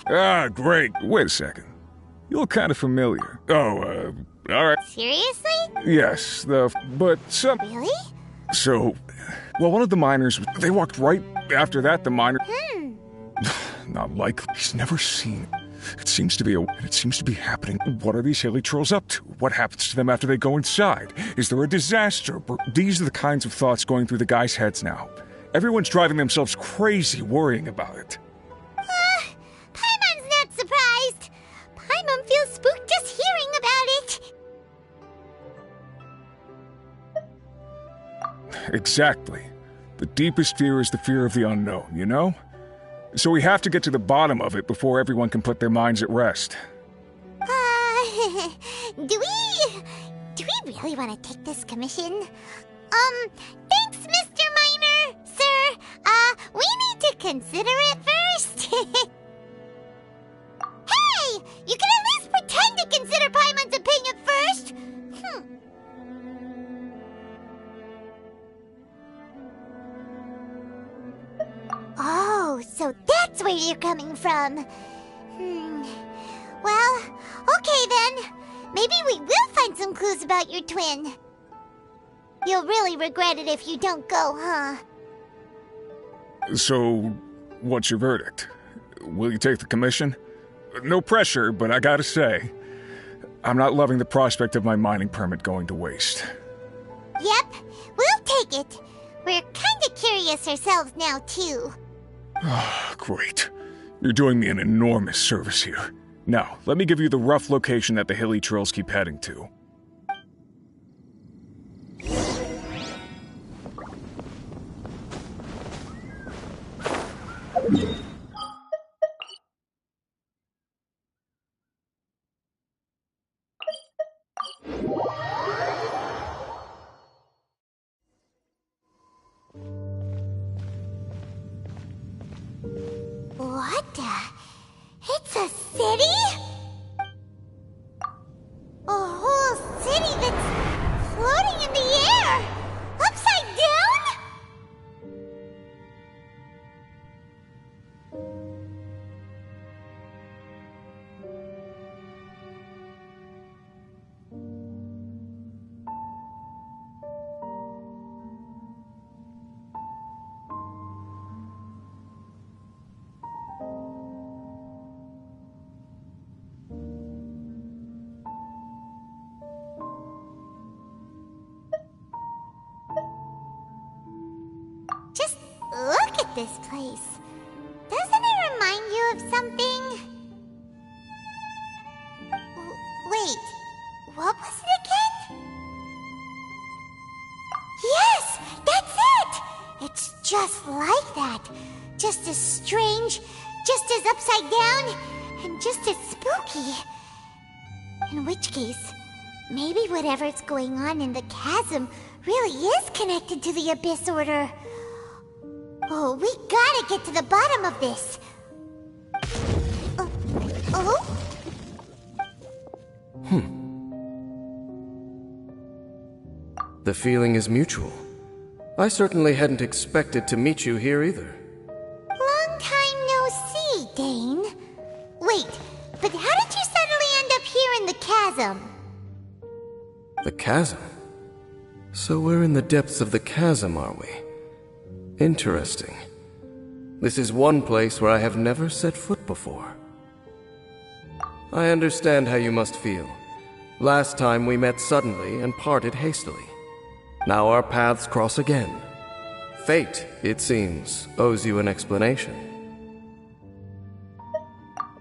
Ah, great. Wait a second. You look kind of familiar. Oh, alright. Seriously? Yes, but some... Really? So, well, one of the miners, they walked right after that, the miner... Not likely. He's never seen it. It seems to be happening. What are these hilly trolls up to? What happens to them after they go inside? Is there a disaster? These are the kinds of thoughts going through the guys' heads now. Everyone's driving themselves crazy worrying about it. Paimon's not surprised. Paimon feels spooked just hearing about it. Exactly. The deepest fear is the fear of the unknown, you know? So we have to get to the bottom of it before everyone can put their minds at rest. Do we really want to take this commission? Thanks, Mr. Miner, sir. We need to consider it first. Hey! You can at least pretend to consider Paimon's opinion first! Oh, so that's where you're coming from. Well, okay then. Maybe we will find some clues about your twin. You'll really regret it if you don't go, huh? So, what's your verdict? Will you take the commission? No pressure, but I gotta say, I'm not loving the prospect of my mining permit going to waste. Yep, we'll take it. We're kinda curious ourselves now, too. Great. You're doing me an enormous service here. Now, let me give you the rough location that the hilly trolls keep heading to. What the? It's a city? A whole city that's floating in the air? Upside down? Just look at this place. Doesn't it remind you of something? Wait, what was it again? Yes, that's it! It's just like that. Just as strange, just as upside down, and just as spooky. In which case, maybe whatever's going on in the chasm really is connected to the Abyss Order. Oh, we gotta get to the bottom of this. The feeling is mutual. I certainly hadn't expected to meet you here either. Long time no see, Dane. Wait, but how did you suddenly end up here in the chasm? The chasm? So we're in the depths of the chasm, are we? Interesting. This is one place where I have never set foot before. I understand how you must feel. Last time we met suddenly and parted hastily. Now our paths cross again. Fate, it seems, owes you an explanation.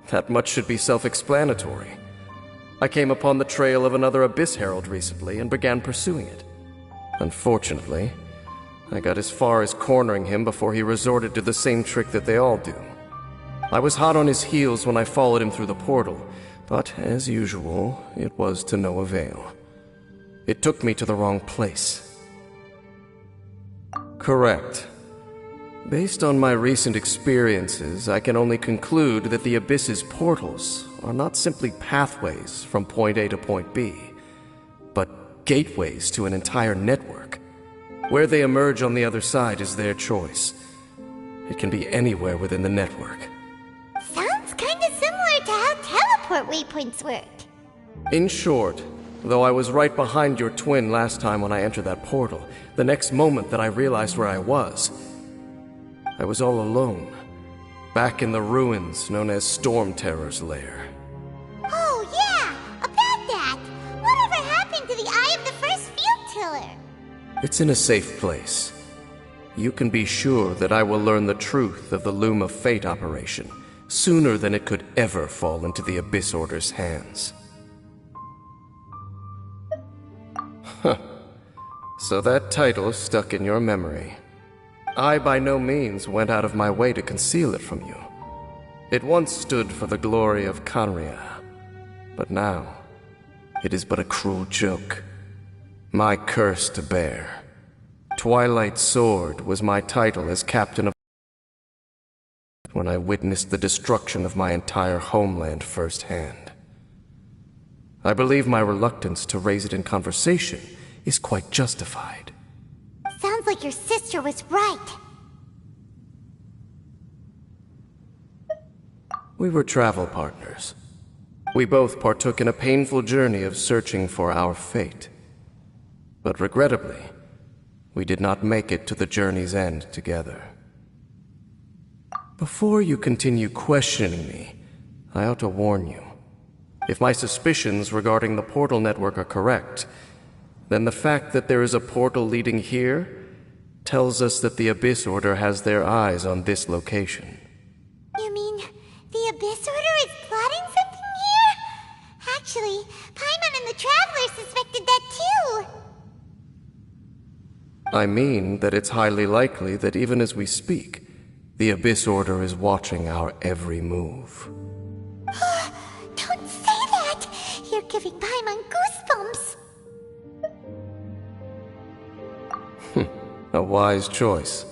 That much should be self-explanatory. I came upon the trail of another Abyss Herald recently and began pursuing it. Unfortunately, I got as far as cornering him before he resorted to the same trick that they all do. I was hot on his heels when I followed him through the portal, but as usual, it was to no avail. It took me to the wrong place. Correct. Based on my recent experiences, I can only conclude that the Abyss's portals are not simply pathways from point A to point B, but gateways to an entire network. Where they emerge on the other side is their choice. It can be anywhere within the network. Sounds kind kinda similar to how teleport waypoints work. In short, though I was right behind your twin last time when I entered that portal, the next moment that I realized where I was all alone, back in the ruins known as Storm Terror's lair. Oh yeah, about that! Whatever happened to the Eye of the First Field Tiller? It's in a safe place. You can be sure that I will learn the truth of the Loom of Fate operation sooner than it could ever fall into the Abyss Order's hands. Huh. So that title stuck in your memory. I by no means went out of my way to conceal it from you. It once stood for the glory of Kanria, but now it is but a cruel joke. My curse to bear. Twilight Sword was my title as captain of when I witnessed the destruction of my entire homeland firsthand. I believe my reluctance to raise it in conversation is quite justified. Sounds like your sister was right. We were travel partners. We both partook in a painful journey of searching for our fate. But regrettably, we did not make it to the journey's end together. Before you continue questioning me, I ought to warn you. If my suspicions regarding the portal network are correct, then the fact that there is a portal leading here tells us that the Abyss Order has their eyes on this location. You mean the Abyss Order is plotting something here? Actually, Paimon and the Traveler suspected that too. I mean that it's highly likely that even as we speak, the Abyss Order is watching our every move. Don't say that! You're giving Paimon goosebumps. A wise choice.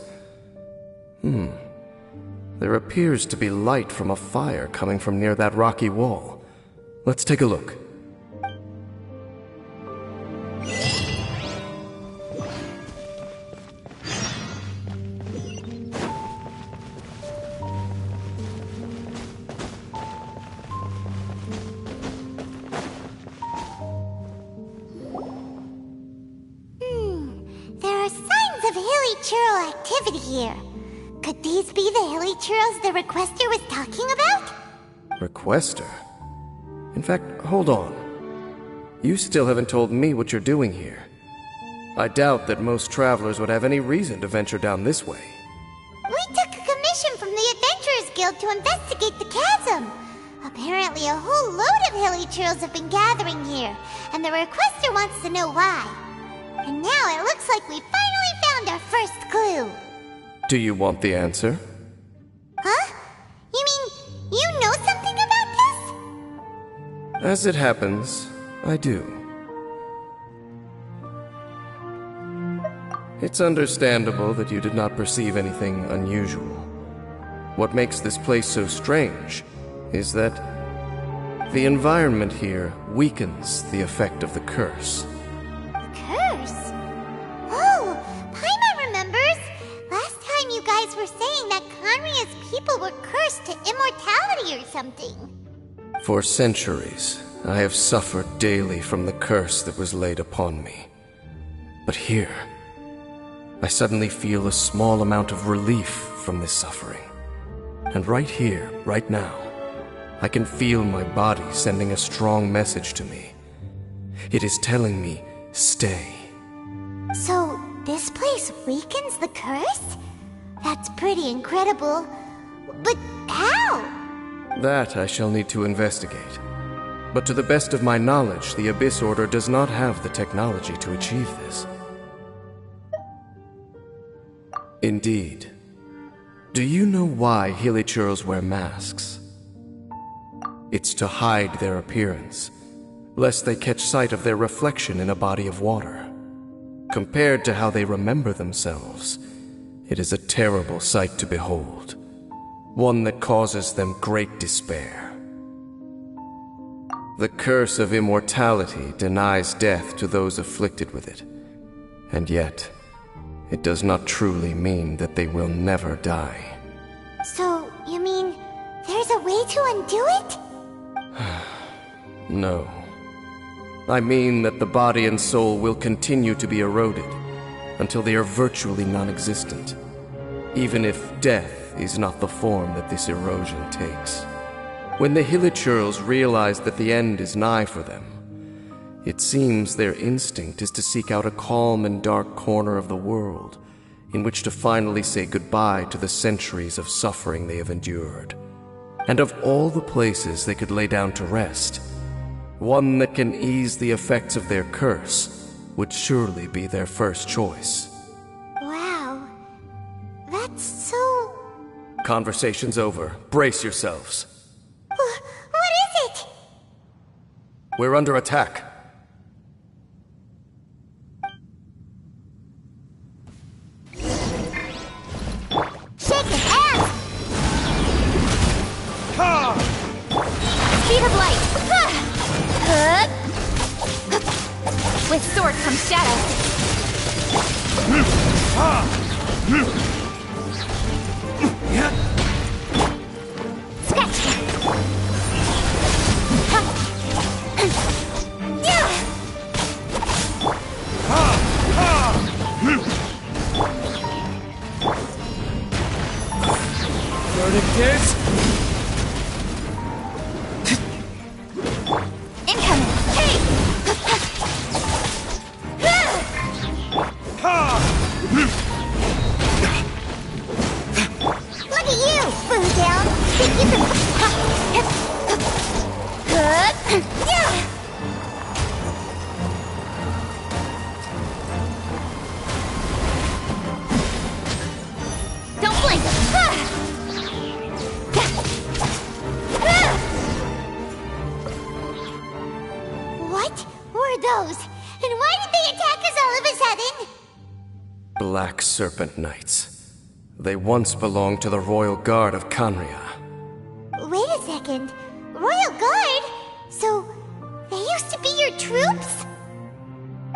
There appears to be light from a fire coming from near that rocky wall. Let's take a look. There are signs of hilly churl activity here. Could these be the hilly churls the Requester was talking about? Requester? In fact, hold on. You still haven't told me what you're doing here. I doubt that most travelers would have any reason to venture down this way. We took a commission from the Adventurers Guild to investigate the chasm. Apparently a whole load of hilly churls have been gathering here, and the Requester wants to know why. And now it looks like we finally found our first clue. Do you want the answer? Huh? You mean you know something about this? As it happens, I do. It's understandable that you did not perceive anything unusual. What makes this place so strange is that the environment here weakens the effect of the curse. Curse? Oh, Paimon remembers. Last time you guys were saying that Kanria's people were cursed to immortality or something. For centuries, I have suffered daily from the curse that was laid upon me. But here, I suddenly feel a small amount of relief from this suffering. And right here, right now, I can feel my body sending a strong message to me. It is telling me, stay. So, this place weakens the curse? That's pretty incredible. But how? That I shall need to investigate. But to the best of my knowledge, the Abyss Order does not have the technology to achieve this. Indeed. Do you know why Hilichurls wear masks? It's to hide their appearance, lest they catch sight of their reflection in a body of water. Compared to how they remember themselves, it is a terrible sight to behold, one that causes them great despair. The curse of immortality denies death to those afflicted with it, and yet, it does not truly mean that they will never die. So, you mean there's a way to undo it? No. I mean that the body and soul will continue to be eroded until they are virtually non-existent, even if death is not the form that this erosion takes. When the Hilichurls realize that the end is nigh for them, it seems their instinct is to seek out a calm and dark corner of the world in which to finally say goodbye to the centuries of suffering they have endured. And of all the places they could lay down to rest, one that can ease the effects of their curse would surely be their first choice. Wow. That's so... Conversation's over. Brace yourselves. What is it? We're under attack. Shake his ass! Speed of light! With sword comes shadow. Sketch! Verdict is... Incoming! Hey! Look at you! Boo down! Think you can... Don't blink! What were those? And why did they attack us all of a sudden? Black Serpent Knights. They once belonged to the Royal Guard of Canria. Wait a second. Royal Guard? So, they used to be your troops?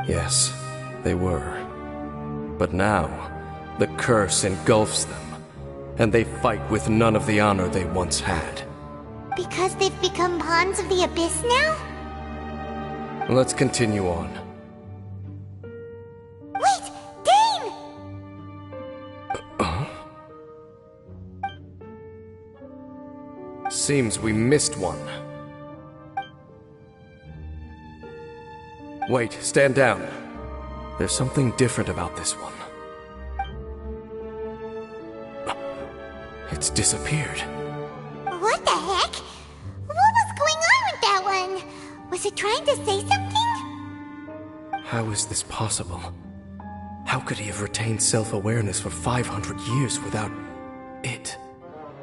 Yes, they were. But now, the curse engulfs them, and they fight with none of the honor they once had. Because they've become pawns of the Abyss now? Let's continue on. Wait! Dane! Seems we missed one. Wait, stand down. There's something different about this one. It's disappeared. What the heck? What was going on with that one? Was it trying to say something? How is this possible? How could he have retained self-awareness for 500 years without it?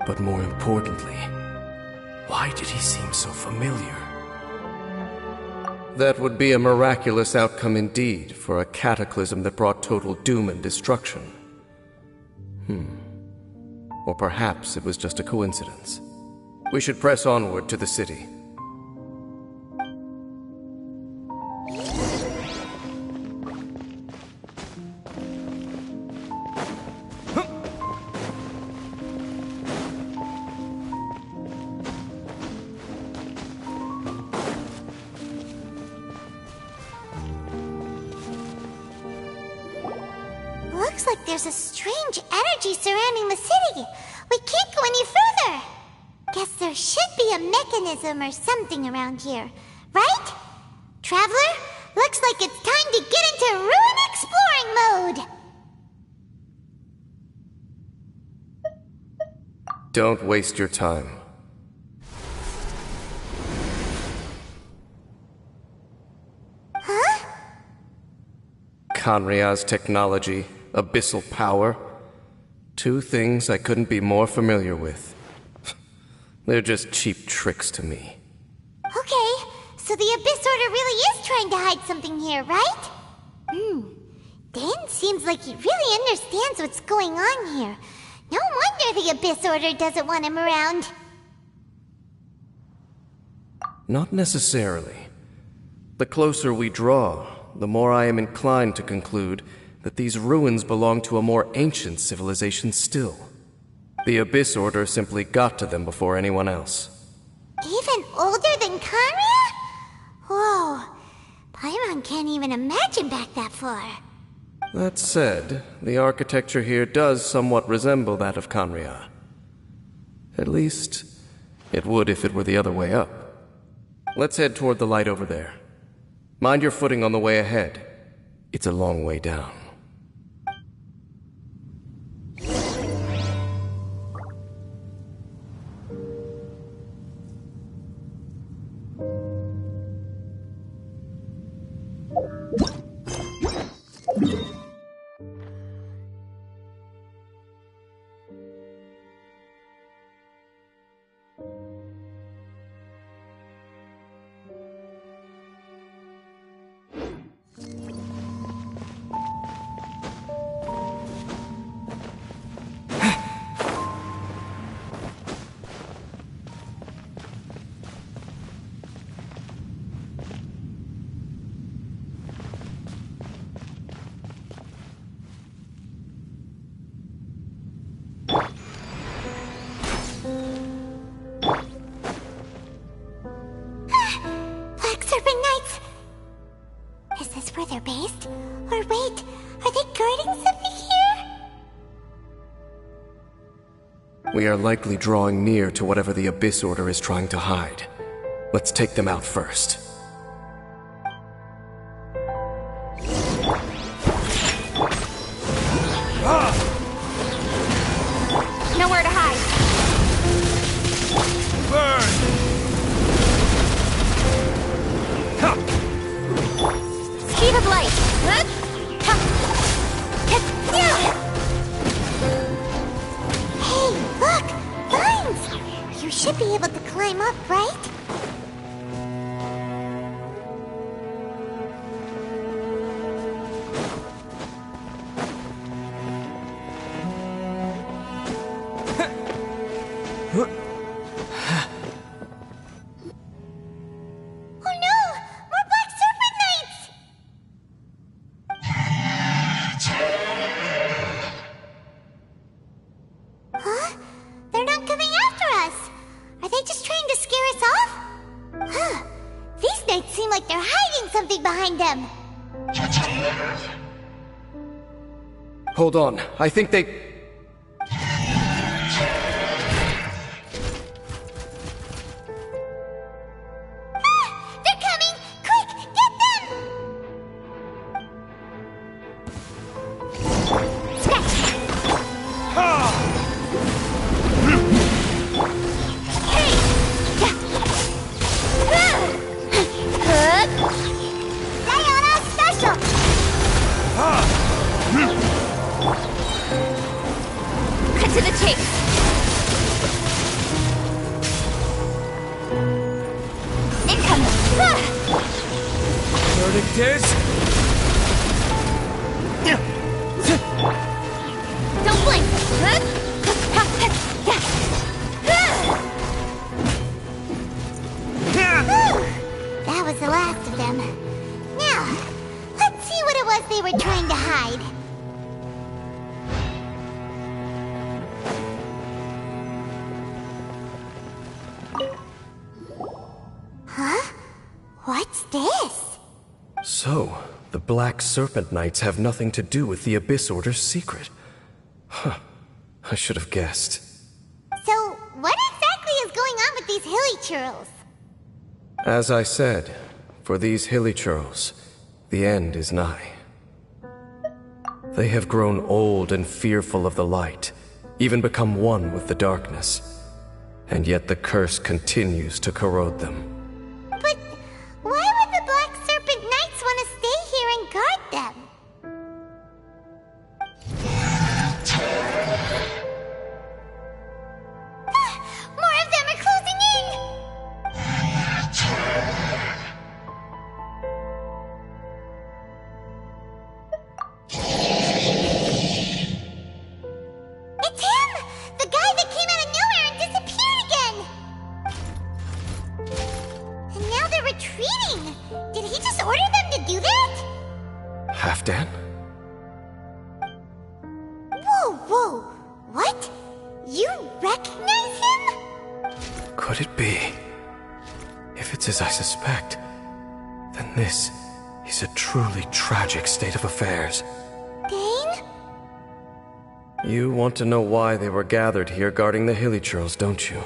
But more importantly, why did he seem so familiar? That would be a miraculous outcome indeed for a cataclysm that brought total doom and destruction. Or perhaps it was just a coincidence. We should press onward to the city. Looks like there's a strange energy surrounding the city. We can't go any further. Guess there should be a mechanism or something around here, right? Traveler, looks like it's time to get into ruin exploring mode. Don't waste your time. Huh? Canria's technology, abyssal power. Two things I couldn't be more familiar with. They're just cheap tricks to me. Okay, so the Abyss Order really is trying to hide something here, right? Dan seems like he really understands what's going on here. No wonder the Abyss Order doesn't want him around. Not necessarily. The closer we draw, the more I am inclined to conclude that these ruins belong to a more ancient civilization still. The Abyss Order simply got to them before anyone else. 50% older than Kanria? Whoa. Paimon can't even imagine back that far. That said, the architecture here does somewhat resemble that of Kanria. At least, it would if it were the other way up. Let's head toward the light over there. Mind your footing on the way ahead. It's a long way down. Black Serpent Knights! Is this where they're based? Or wait, are they guarding something here? We are likely drawing near to whatever the Abyss Order is trying to hide. Let's take them out first. Nowhere to hide. Speed of light. Hey, look! Vines! You should be able to climb up, right? Oh no! More Black Serpent Knights! Huh? They're not coming after us! Are they just trying to scare us off? Huh. These knights seem like they're hiding something behind them. Hold on, I think they... They're coming! Quick, get them! Scratch! Hey! Sayonara special! Cut to the chase! Incoming! Verdict is... Don't blink! That was the last of them. Now, let's see what it was they were trying to hide. Huh? What's this? So, the Black Serpent Knights have nothing to do with the Abyss Order's secret. Huh. I should have guessed. So, what exactly is going on with these hilly churls? As I said, for these hilly churls, the end is nigh. They have grown old and fearful of the light, even become one with the darkness. And yet the curse continues to corrode them. But why would the Black Serpent Knights want to stay here and guard them? More of them are closing in! It's him! The guy that came out of nowhere and disappeared again! And now they're retreating! Did he just order them to do that? Halfdan? Whoa! What? You recognize him? Could it be? If it's as I suspect, then this is a truly tragic state of affairs. Dane? You want to know why they were gathered here guarding the Hilichurls, don't you?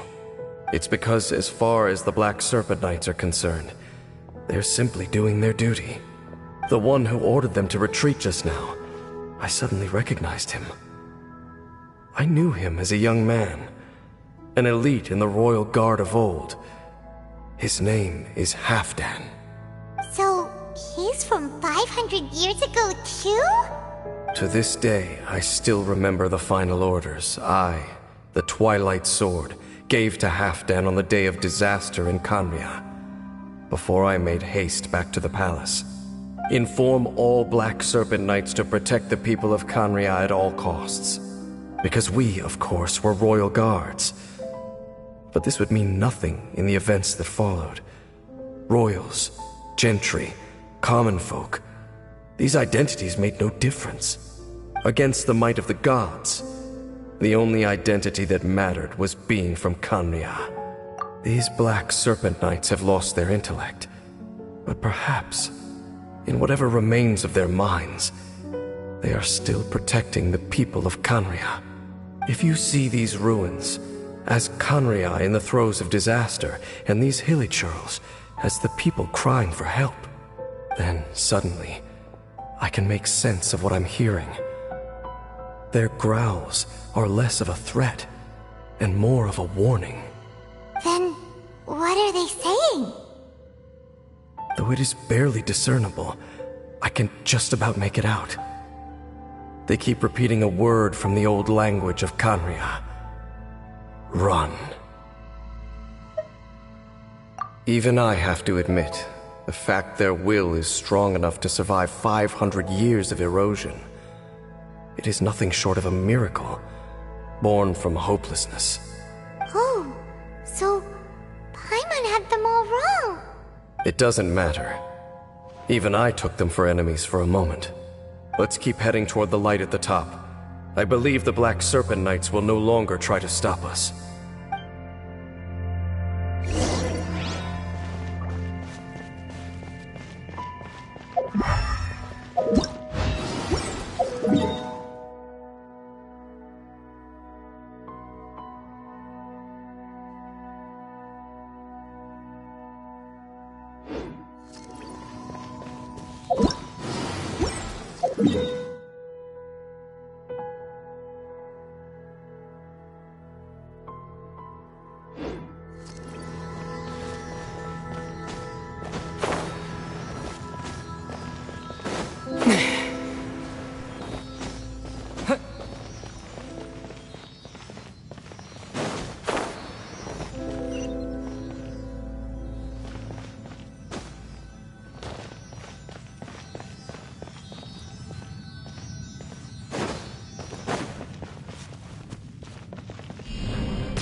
It's because as far as the Black Serpent Knights are concerned, they're simply doing their duty. The one who ordered them to retreat just now, I suddenly recognized him. I knew him as a young man, an elite in the royal guard of old. His name is Halfdan. So, he's from 500 years ago too? To this day, I still remember the final orders I, the Twilight Sword, gave to Halfdan on the day of disaster in Kanria, before I made haste back to the palace. Inform all Black Serpent Knights to protect the people of Kanria at all costs. Because we, of course, were royal guards. But this would mean nothing in the events that followed. Royals, gentry, common folk, these identities made no difference. Against the might of the gods, the only identity that mattered was being from Kanria. These Black Serpent Knights have lost their intellect, but perhaps, in whatever remains of their minds, they are still protecting the people of Kanria. If you see these ruins as Kanria in the throes of disaster, and these Hilichurls as the people crying for help, then suddenly I can make sense of what I'm hearing. Their growls are less of a threat and more of a warning. Then, what are they saying? Though it is barely discernible, I can just about make it out. They keep repeating a word from the old language of Kanria. Run. Even I have to admit, the fact their will is strong enough to survive 500 years of erosion, it is nothing short of a miracle, born from hopelessness. Oh, so Paimon had them all wrong. It doesn't matter. Even I took them for enemies for a moment. Let's keep heading toward the light at the top. I believe the Black Serpent Knights will no longer try to stop us.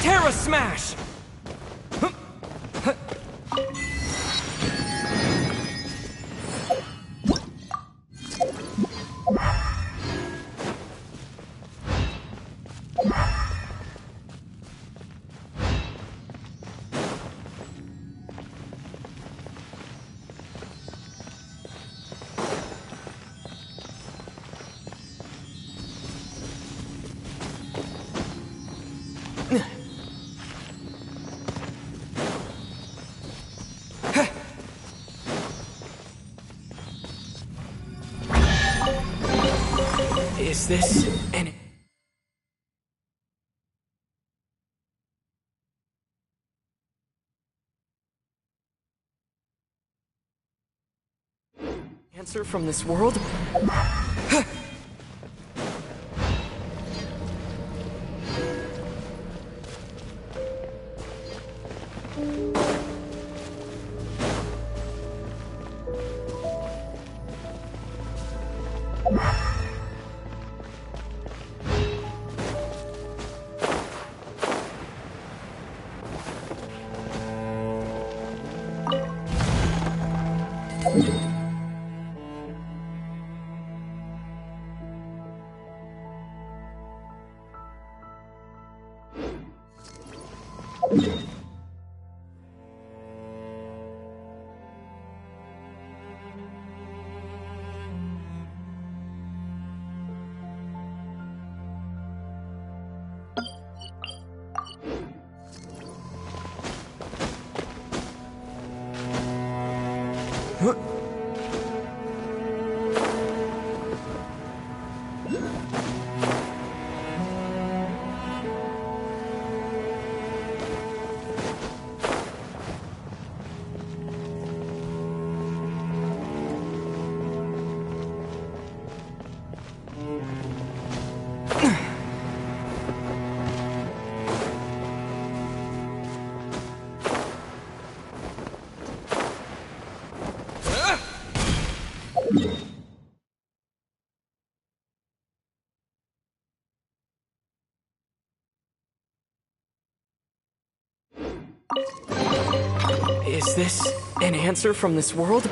Terra Smash! Is this an... answer from this world? Is this an answer from this world?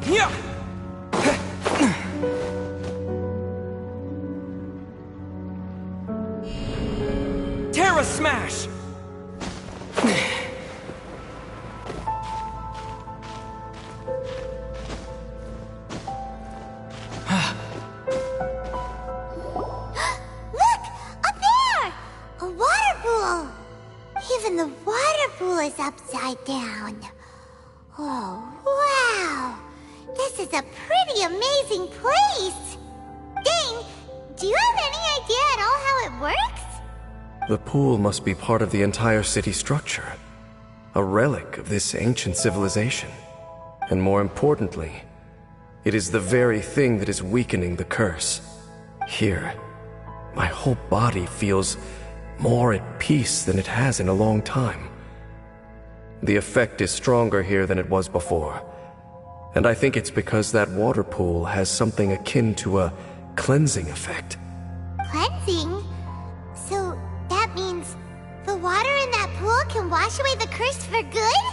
Yeah! Terra Smash! Look! Up there! A water pool! Even the water pool is upside down. Oh, wow! This is a pretty amazing place! Dane, do you have any idea at all how it works? The pool must be part of the entire city structure. A relic of this ancient civilization. And more importantly, it is the very thing that is weakening the curse. Here, my whole body feels more at peace than it has in a long time. The effect is stronger here than it was before. And I think it's because that water pool has something akin to a cleansing effect. Cleansing? So that means the water in that pool can wash away the curse for good?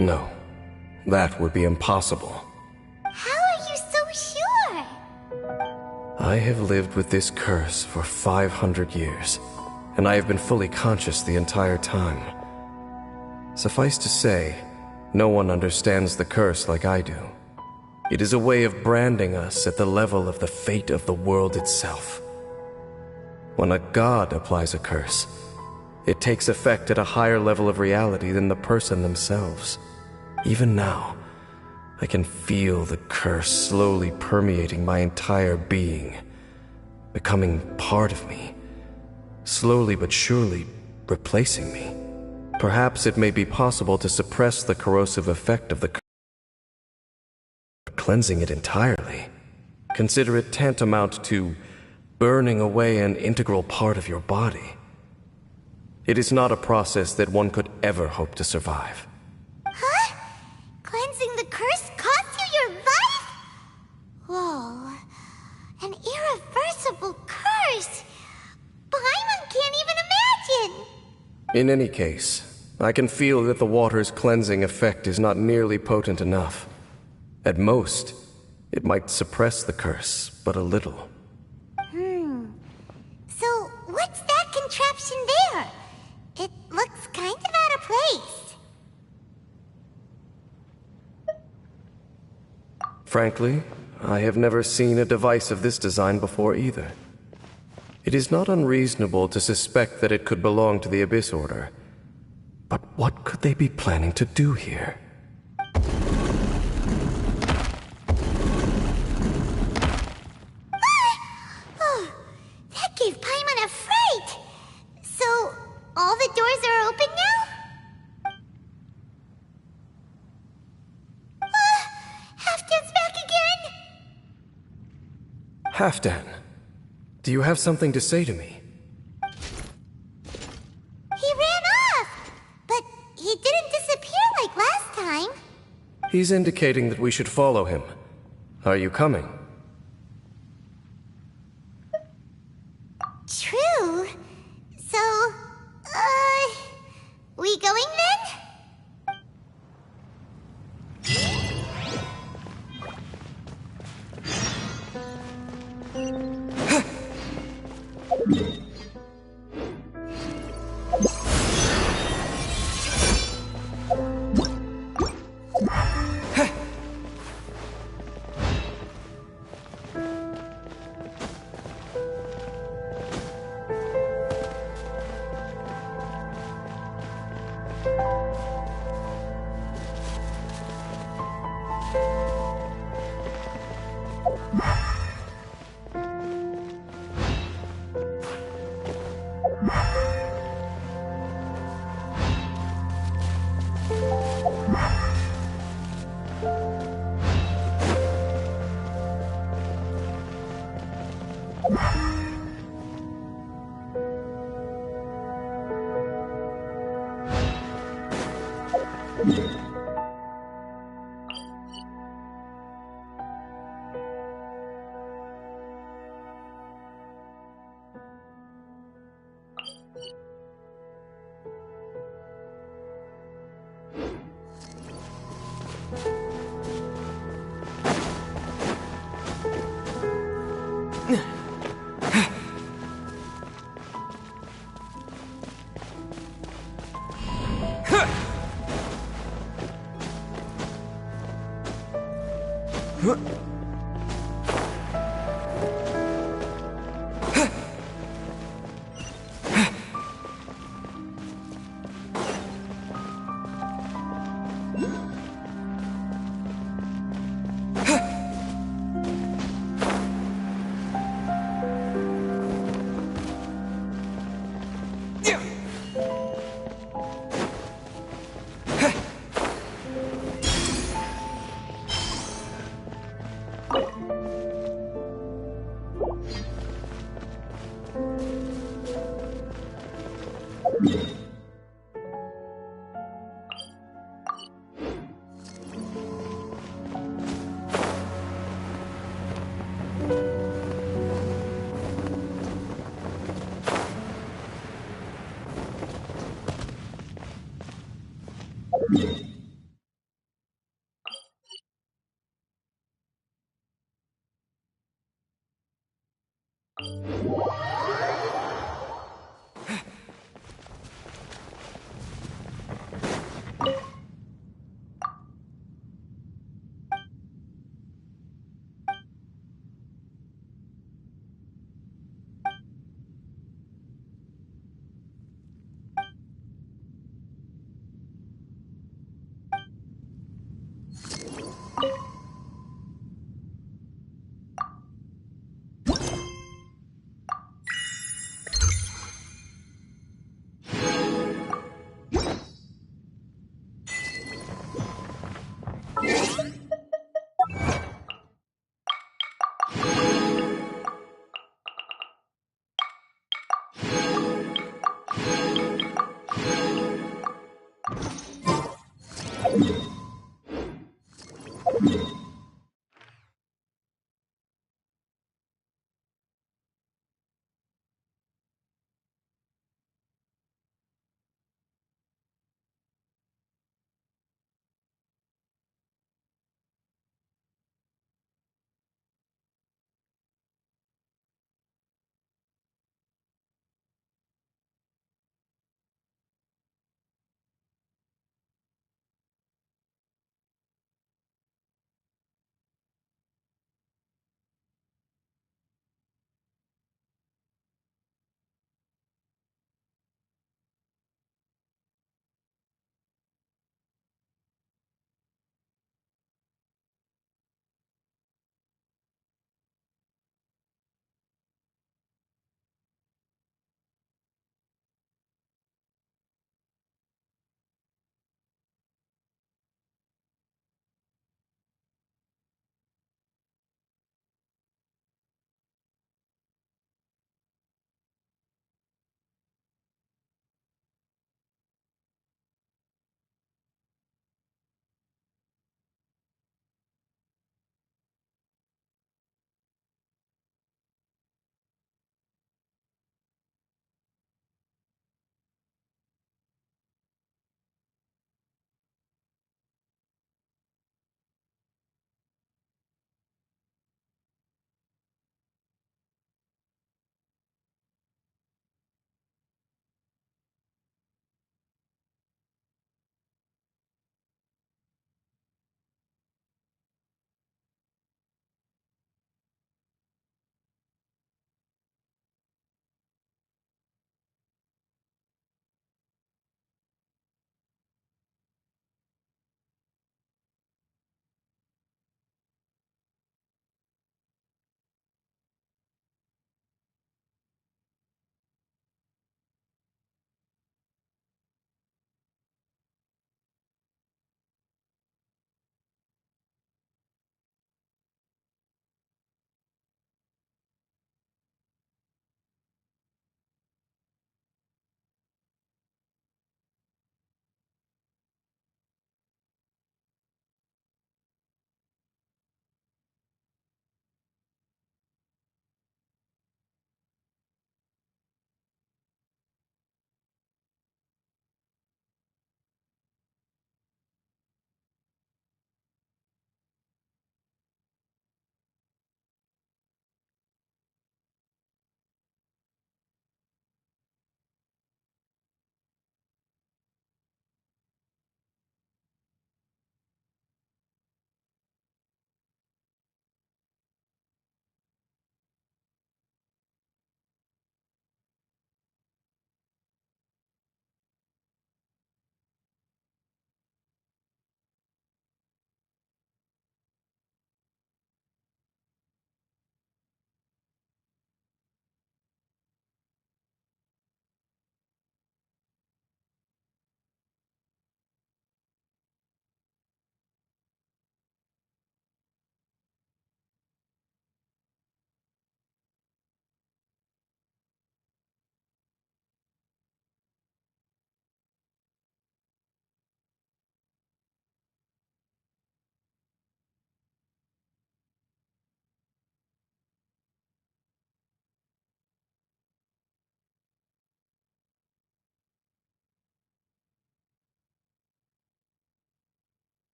No, that would be impossible. How are you so sure? I have lived with this curse for 500 years, and I have been fully conscious the entire time. Suffice to say, no one understands the curse like I do. It is a way of branding us at the level of the fate of the world itself. When a god applies a curse, it takes effect at a higher level of reality than the person themselves. Even now, I can feel the curse slowly permeating my entire being, becoming part of me, slowly but surely replacing me. Perhaps it may be possible to suppress the corrosive effect of the curse, cleansing it entirely. Consider it tantamount to burning away an integral part of your body. It is not a process that one could ever hope to survive. Huh? Cleansing the curse cost you your life? Whoa. An irreversible curse. Paimon can't even imagine. In any case, I can feel that the water's cleansing effect is not nearly potent enough. At most, it might suppress the curse, but a little. So, what's that contraption there? It looks kind of out of place. Frankly, I have never seen a device of this design before either. It is not unreasonable to suspect that it could belong to the Abyss Order. But what could they be planning to do here? Oh, that gave Paimon a fright. So, all the doors are open now? Halfdan's back again! Halfdan, do you have something to say to me? He ran off! But he didn't disappear like last time. He's indicating that we should follow him. Are you coming? True. So, we going then?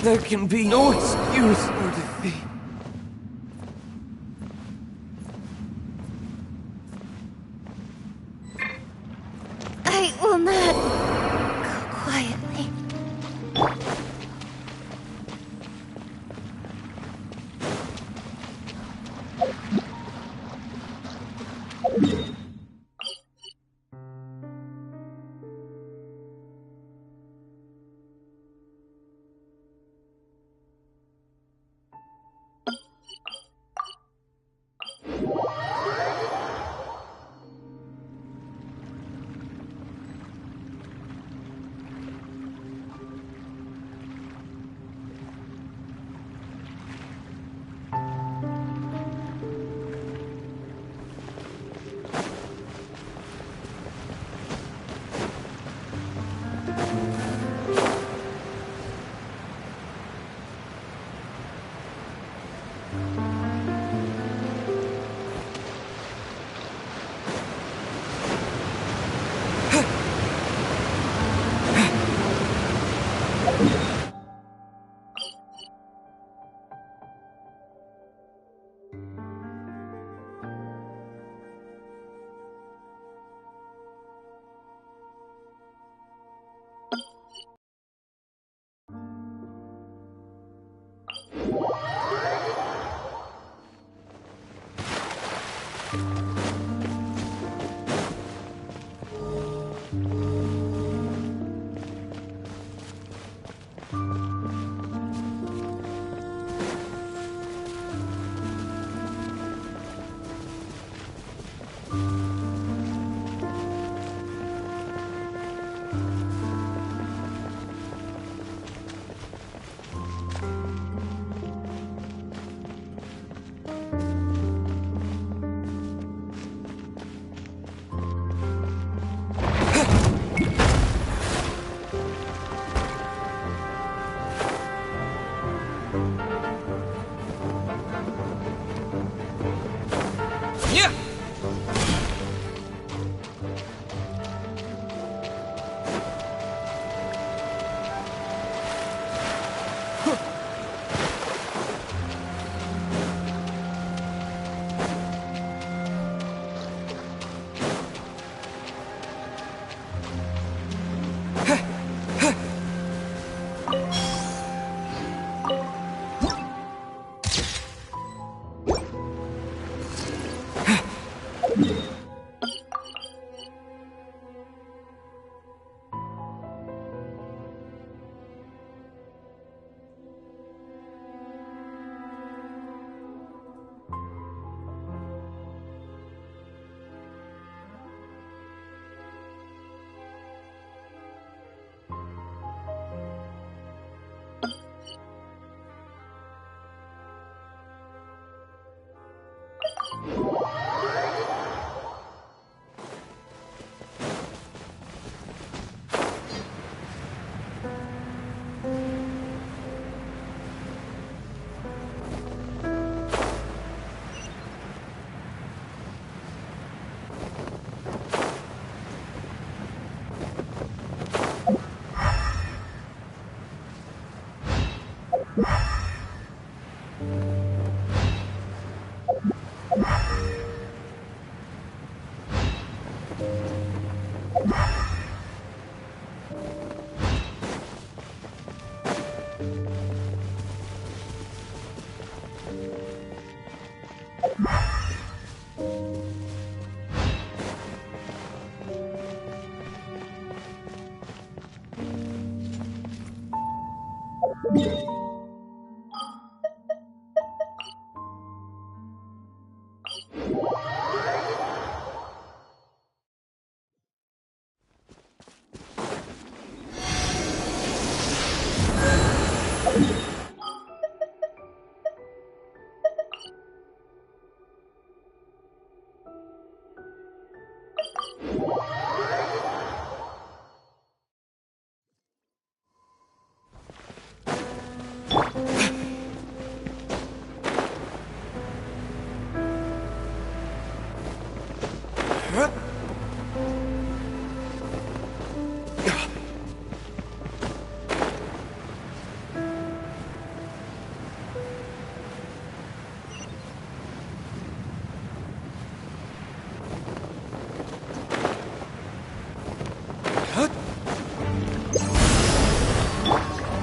There can be no excuse for defeat. I will not go quietly.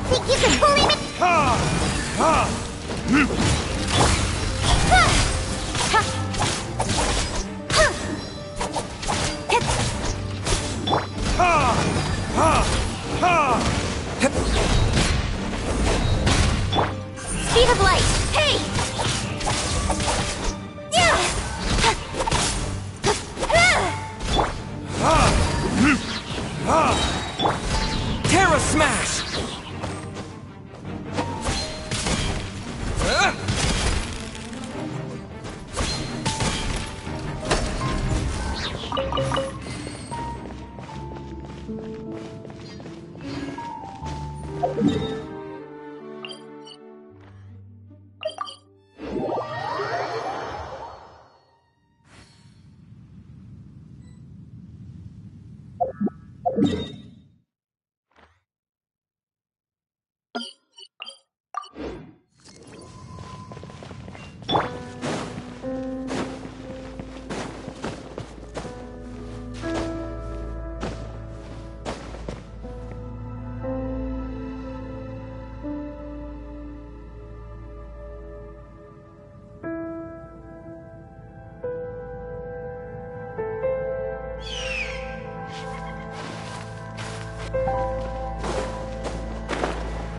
Think you can bully me? Speed of light. Hey! Terra Smash!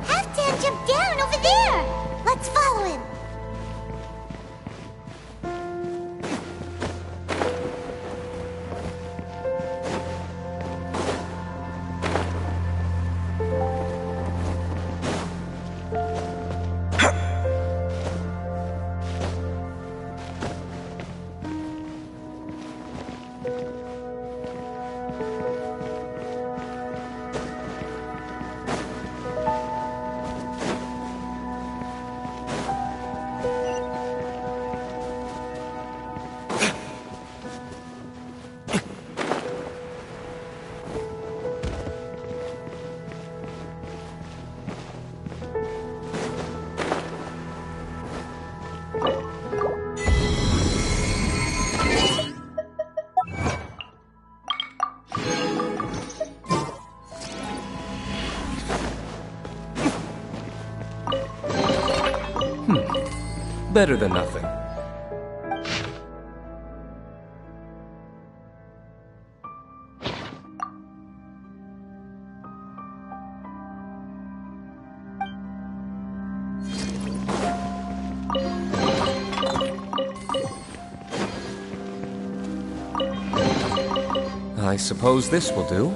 Halfdan jumped down over there! Let's follow him! Better than nothing. I suppose this will do.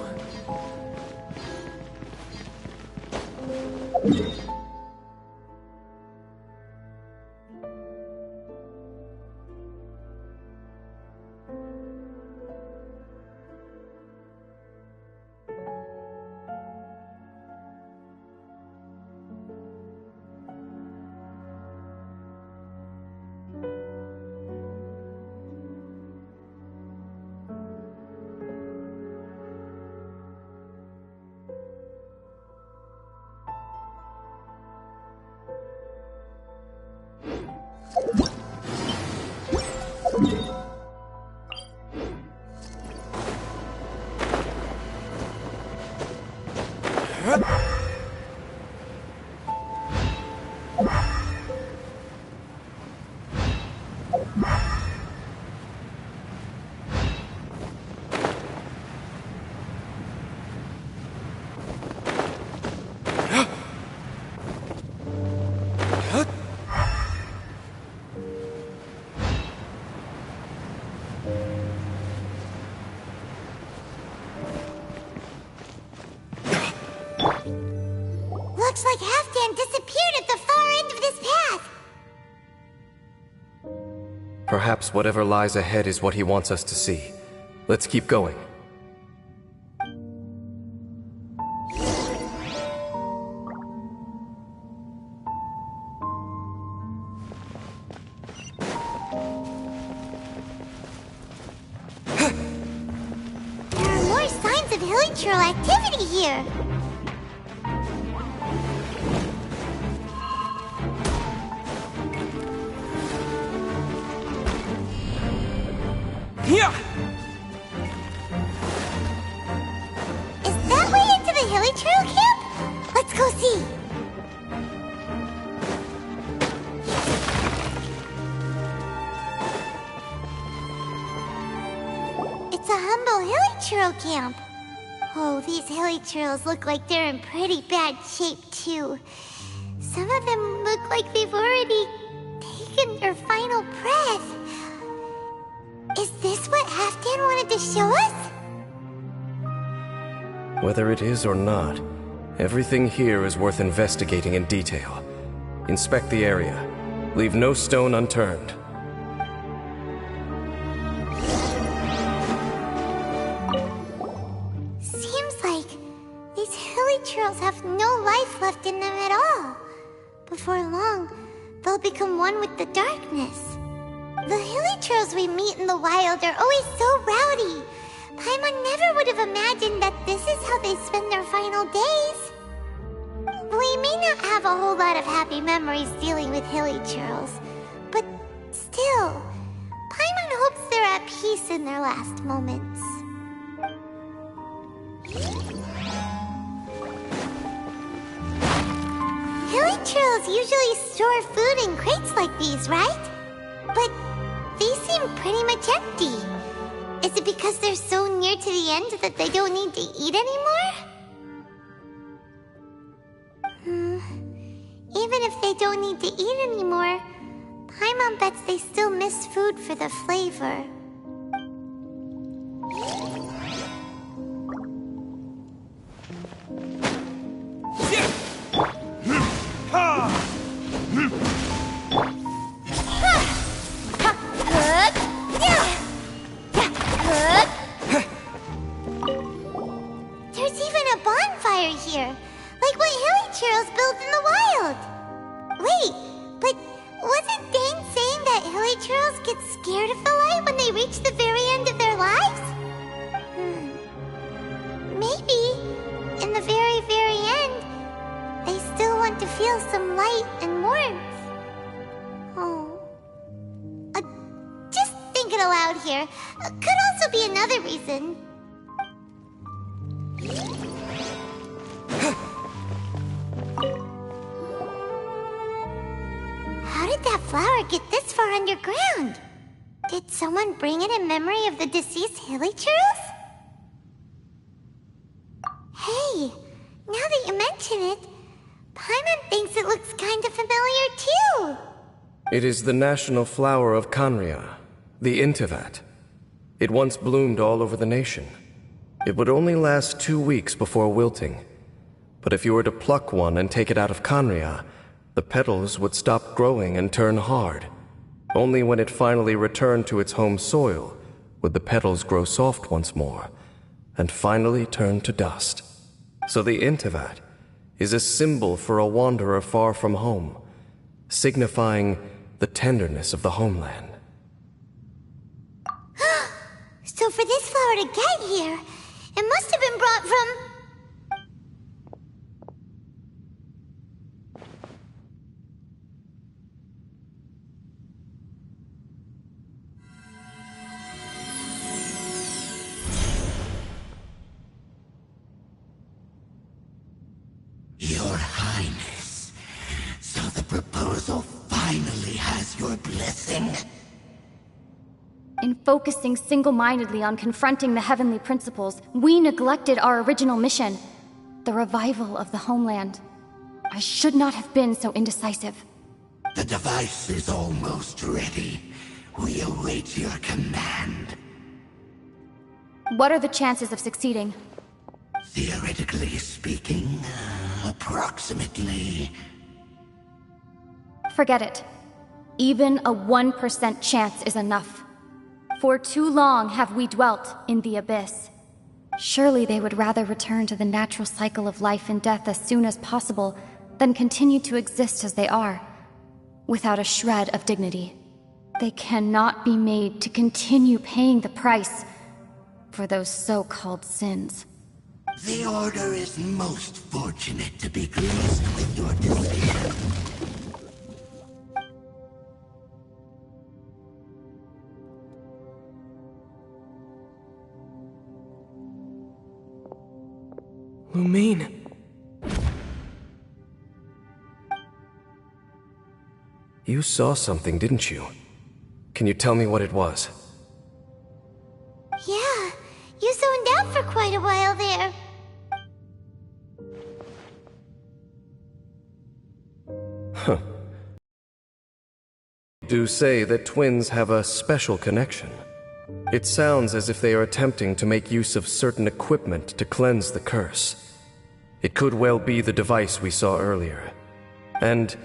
Looks like Halfdan disappeared at the far end of this path. Perhaps whatever lies ahead is what he wants us to see. Let's keep going. There are more signs of hilichurl activity here. Yeah! Is that way into the hilichurl camp? Let's go see. It's a humble hilichurl camp. Oh, these hilichurls look like they're in pretty bad shape, too. Some of them look like they've already taken their final breath. Is this what Halfdan wanted to show us? Whether it is or not, everything here is worth investigating in detail. Inspect the area. Leave no stone unturned. Seems like these hilichurls have no life left in them at all. Before long, they'll become one with the darkness. The hilichurls we meet in the wild are always so rowdy. Paimon never would have imagined that this is how they spend their final days. We may not have a whole lot of happy memories dealing with hilichurls, but still, Paimon hopes they're at peace in their last moments. Hilichurls usually store food in crates like these, right? But these seem pretty much empty. Is it because they're so near to the end that they don't need to eat anymore? Even if they don't need to eat anymore, Paimon bets they still miss food for the flavor. There's even a bonfire here, like what hilichurls build in the wild. Wait, but wasn't Dane saying that hilichurls get scared of the light when they reach the very end of their lives? Maybe, in the very, very end, they still want to feel some light and warmth. Oh. Just thinking aloud here. Could also be another reason. How did that flower get this far underground? Did someone bring it in memory of the deceased hilichurls? Hey, now that you mention it, Paimon thinks it looks kind of familiar too. It is the national flower of Kanria, the Intivat. It once bloomed all over the nation. It would only last 2 weeks before wilting. But if you were to pluck one and take it out of Kanria, the petals would stop growing and turn hard. Only when it finally returned to its home soil would the petals grow soft once more, and finally turn to dust. So the Intivat is a symbol for a wanderer far from home, signifying the tenderness of the homeland. So for this flower to get here, it must have been brought from... your blessing? In focusing single-mindedly on confronting the heavenly principles, we neglected our original mission, the revival of the homeland. I should not have been so indecisive. The device is almost ready. We await your command. What are the chances of succeeding? Theoretically speaking, approximately. Forget it. Even a 1% chance is enough. For too long have we dwelt in the abyss. Surely they would rather return to the natural cycle of life and death as soon as possible than continue to exist as they are, without a shred of dignity. They cannot be made to continue paying the price for those so-called sins. The Order is most fortunate to be graced with your decision. Lumine. You saw something, didn't you? Can you tell me what it was? Yeah, you zoned out for quite a while there. Huh. Do say that twins have a special connection. It sounds as if they are attempting to make use of certain equipment to cleanse the curse. It could well be the device we saw earlier. And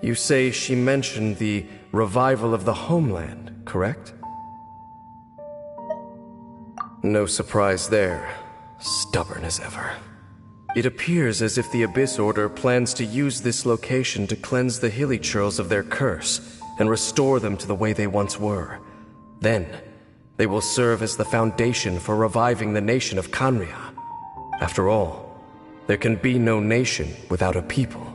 you say she mentioned the revival of the homeland, correct? No surprise there. Stubborn as ever. It appears as if the Abyss Order plans to use this location to cleanse the Hilichurls of their curse and restore them to the way they once were. Then, they will serve as the foundation for reviving the nation of Khaenri'ah. After all, there can be no nation without a people.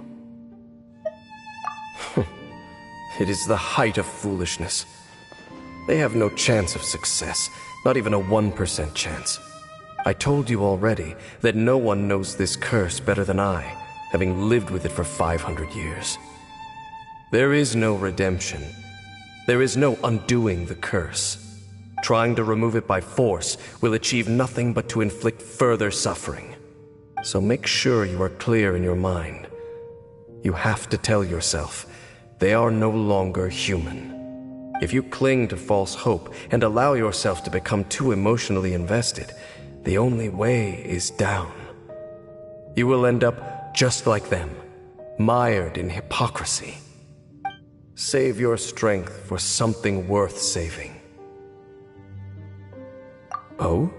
It is the height of foolishness. They have no chance of success, not even a 1% chance. I told you already that no one knows this curse better than I, having lived with it for 500 years. There is no redemption. There is no undoing the curse. Trying to remove it by force will achieve nothing but to inflict further suffering. So make sure you are clear in your mind. You have to tell yourself, they are no longer human. If you cling to false hope and allow yourself to become too emotionally invested, the only way is down. You will end up just like them, mired in hypocrisy. Save your strength for something worth saving. Oh?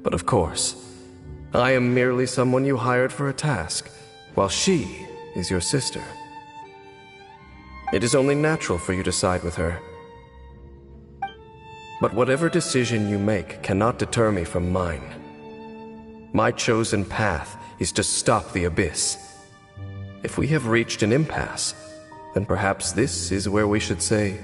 But of course, I am merely someone you hired for a task, while she is your sister. It is only natural for you to side with her. But whatever decision you make cannot deter me from mine. My chosen path is to stop the Abyss. If we have reached an impasse, then perhaps this is where we should say,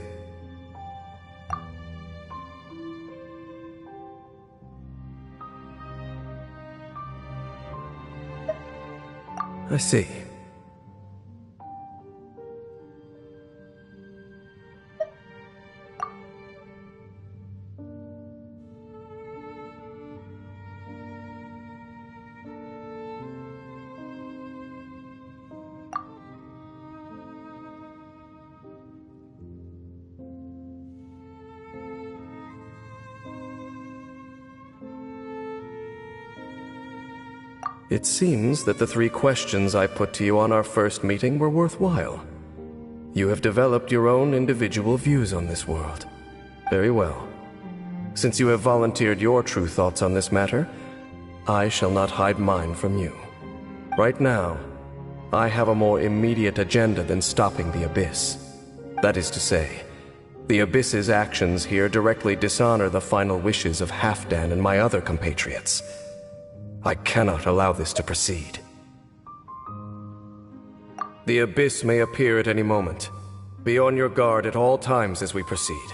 I see. It seems that the 3 questions I put to you on our first meeting were worthwhile. You have developed your own individual views on this world. Very well. Since you have volunteered your true thoughts on this matter, I shall not hide mine from you. Right now, I have a more immediate agenda than stopping the Abyss. That is to say, the Abyss's actions here directly dishonor the final wishes of Halfdan and my other compatriots. I cannot allow this to proceed. The Abyss may appear at any moment. Be on your guard at all times as we proceed.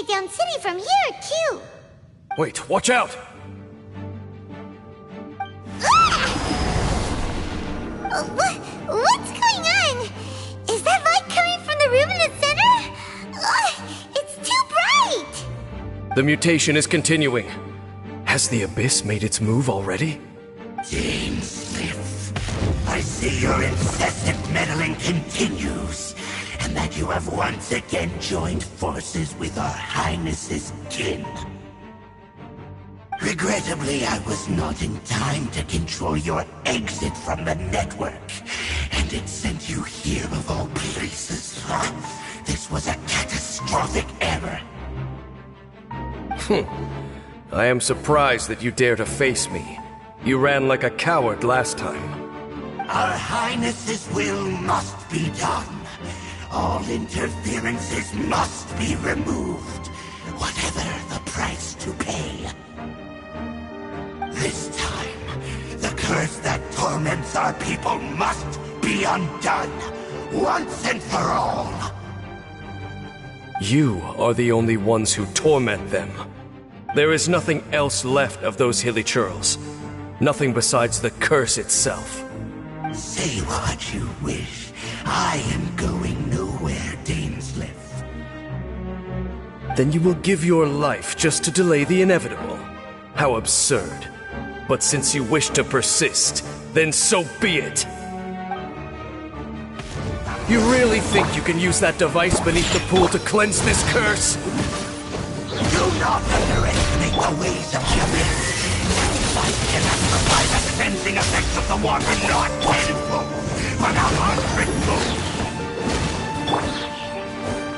Down City from here, too. Wait, watch out! What's going on? Is that light coming from the room in the center? It's too bright! The mutation is continuing. Has the Abyss made its move already? Smith, I see your incessant meddling continues, and that you have once again joined forces with our Highness's kin. Regrettably, I was not in time to control your exit from the network, and it sent you here of all places. This was a catastrophic error. I am surprised that you dare to face me. You ran like a coward last time. Our Highness's will must be done. All interferences must be removed, whatever the price to pay. This time, the curse that torments our people must be undone, once and for all. You are the only ones who torment them. There is nothing else left of those hilly churls. Nothing besides the curse itself. Say what you wish. I am going nowhere, Dainsleif. Then you will give your life just to delay the inevitable. How absurd. But since you wish to persist, then so be it. You really think you can use that device beneath the pool to cleanse this curse? Do not underestimate the ways of the Abyss. I cannot survive the cleansing effects of the water, not tenfold, but 100-fold.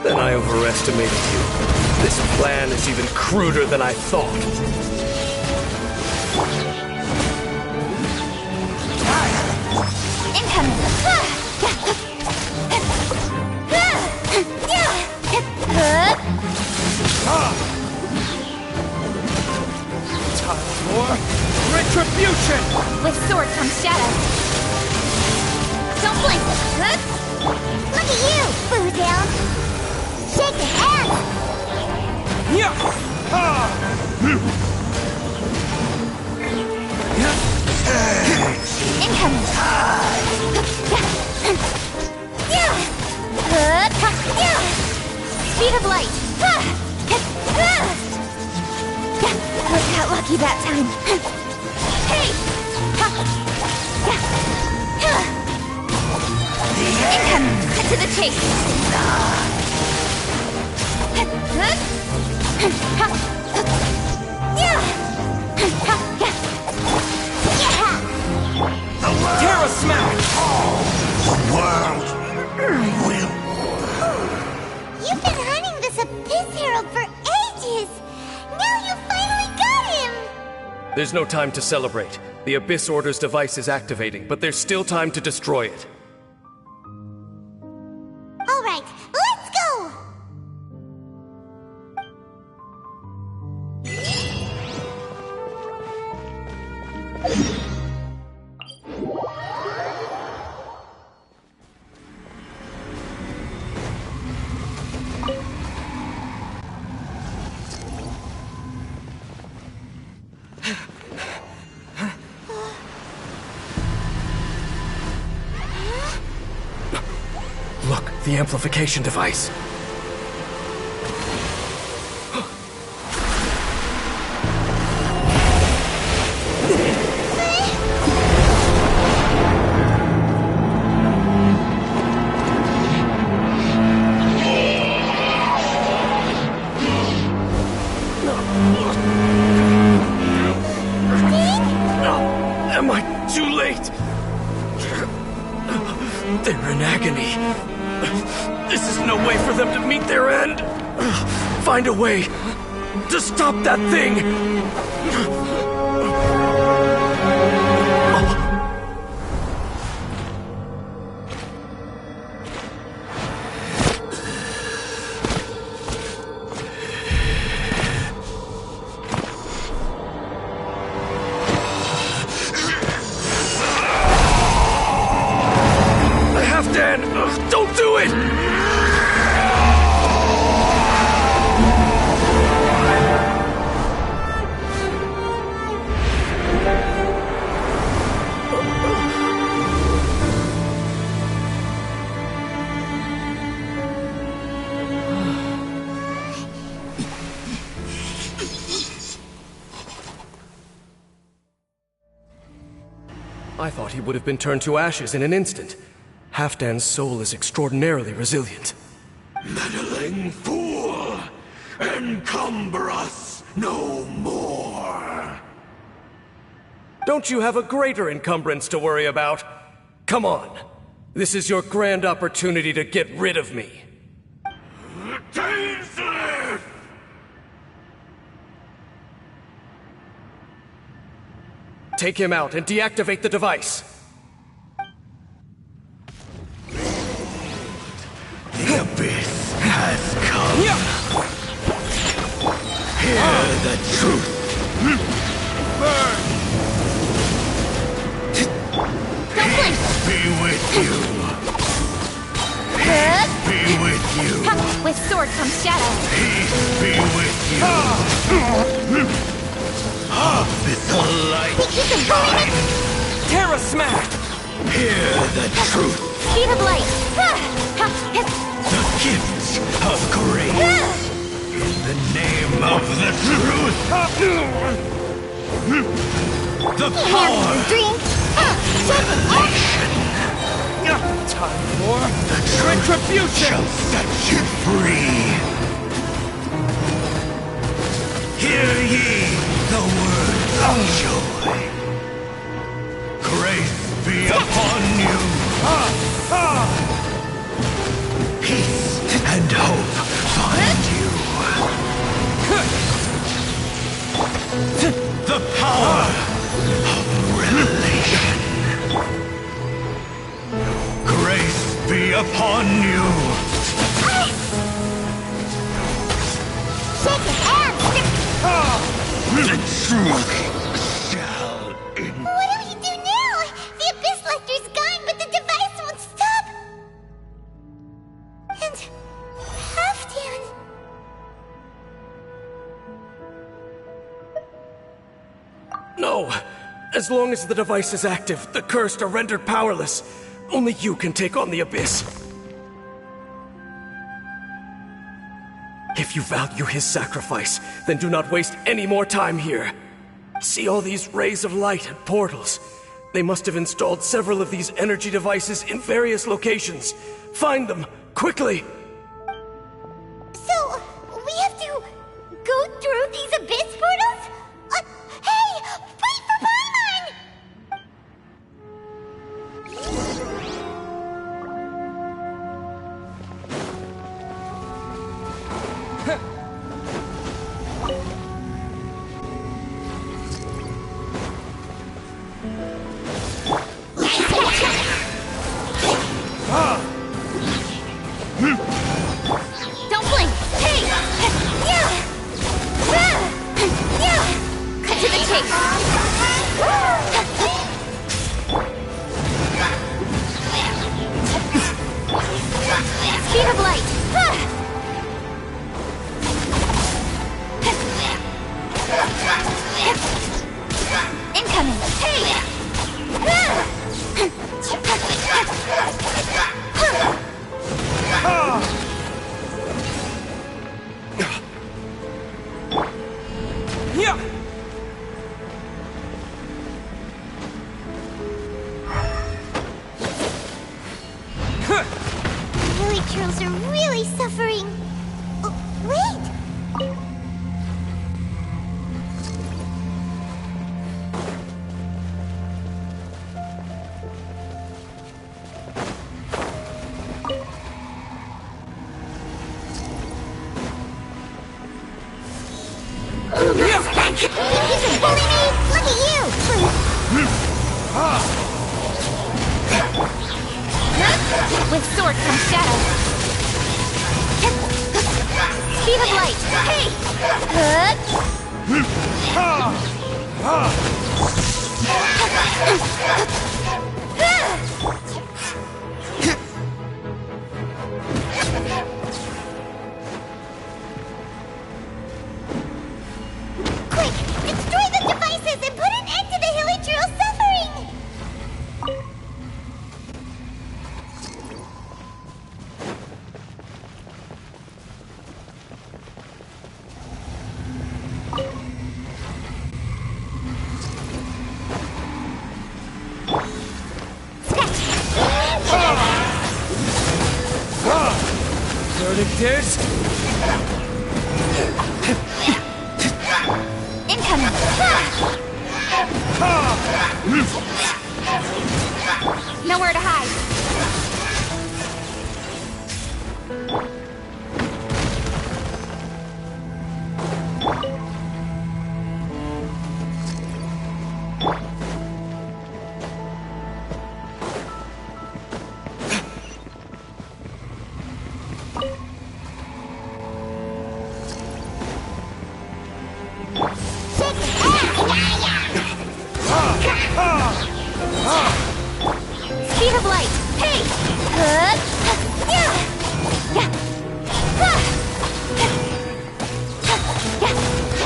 Then I overestimated you. This plan is even cruder than I thought. Incoming! Time for retribution! With sword comes shadow. Don't blink! Look at you, Bootown! Shake your hand! Yeah! Incoming! Speed of light! Was got lucky that time. Hey! Incoming! Cut to the chase! Terra Smash! The world will. You've been hunting this Abyss Herald for ages! Now you finally got him! There's no time to celebrate. The Abyss Order's device is activating, but there's still time to destroy it. Alright, let's go! Look, the amplification device. Am I too late? They're in agony. This is no way for them to meet their end. Find a way to stop that thing. Dan, don't do it! I thought he would have been turned to ashes in an instant. Halfdan's soul is extraordinarily resilient. Meddling fool! Encumber us no more! Don't you have a greater encumbrance to worry about? Come on. This is your grand opportunity to get rid of me. Dainsleif! Take him out and deactivate the device. The abyss has come. Hear the truth. Burn! Don't blink! Be with you. Peace be with you. Ha! With sword comes shadow. Peace be with you. The light shine. Terra Smack! Hear the truth. Speed of light. Ha! Ha! Hit. The gifts of grace. In the name of the truth. The power. Dream. Revelation. Time for The truth retribution! shall set you free. Hear ye the words of joy. Grace be upon you. Peace and hope find you. The power of revelation. Grace be upon you. Shake it and stick. The truth shall endure. What do we do now? The Abyss Lecter's gone, but the device won't stop. And Halfdan. No! As long as the device is active, the cursed are rendered powerless. Only you can take on the Abyss. If you value his sacrifice, then do not waste any more time here. See all these rays of light and portals? They must have installed several of these energy devices in various locations. Find them, quickly! So, we have to go through these Abyss portals? Hey! Wait for Paimon! Don't blink! Hey! Yeah! Yeah! Cut to the chase! Speed of light! Incoming! Hey! Yeah! The Lily Trolls are really suffering. Oh, wait! You can bully me? Look at you! With sword comes shadow. Speed of light. Hey! Quick! Destroy the devices and put an end to the Hilly Troll suffering! There's... Incoming! Nowhere to hide. Speed of light! Hey!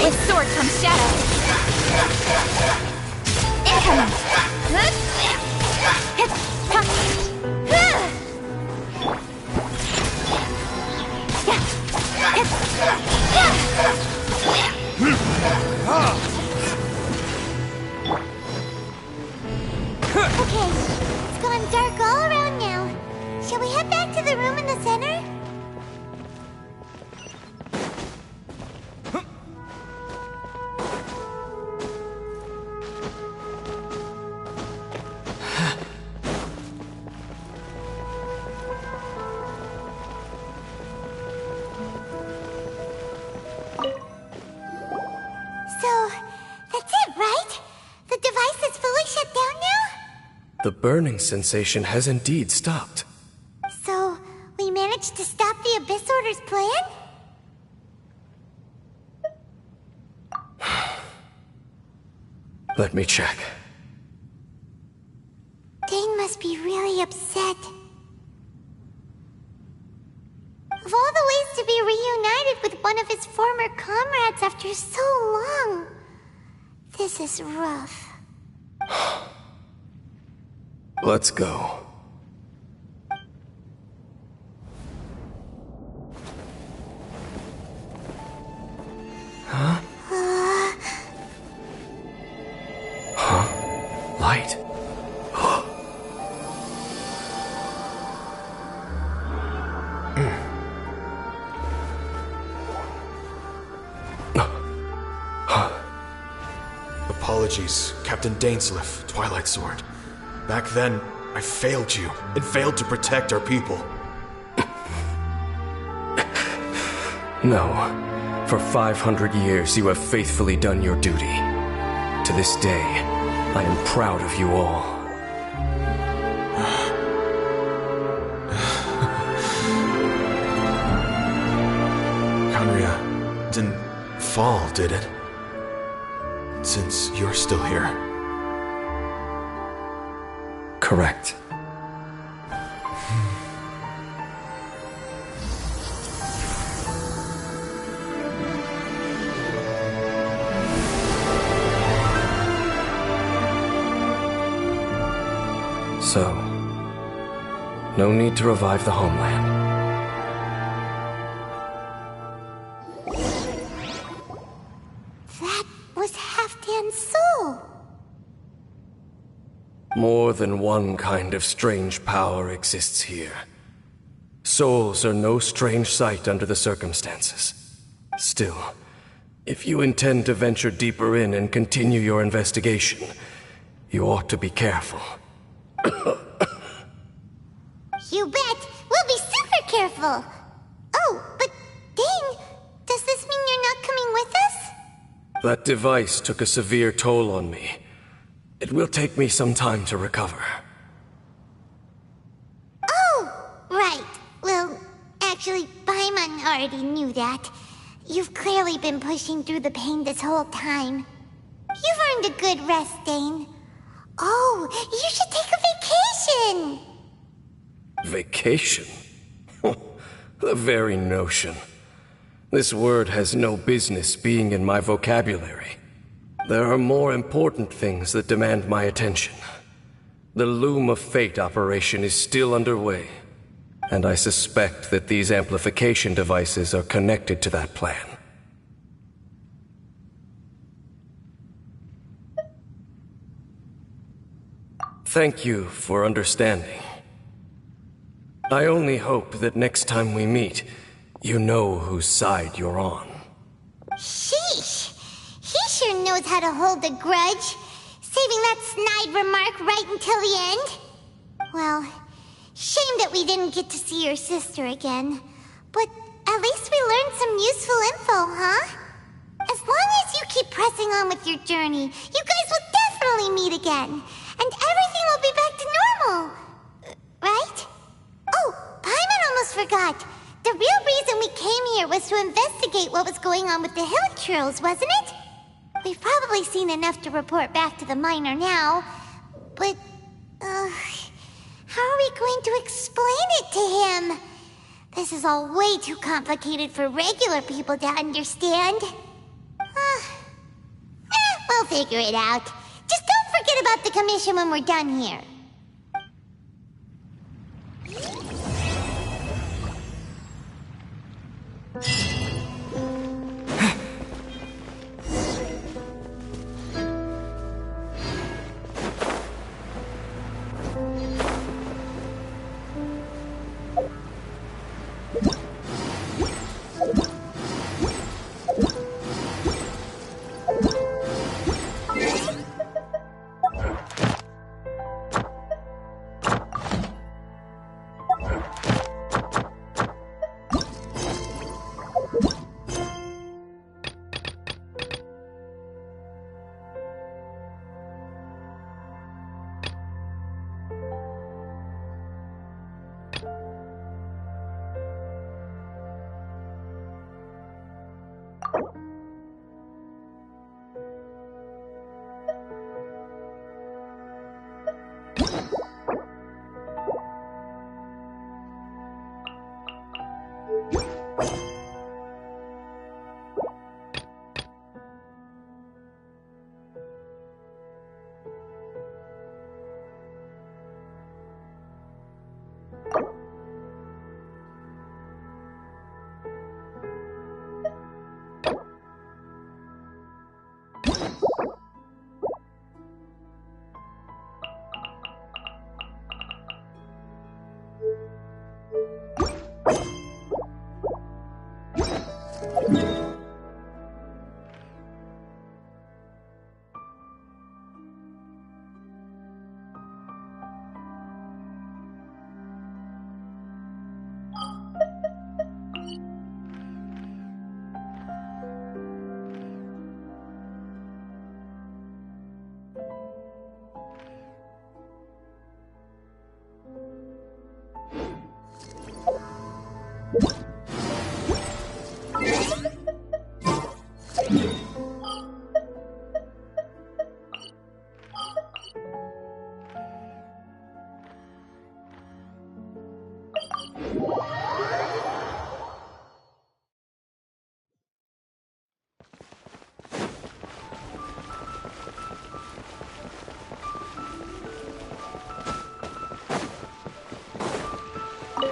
With sword comes shadow. Incoming! Okay, it's gone dark all around now. Shall we head back to the room in the center? So, that's it, right? The device is fully shut down now? The burning sensation has indeed stopped. So, we managed to stop the Abyss Order's plan? Let me check. Dane must be really upset. Of all the ways to be reunited with one of his former comrades after so long, this is rough. Let's go. Huh? Huh? Light. Apologies, Captain Dainsleif, Twilight Sword. Back then, I failed you, and failed to protect our people. No. For 500 years, you have faithfully done your duty. To this day, I am proud of you all. Conria didn't fall, did it? Since you're still here. Correct. So, no need to revive the homeland. That was Halfdan's soul. More than one kind of strange power exists here. Souls are no strange sight under the circumstances. Still, if you intend to venture deeper in and continue your investigation, you ought to be careful. You bet! We'll be super careful! Oh, but Dane, does this mean you're not coming with us? That device took a severe toll on me. It will take me some time to recover. Oh, right. Well, actually, Paimon already knew that. You've clearly been pushing through the pain this whole time. You've earned a good rest, Dane. Oh, you should take a vacation! Vacation? The very notion. This word has no business being in my vocabulary. There are more important things that demand my attention. The Loom of Fate operation is still underway, and I suspect that these amplification devices are connected to that plan. Thank you for understanding. I only hope that next time we meet, You know whose side you're on. Sheesh! He sure knows how to hold a grudge, saving that snide remark right until the end. Well, shame that we didn't get to see your sister again. But at least we learned some useful info, huh? As long as you keep pressing on with your journey, you guys will definitely meet again. And everything will be back to normal. Right? Oh, Paimon almost forgot. The real reason we came here was to investigate what was going on with the Hilichurls, wasn't it? We've probably seen enough to report back to the miner now. But, how are we going to explain it to him? This is all way too complicated for regular people to understand. We'll figure it out. Just don't forget about the commission when we're done here.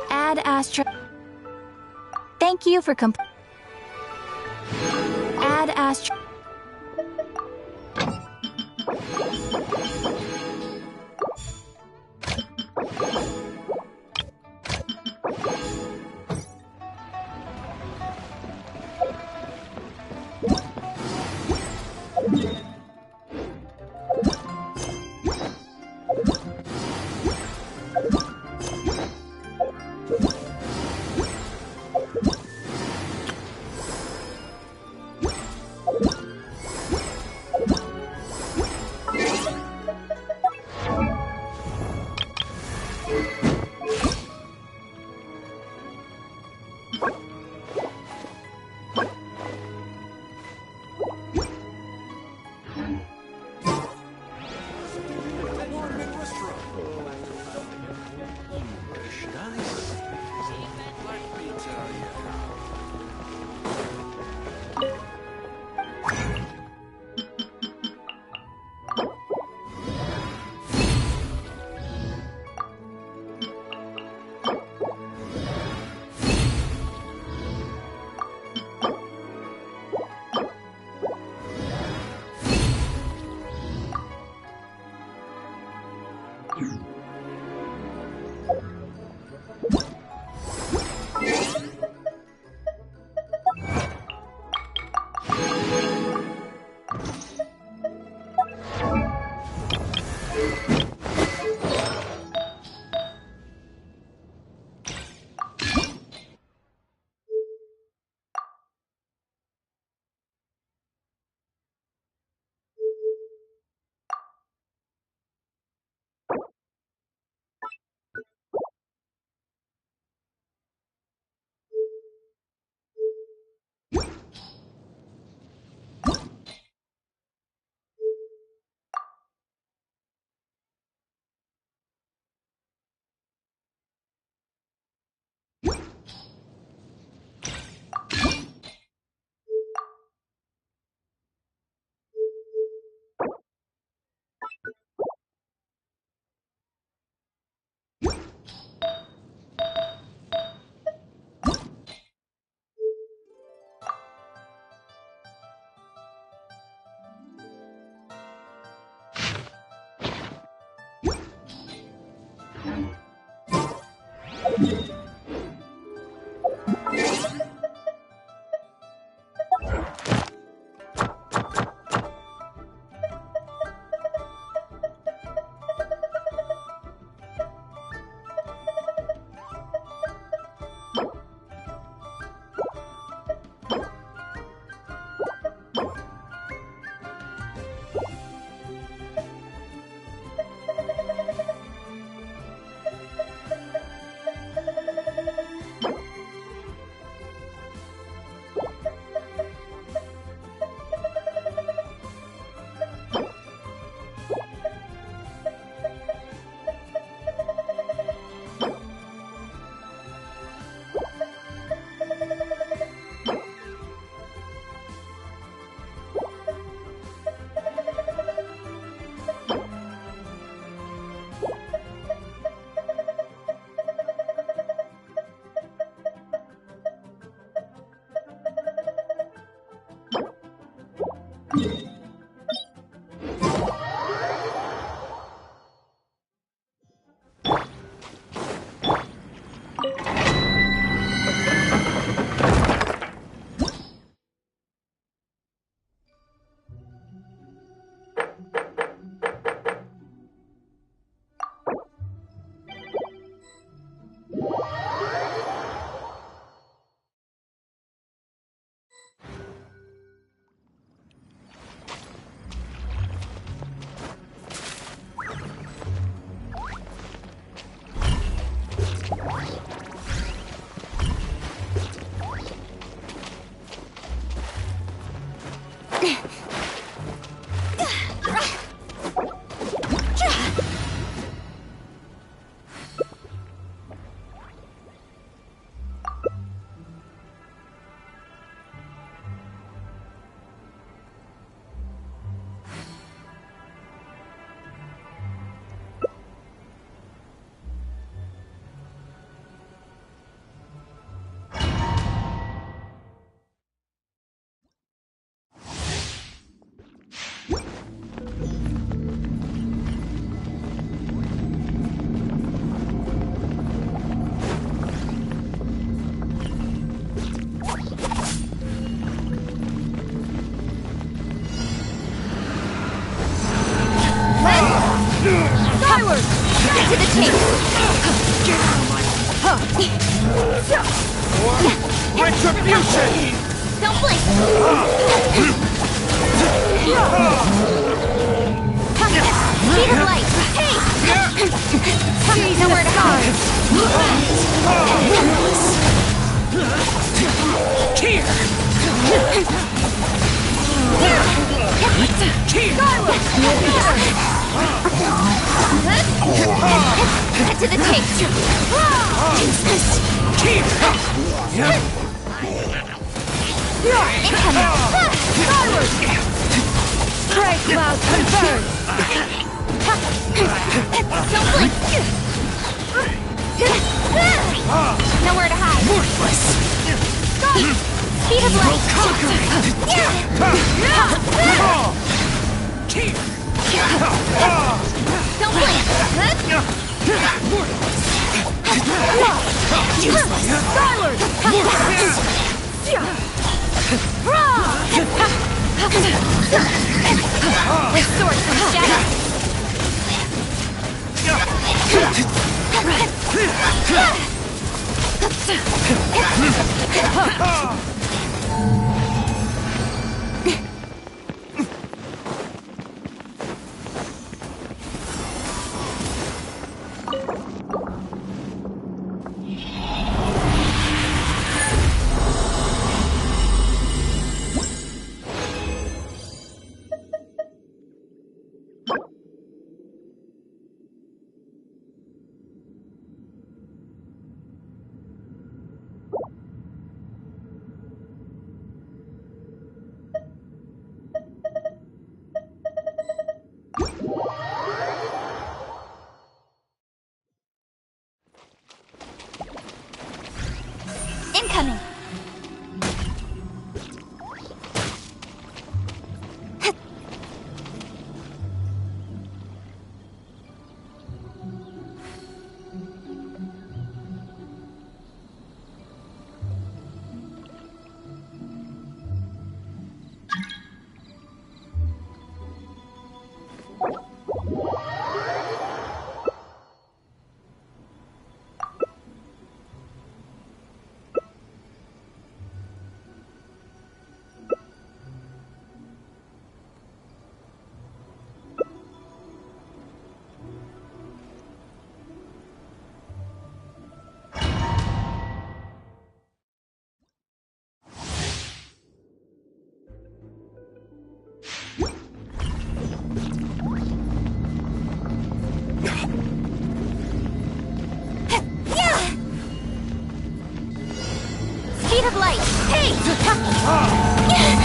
Ad Astra. Thank you for Ad Astra. Retribution! Don't blink! Speed of light! Hey! Nowhere to hide! Here! Get to the tape! Incoming! Prey cloud confirmed! Don't blink! Nowhere to hide! Worthless! Speed of light! Don't blink! Useless! Skyward! With sword from shadow!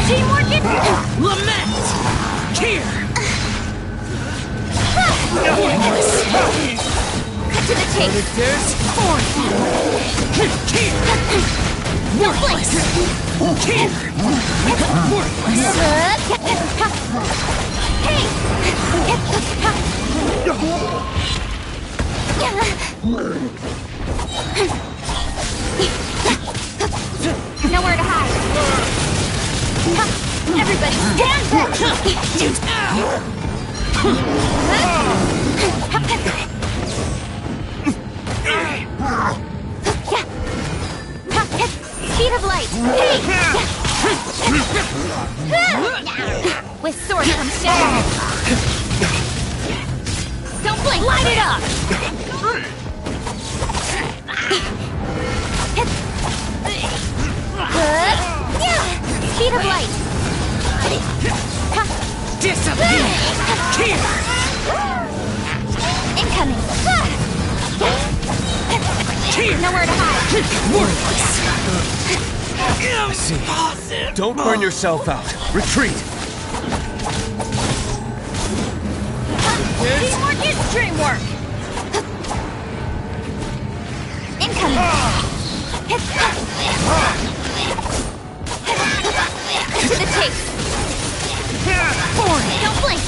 Teamwork is... Lament! Here! Cut to the chase. There's form! Here! Worthless! Here! Worthless! Hey! Nowhere to hide. Everybody stand back! Speed of light! Hey! With sword comes shadow! Don't blink! Light it up! Speed of light! Disappear! Here! Incoming! Here! Nowhere to hide! Worthless! See. Don't burn yourself out. Retreat. Teamwork is dreamwork! Incoming! To the chase! Forward! Don't blink!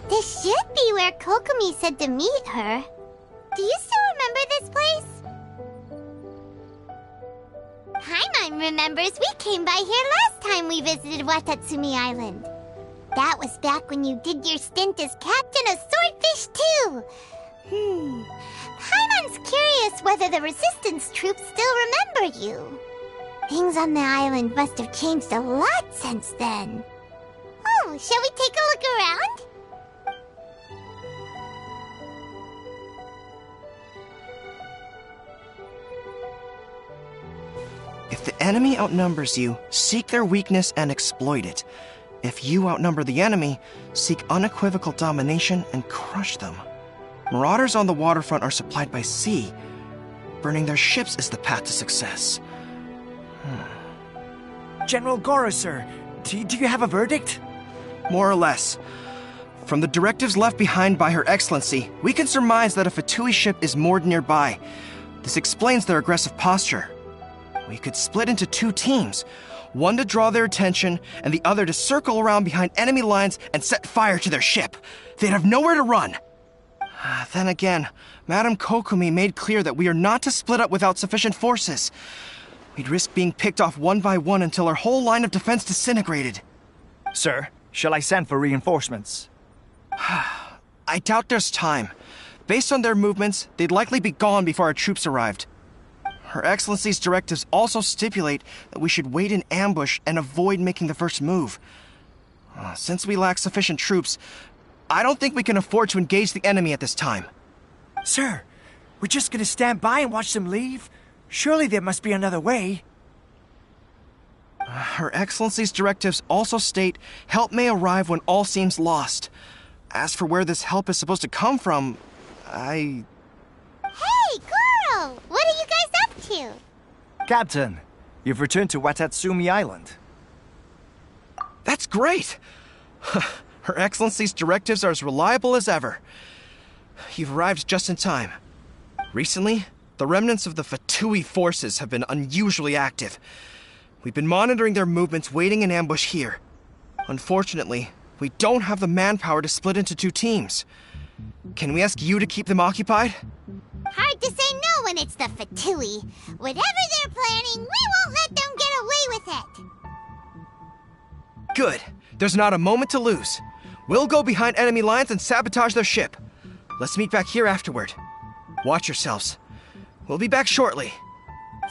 This should be where Kokomi said to meet her. Do you still remember this place? Paimon remembers we came by here last time we visited Watatsumi Island. That was back when you did your stint as captain of Swordfish too. Paimon's curious whether the resistance troops still remember you. Things on the island must have changed a lot since then. Oh, shall we take a look around? If the enemy outnumbers you, seek their weakness and exploit it. If you outnumber the enemy, seek unequivocal domination and crush them. Marauders on the waterfront are supplied by sea. Burning their ships is the path to success. General Goro, sir, do you have a verdict? More or less. From the directives left behind by Her Excellency, we can surmise that a Fatui ship is moored nearby. This explains their aggressive posture. We could split into 2 teams, one to draw their attention, and the other to circle around behind enemy lines and set fire to their ship. They'd have nowhere to run. Then again, Madame Kokumi made clear that we are not to split up without sufficient forces. We'd risk being picked off one by one until our whole line of defense disintegrated. Sir, shall I send for reinforcements? I doubt there's time. Based on their movements, they'd likely be gone before our troops arrived. Her Excellency's directives also stipulate that we should wait in ambush and avoid making the first move. Since we lack sufficient troops, I don't think we can afford to engage the enemy at this time. Sir, we're just gonna stand by and watch them leave? Surely there must be another way. Her Excellency's directives also state help may arrive when all seems lost. As for where this help is supposed to come from, Hey, Goro! What are you guys up to? Captain, you've returned to Watatsumi Island. That's great! Her Excellency's directives are as reliable as ever. You've arrived just in time. Recently, the remnants of the Fatui forces have been unusually active. We've been monitoring their movements, waiting in ambush here. Unfortunately, we don't have the manpower to split into 2 teams. Can we ask you to keep them occupied? Hard to say no when it's the Fatui. Whatever they're planning, we won't let them get away with it. Good. There's not a moment to lose. We'll go behind enemy lines and sabotage their ship. Let's meet back here afterward. Watch yourselves. We'll be back shortly.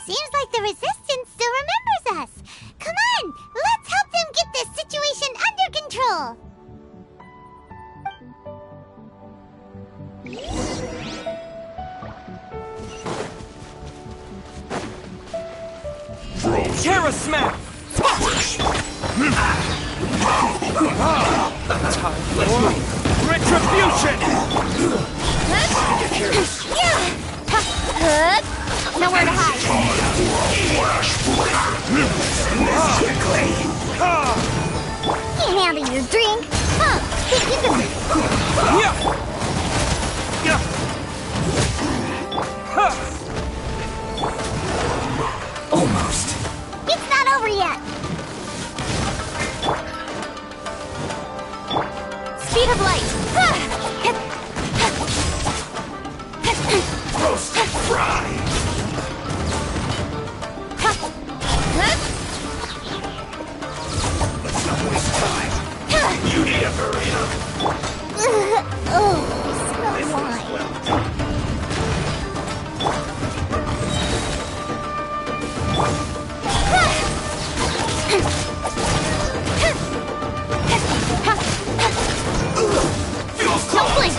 Seems like the Resistance still remembers us. Come on, let's help them get this situation under control. Terra Smack! Retribution! Nowhere to hide. Can't handle your drink. Think you can... Almost. It's not over yet. Speed of light. Roast and fry. Let's not waste time. You need a hurry up. Oh, smell wine. Well done. Don't blink!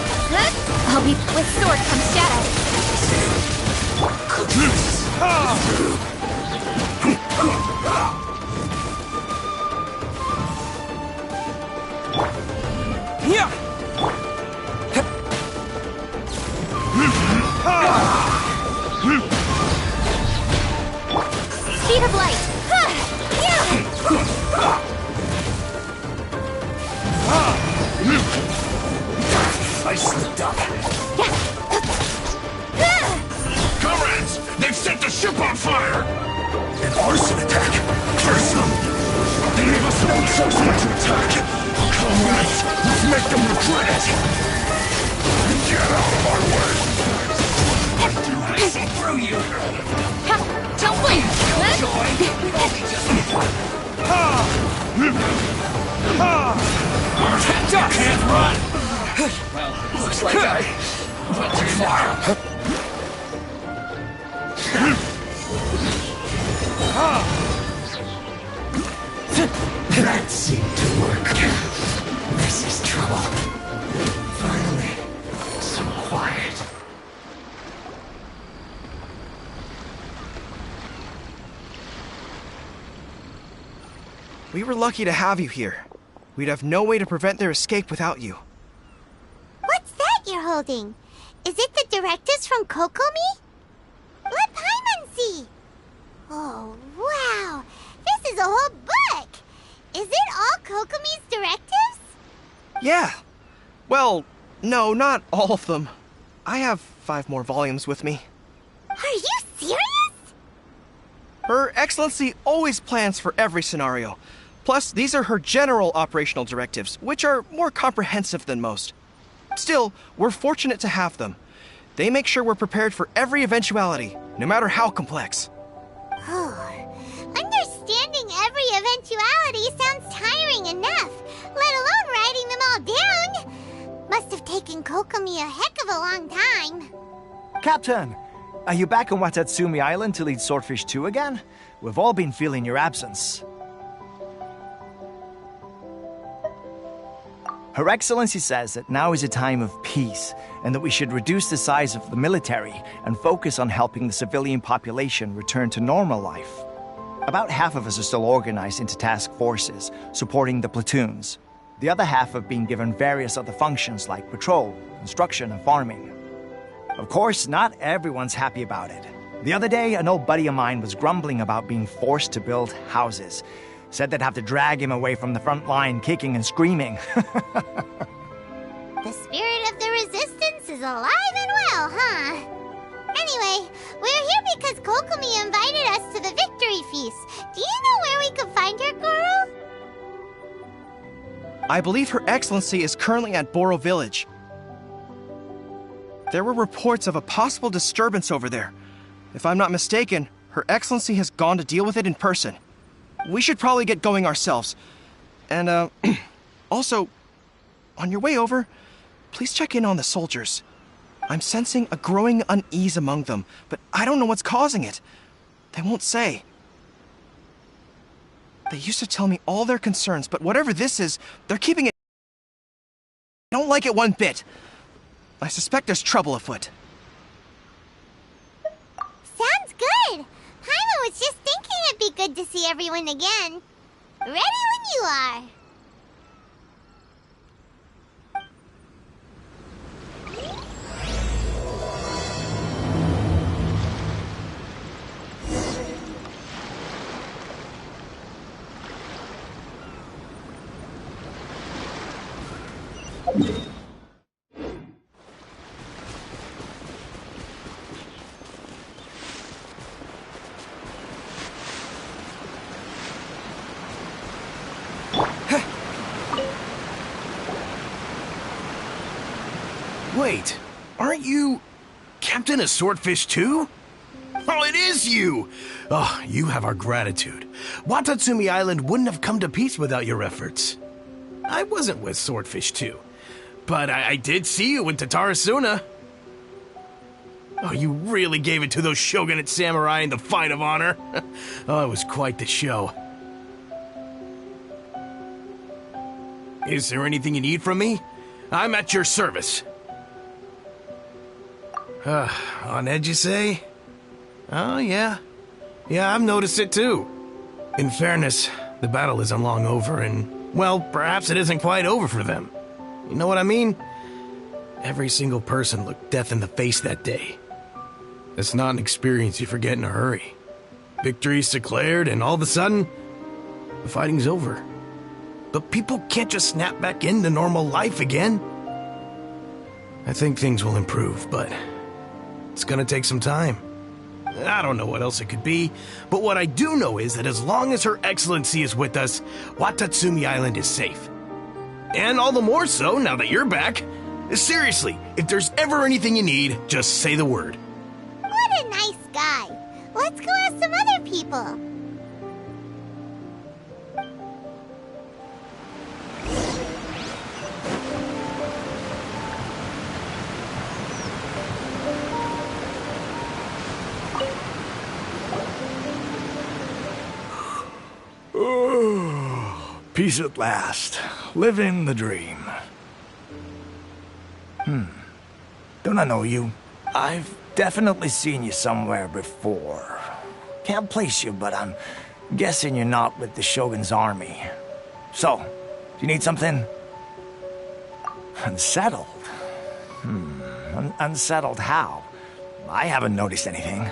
I'll be with sword comes shadow. Speed of light. I slipped up. Comrades! They've set the ship on fire! An arson attack! Curse them! They leave us no choice but to attack! Comrades, let's make them regret it! Get out of our way! I see through you! Don't blink! You can't run! Well, looks like I went too far. That seemed to work. This is trouble. Finally, some quiet. We were lucky to have you here. We'd have no way to prevent their escape without you. What's that you're holding? Is it the directives from Kokomi? Let Paimon see! Oh, wow! This is a whole book! Is it all Kokomi's directives? Yeah. Well, no, not all of them. I have 5 more volumes with me. Are you serious? Her Excellency always plans for every scenario. Plus, these are her general operational directives, which are more comprehensive than most. Still, we're fortunate to have them. They make sure we're prepared for every eventuality, no matter how complex. Understanding every eventuality sounds tiring enough, let alone writing them all down. Must have taken Kokomi a heck of a long time. Captain, are you back on Watatsumi Island to lead Swordfish 2 again? We've all been feeling your absence. Her Excellency says that now is a time of peace, and that we should reduce the size of the military and focus on helping the civilian population return to normal life. About half of us are still organized into task forces, supporting the platoons. The other half have been given various other functions like patrol, construction, and farming. Of course, not everyone's happy about it. The other day, an old buddy of mine was grumbling about being forced to build houses. Said they'd have to drag him away from the front line, kicking and screaming. The spirit of the resistance is alive and well, huh? Anyway, we're here because Kokomi invited us to the victory feast. Do you know where we could find her, Goro? I believe Her Excellency is currently at Boro Village. There were reports of a possible disturbance over there. If I'm not mistaken, Her Excellency has gone to deal with it in person. We should probably get going ourselves. And, also, on your way over, please check in on the soldiers. I'm sensing a growing unease among them, but I don't know what's causing it. They won't say. They used to tell me all their concerns, but whatever this is, they're keeping it. I don't like it one bit. I suspect there's trouble afoot. Sounds good. Paimon was just thinking it'd be good to see everyone again. Ready when you are. Wait, aren't you Captain of Swordfish too? Oh, it is you! Oh, you have our gratitude. Watatsumi Island wouldn't have come to peace without your efforts. I wasn't with Swordfish 2, but I did see you in Tatarasuna. Oh, you really gave it to those shogunate samurai in the fight of honor. Oh, it was quite the show. Is there anything you need from me? I'm at your service. On edge, you say? Oh, yeah. Yeah, I've noticed it too. In fairness, the battle isn't long over, and, well, perhaps it isn't quite over for them. You know what I mean? Every single person looked death in the face that day. It's not an experience you forget in a hurry. Victory's declared, and all of a sudden, the fighting's over. But people can't just snap back into normal life again. I think things will improve, but it's gonna take some time. I don't know what else it could be, but what I do know is that as long as Her Excellency is with us, Watatsumi Island is safe. And all the more so now that you're back. Seriously, if there's ever anything you need, just say the word. What a nice guy. Let's go ask some other people. Peace at last. Living the dream. Don't I know you? I've definitely seen you somewhere before. Can't place you, but I'm Guessing you're not with the Shogun's army. So, do you need something? Unsettled? Unsettled how? I haven't noticed anything.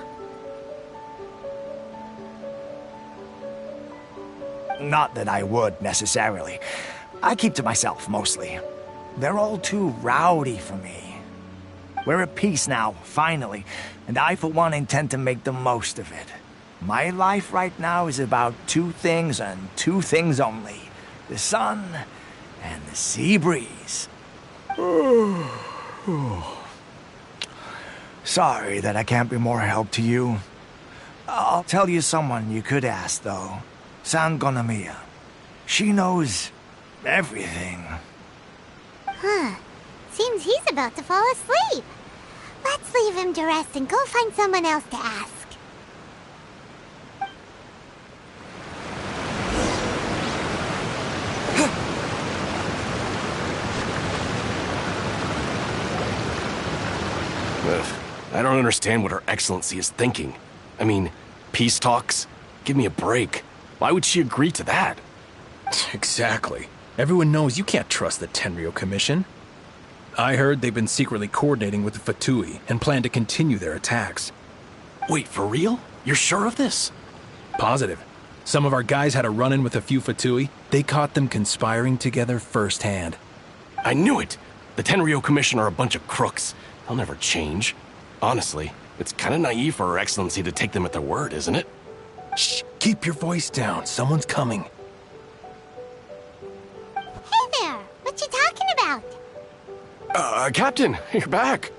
Not that I would, necessarily. I keep to myself, mostly. They're all too rowdy for me. We're at peace now, finally, and I, for one, intend to make the most of it. My life right now is about two things and two things only. The sun and the sea breeze. Sorry that I can't be more help to you. I'll tell you someone you could ask, though. Sangonomiya. She knows everything. Huh. Seems he's about to fall asleep. Let's leave him to rest and go find someone else to ask. I don't understand what Her Excellency is thinking. I mean, peace talks? Give me a break. Why would she agree to that? Exactly. Everyone knows you can't trust the Tenryo Commission. I heard they've been secretly coordinating with the Fatui and plan to continue their attacks. Wait, for real? You're sure of this? Positive. Some of our guys had a run-in with a few Fatui. They caught them conspiring together firsthand. I knew it! The Tenryo Commission are a bunch of crooks. They'll never change. Honestly, it's kind of naive for Her Excellency to take them at their word, isn't it? Shh! Keep your voice down. Someone's coming. Hey there! What you talking about? Captain, you're back.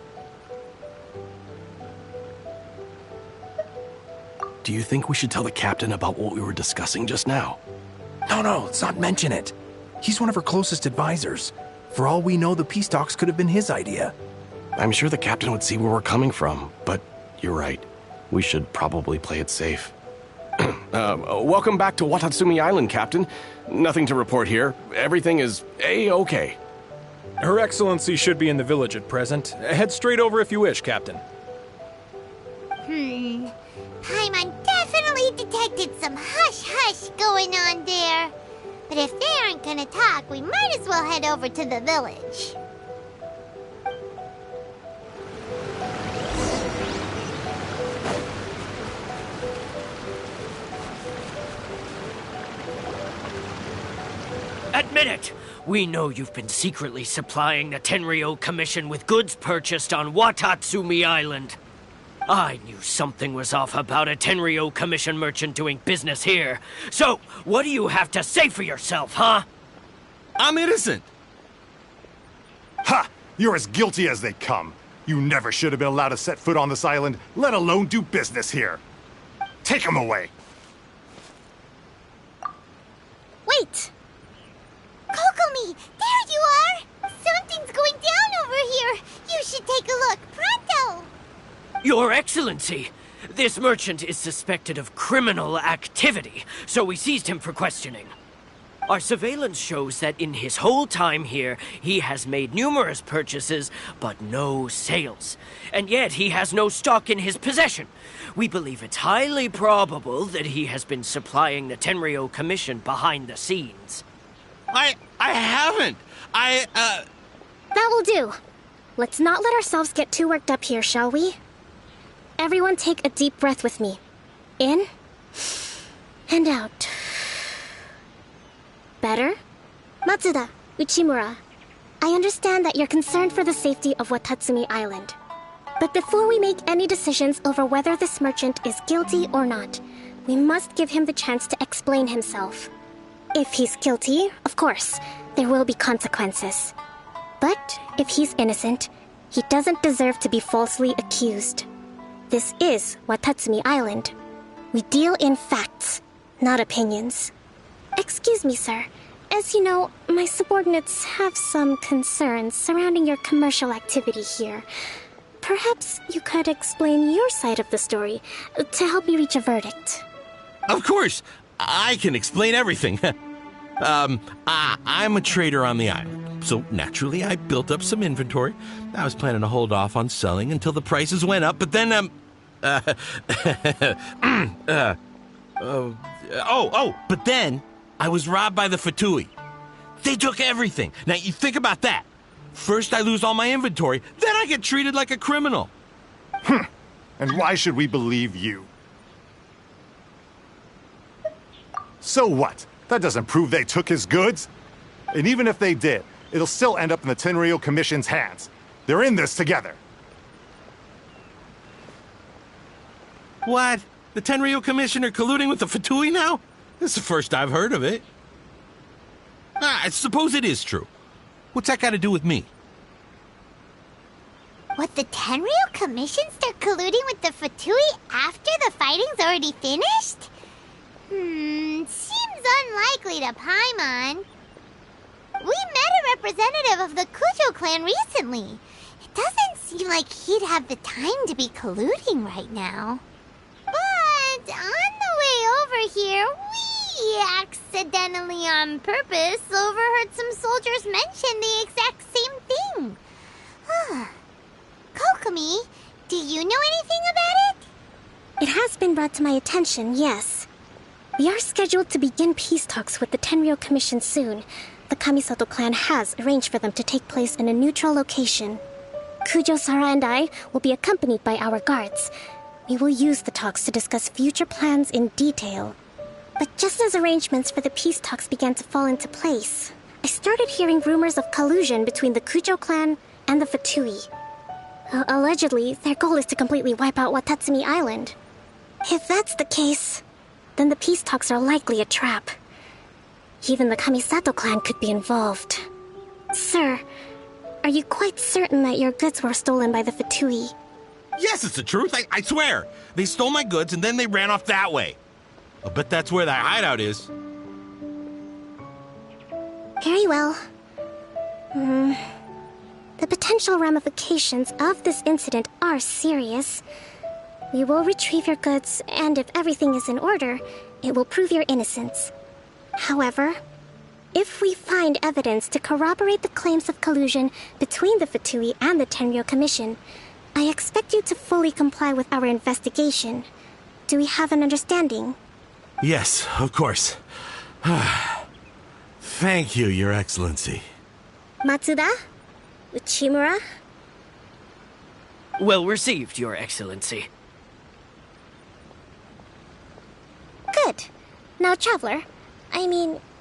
Do you think we should tell the captain about what we were discussing just now? No, let's not mention it. He's one of her closest advisors. For all we know, the peace talks could have been his idea. I'm sure the captain would see where we're coming from, but you're right. We should probably play it safe. Welcome back to Watatsumi Island, Captain. Nothing to report here. Everything is A-okay. Her Excellency should be in the village at present. Head straight over if you wish, Captain. Paimon definitely detected some hush-hush going on there. But if they aren't gonna talk, we might as well head over to the village. Admit it! We know you've been secretly supplying the Tenryo Commission with goods purchased on Watatsumi Island. I knew something was off about a Tenryo Commission merchant doing business here. So, what do you have to say for yourself, huh? I'm innocent! Ha! You're as guilty as they come. You never should have been allowed to set foot on this island, let alone do business here. Take him away! Wait! Kokomi! There you are! Something's going down over here! You should take a look, pronto! Your Excellency! This merchant is suspected of criminal activity, so we seized him for questioning. Our surveillance shows that in his whole time here, he has made numerous purchases, but no sales. And yet he has no stock in his possession. We believe it's highly probable that he has been supplying the Tenryo Commission behind the scenes. I haven't! That will do. Let's not let ourselves get too worked up here, shall we? Everyone take a deep breath with me. In and out. Better? Matsuda, Uchimura, I understand that you're concerned for the safety of Watatsumi Island. But before we make any decisions over whether this merchant is guilty or not, we must give him the chance to explain himself. If he's guilty, of course, there will be consequences. But if he's innocent, he doesn't deserve to be falsely accused. This is Watatsumi Island. We deal in facts, not opinions. Excuse me, sir. As you know, my subordinates have some concerns surrounding your commercial activity here. Perhaps you could explain your side of the story to help me reach a verdict. Of course! I can explain everything. I'm a trader on the island, so naturally I built up some inventory. I was planning to hold off on selling until the prices went up, but then, But then I was robbed by the Fatui. They took everything. Now, you think about that. First I lose all my inventory, then I get treated like a criminal. And why should we believe you? So what? That doesn't prove they took his goods. And even if they did, it'll still end up in the Tenryou Commission's hands. They're in this together. What? The Tenryou Commissioner colluding with the Fatui now? This is the first I've heard of it. I suppose it is true. What's that got to do with me? What, the Tenryou Commission start colluding with the Fatui after the fighting's already finished? Seems unlikely to Paimon. We met a representative of the Kujo clan recently. It doesn't seem like he'd have the time to be colluding right now. But on the way over here, we accidentally on purpose overheard some soldiers mention the exact same thing. Kokomi, do you know anything about it? It has been brought to my attention, yes. We are scheduled to begin peace talks with the Tenryou Commission soon. The Kamisato clan has arranged for them to take place in a neutral location. Kujo-Sara and I will be accompanied by our guards. We will use the talks to discuss future plans in detail. But just as arrangements for the peace talks began to fall into place, I started hearing rumors of collusion between the Kujo clan and the Fatui. Allegedly, their goal is to completely wipe out Watatsumi Island. If that's the case, then the peace talks are likely a trap. Even the Kamisato clan could be involved. Sir, are you quite certain that your goods were stolen by the Fatui? Yes, it's the truth. I swear. They stole my goods and then they ran off that way. I'll bet that's where that hideout is. Very well. The potential ramifications of this incident are serious. We will retrieve your goods, and if everything is in order, it will prove your innocence. However, if we find evidence to corroborate the claims of collusion between the Fatui and the Tenryou Commission, I expect you to fully comply with our investigation. Do we have an understanding? Yes, of course. Thank you, Your Excellency. Matsuda? Uchimura? Well received, Your Excellency. Good. Now, Traveler,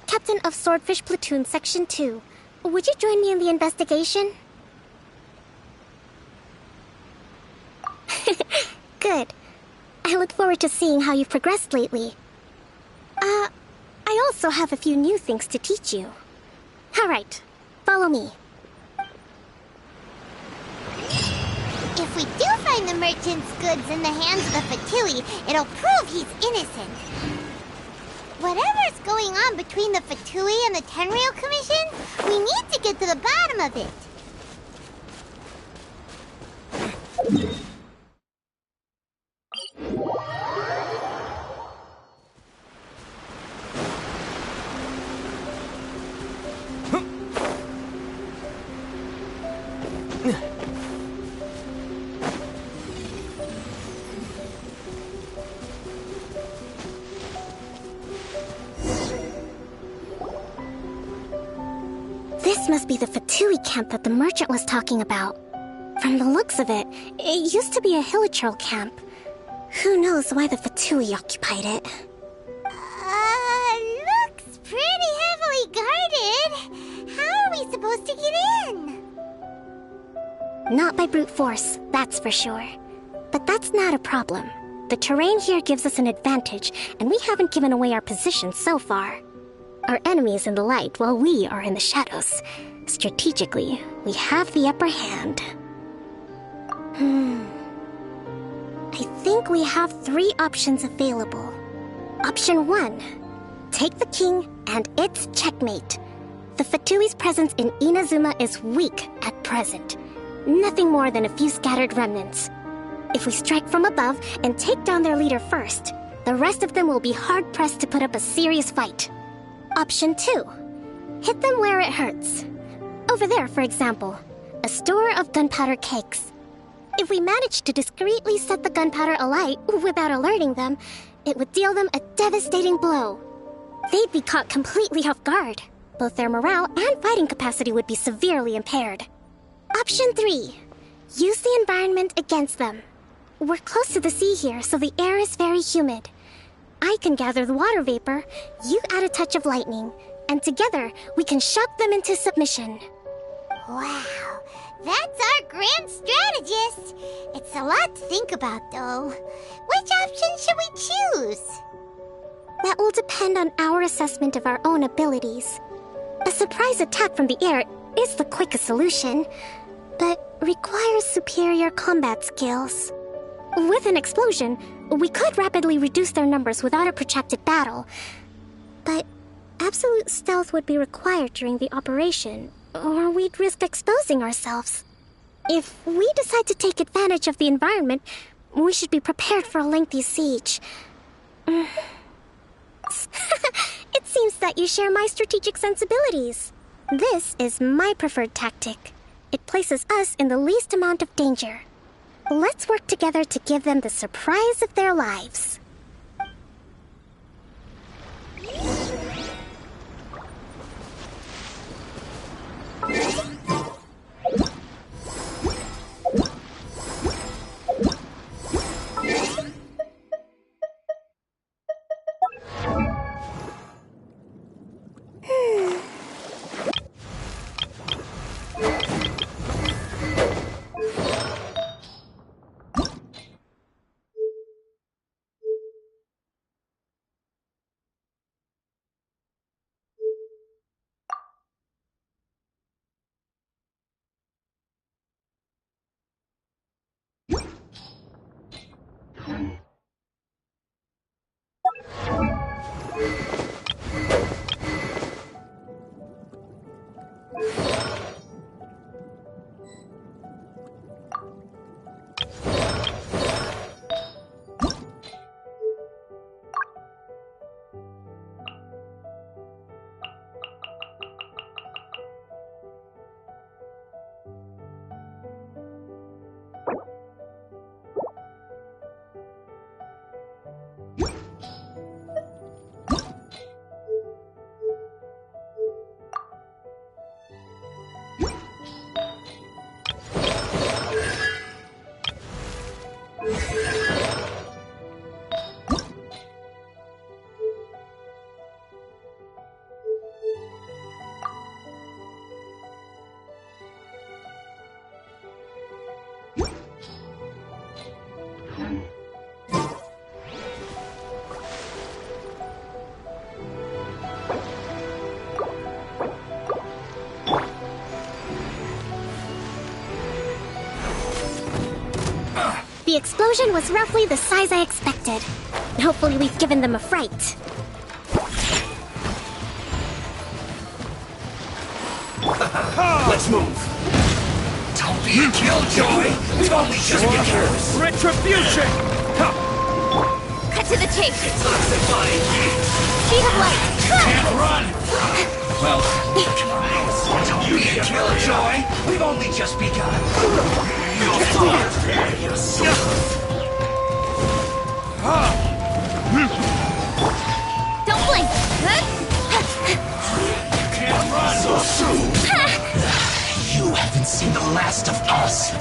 Captain of Swordfish Platoon Section 2, would you join me in the investigation? Good. I look forward to seeing how you've progressed lately. I also have a few new things to teach you. Alright, follow me. If we do find the merchant's goods in the hands of the Fatui, it'll prove he's innocent. Whatever's going on between the Fatui and the Tenryou Commission, we need to get to the bottom of it. This must be the Fatui camp that the merchant was talking about. From the looks of it, it used to be a Hilichurl camp. Who knows why the Fatui occupied it? Looks pretty heavily guarded. How are we supposed to get in? Not by brute force, that's for sure. But that's not a problem. The terrain here gives us an advantage, and we haven't given away our position so far. Our enemy is in the light while we are in the shadows. Strategically, we have the upper hand. I think we have 3 options available. Option 1. Take the king, and it's checkmate. The Fatui's presence in Inazuma is weak at present. Nothing more than a few scattered remnants. If we strike from above and take down their leader first, the rest of them will be hard-pressed to put up a serious fight. Option 2. Hit them where it hurts. Over there, for example, a store of gunpowder cakes. If we manage to discreetly set the gunpowder alight without alerting them, it would deal them a devastating blow. They'd be caught completely off guard. Both their morale and fighting capacity would be severely impaired. Option 3. Use the environment against them. We're close to the sea here, so the air is very humid. I can gather the water vapor, you add a touch of lightning, and together we can shock them into submission. Wow, that's our grand strategist. It's a lot to think about, though. Which option should we choose? That will depend on our assessment of our own abilities. A surprise attack from the air is the quickest solution, but requires superior combat skills. With an explosion, we could rapidly reduce their numbers without a protracted battle, but absolute stealth would be required during the operation, or we'd risk exposing ourselves. If we decide to take advantage of the environment, we should be prepared for a lengthy siege. It seems that you share my strategic sensibilities. This is my preferred tactic. It places us in the least amount of danger. Let's work together to give them the surprise of their lives. The explosion was roughly the size I expected. Hopefully we've given them a fright. Let's move. Don't be a killjoy. We've only just begun. Retribution! Cut to the chase. It's occupying. Speed of light. Can't run. Well, don't be a killjoy. We've only just begun. You'll prepare yourself. Don't blink. Can't run so soon. You haven't seen the last of us.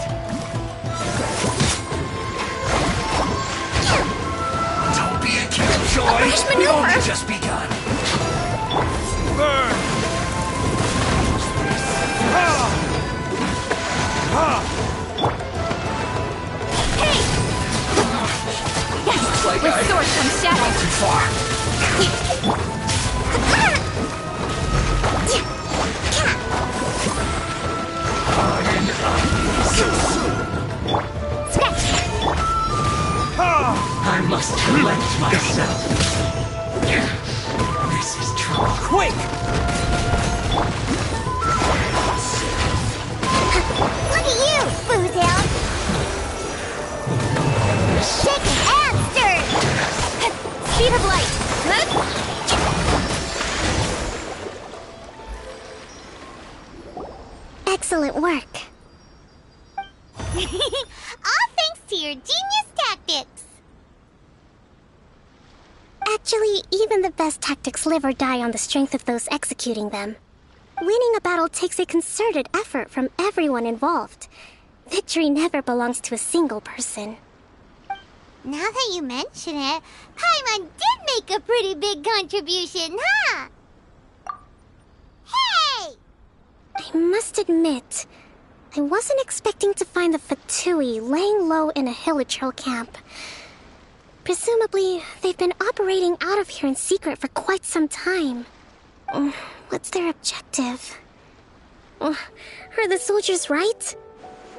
Don't be a killjoy. We've only just begun. Burn! Hey! Yes! Like With sword comes shadow. Not too far. I must collect myself. This is trouble. Quick! Look at you, Foozhound! Shaken and stirred! Speed of light. Excellent work. All thanks to your genius tactics! Actually, even the best tactics live or die on the strength of those executing them. Winning a battle takes a concerted effort from everyone involved. Victory never belongs to a single person. Now that you mention it, Paimon did make a pretty big contribution, huh? Hey! I must admit, I wasn't expecting to find the Fatui laying low in a Hilichurl camp. Presumably, they've been operating out of here in secret for quite some time. What's their objective? Are the soldiers right?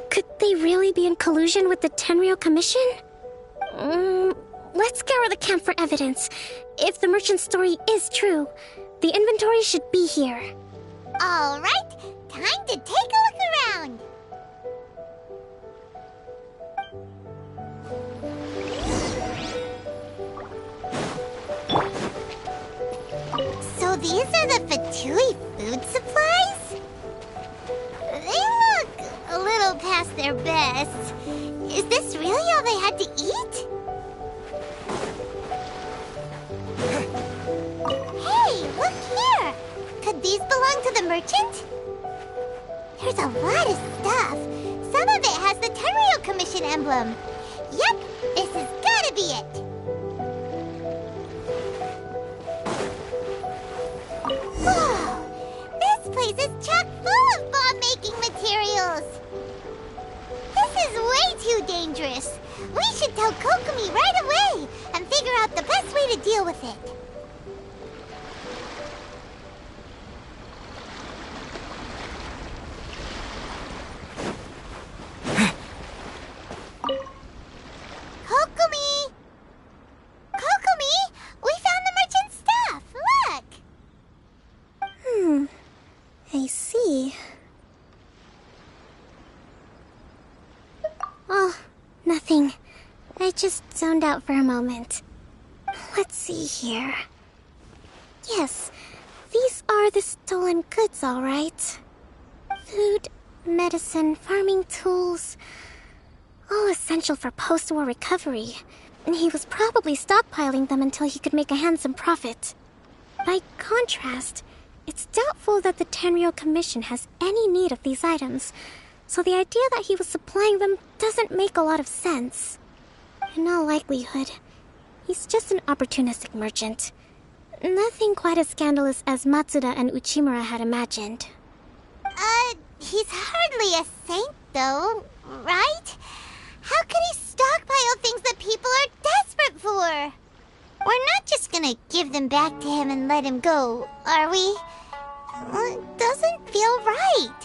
Could they really be in collusion with the Tenryou Commission? Let's scour the camp for evidence. If the merchant's story is true, the inventory should be here. All right, time to take a look around. So these are the Fatui food supplies? They look a little past their best. Is this really all they had to eat? Hey, look here! Could these belong to the merchant? There's a lot of stuff. Some of it has the Tenryou Commission emblem. Yep, this has gotta be it. Whoa! This place is chock full of bomb-making materials. This is way too dangerous. We should tell Kokomi right away and figure out the best way to deal with it. Kokomi! Kokomi! We found the merchant's stuff! Look! I see. Oh, nothing. I just zoned out for a moment. Let's see here. Yes, these are the stolen goods, all right. Food, medicine, farming tools. All essential for post-war recovery. And he was probably stockpiling them until he could make a handsome profit. By contrast, it's doubtful that the Tenryou Commission has any need of these items, so the idea that he was supplying them doesn't make a lot of sense. In all likelihood, he's just an opportunistic merchant. Nothing quite as scandalous as Matsuda and Uchimura had imagined. He's hardly a saint, though, right? How could he stockpile things that people are desperate for? We're not just gonna give them back to him and let him go, are we? It doesn't feel right.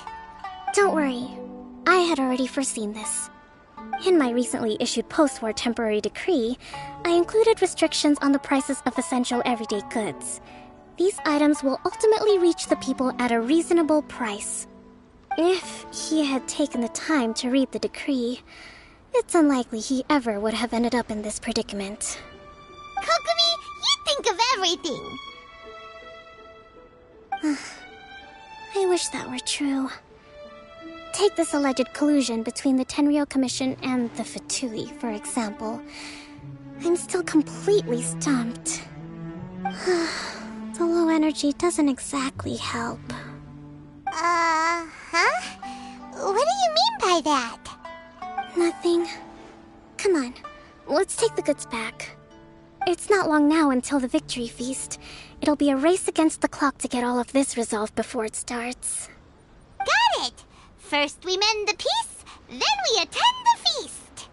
Don't worry. I had already foreseen this. In my recently issued post-war temporary decree, I included restrictions on the prices of essential everyday goods. These items will ultimately reach the people at a reasonable price. If he had taken the time to read the decree, it's unlikely he ever would have ended up in this predicament. Kokomi, you think of everything! I wish that were true. Take this alleged collusion between the Tenryou Commission and the Fatui, for example. I'm still completely stumped. The low energy doesn't exactly help. What do you mean by that? Nothing. Come on, let's take the goods back. It's not long now until the victory feast. It'll be a race against the clock to get all of this resolved before it starts. Got it! First we mend the peace, then we attend the feast!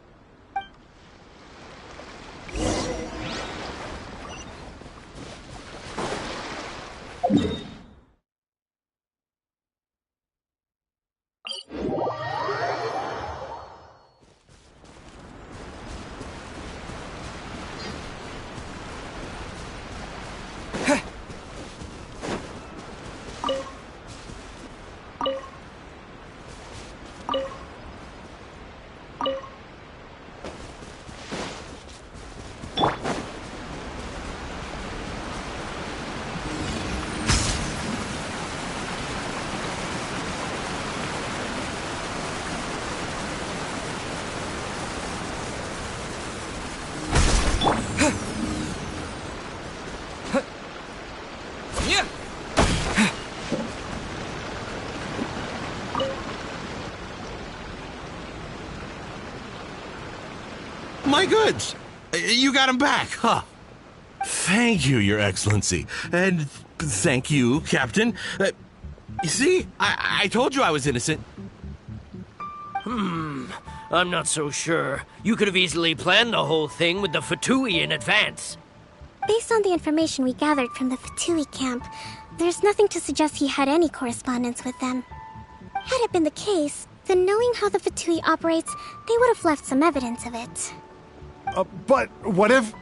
My goods! You got them back, huh? Thank you, Your Excellency. And thank you, Captain. You see, I told you I was innocent. I'm not so sure. You could have easily planned the whole thing with the Fatui in advance. Based on the information we gathered from the Fatui camp, there's nothing to suggest he had any correspondence with them. Had it been the case, then knowing how the Fatui operates, they would have left some evidence of it. But what if...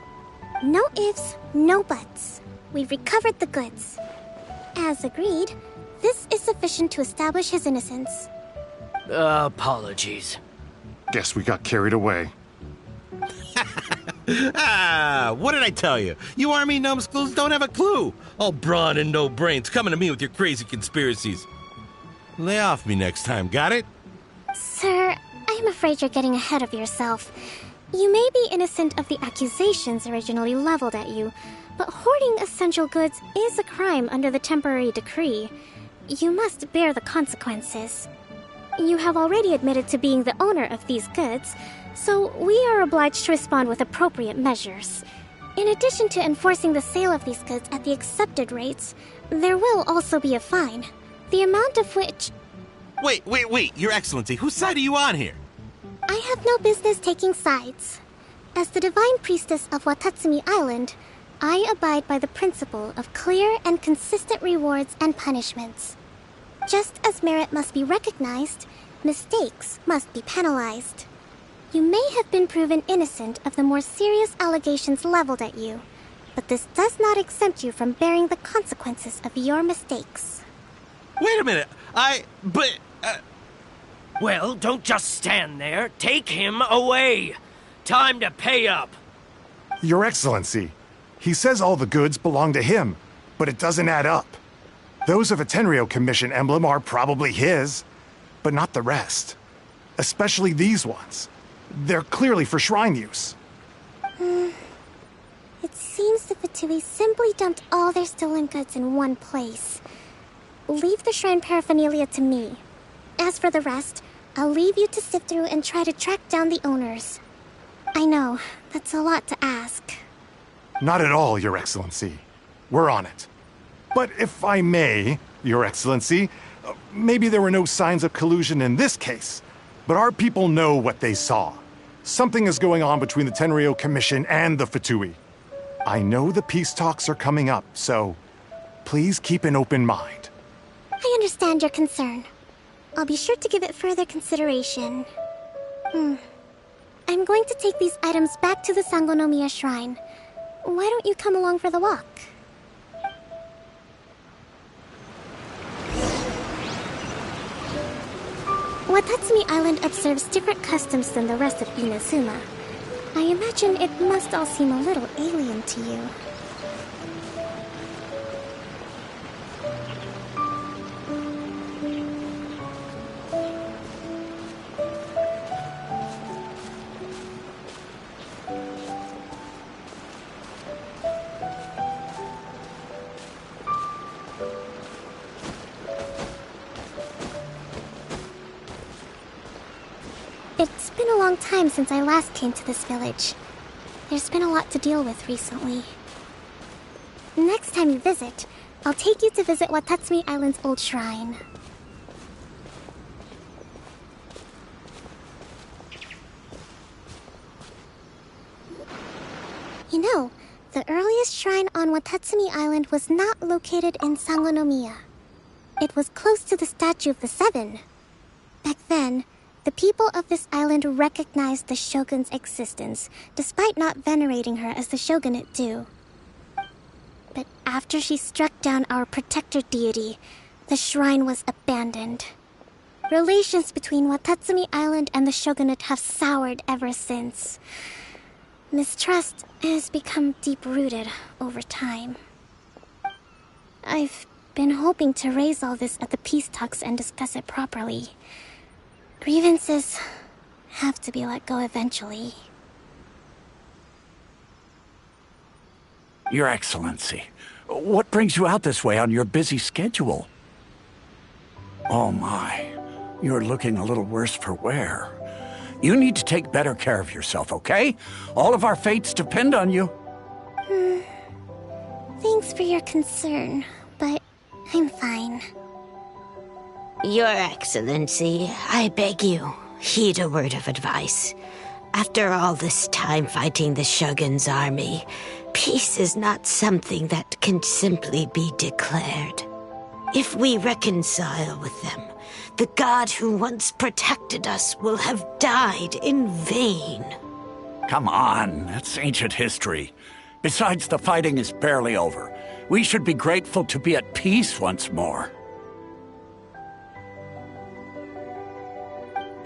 No ifs, no buts. We've recovered the goods. As agreed, this is sufficient to establish his innocence. Apologies. Guess we got carried away. What did I tell you? You army numbskulls don't have a clue. All brawn and no brains coming to me with your crazy conspiracies. Lay off me next time, got it? Sir, I'm afraid you're getting ahead of yourself. You may be innocent of the accusations originally leveled at you, but hoarding essential goods is a crime under the temporary decree. You must bear the consequences. You have already admitted to being the owner of these goods, so we are obliged to respond with appropriate measures. In addition to enforcing the sale of these goods at the accepted rates, there will also be a fine, the amount of which... Wait, Your Excellency, whose side are you on here? I have no business taking sides. As the Divine Priestess of Watatsumi Island, I abide by the principle of clear and consistent rewards and punishments. Just as merit must be recognized, mistakes must be penalized. You may have been proven innocent of the more serious allegations leveled at you, but this does not exempt you from bearing the consequences of your mistakes. Wait a minute, Well, don't just stand there. Take him away. Time to pay up. Your Excellency, he says all the goods belong to him, but it doesn't add up. Those of a Tenryo Commission emblem are probably his, but not the rest. Especially these ones. They're clearly for shrine use. It seems the Fatui simply dumped all their stolen goods in one place. Leave the shrine paraphernalia to me. As for the rest, I'll leave you to sift through and try to track down the owners. I know, that's a lot to ask. Not at all, Your Excellency. We're on it. But if I may, Your Excellency, maybe there were no signs of collusion in this case, but our people know what they saw. Something is going on between the Tenryo Commission and the Fatui. I know the peace talks are coming up, so please keep an open mind. I understand your concern. I'll be sure to give it further consideration. I'm going to take these items back to the Sangonomiya Shrine. Why don't you come along for the walk? Watatsumi Island observes different customs than the rest of Inazuma. I imagine it must all seem a little alien to you. It's been a long time since I last came to this village. There's been a lot to deal with recently. Next time you visit, I'll take you to visit Watatsumi Island's old shrine. You know, the earliest shrine on Watatsumi Island was not located in Sangonomiya. It was close to the Statue of the Seven. Back then, the people of this island recognized the shogun's existence, despite not venerating her as the shogunate do. But after she struck down our protector deity, the shrine was abandoned. Relations between Watatsumi Island and the shogunate have soured ever since. Mistrust has become deep-rooted over time. I've been hoping to raise all this at the peace talks and discuss it properly. Grievances have to be let go eventually. Your Excellency, what brings you out this way on your busy schedule? Oh my, you're looking a little worse for wear. You need to take better care of yourself, okay? All of our fates depend on you. Thanks for your concern, but I'm fine. Your Excellency, I beg you, heed a word of advice. After all this time fighting the Shogun's army, peace is not something that can simply be declared. If we reconcile with them, the god who once protected us will have died in vain. Come on, that's ancient history. Besides, the fighting is barely over. We should be grateful to be at peace once more.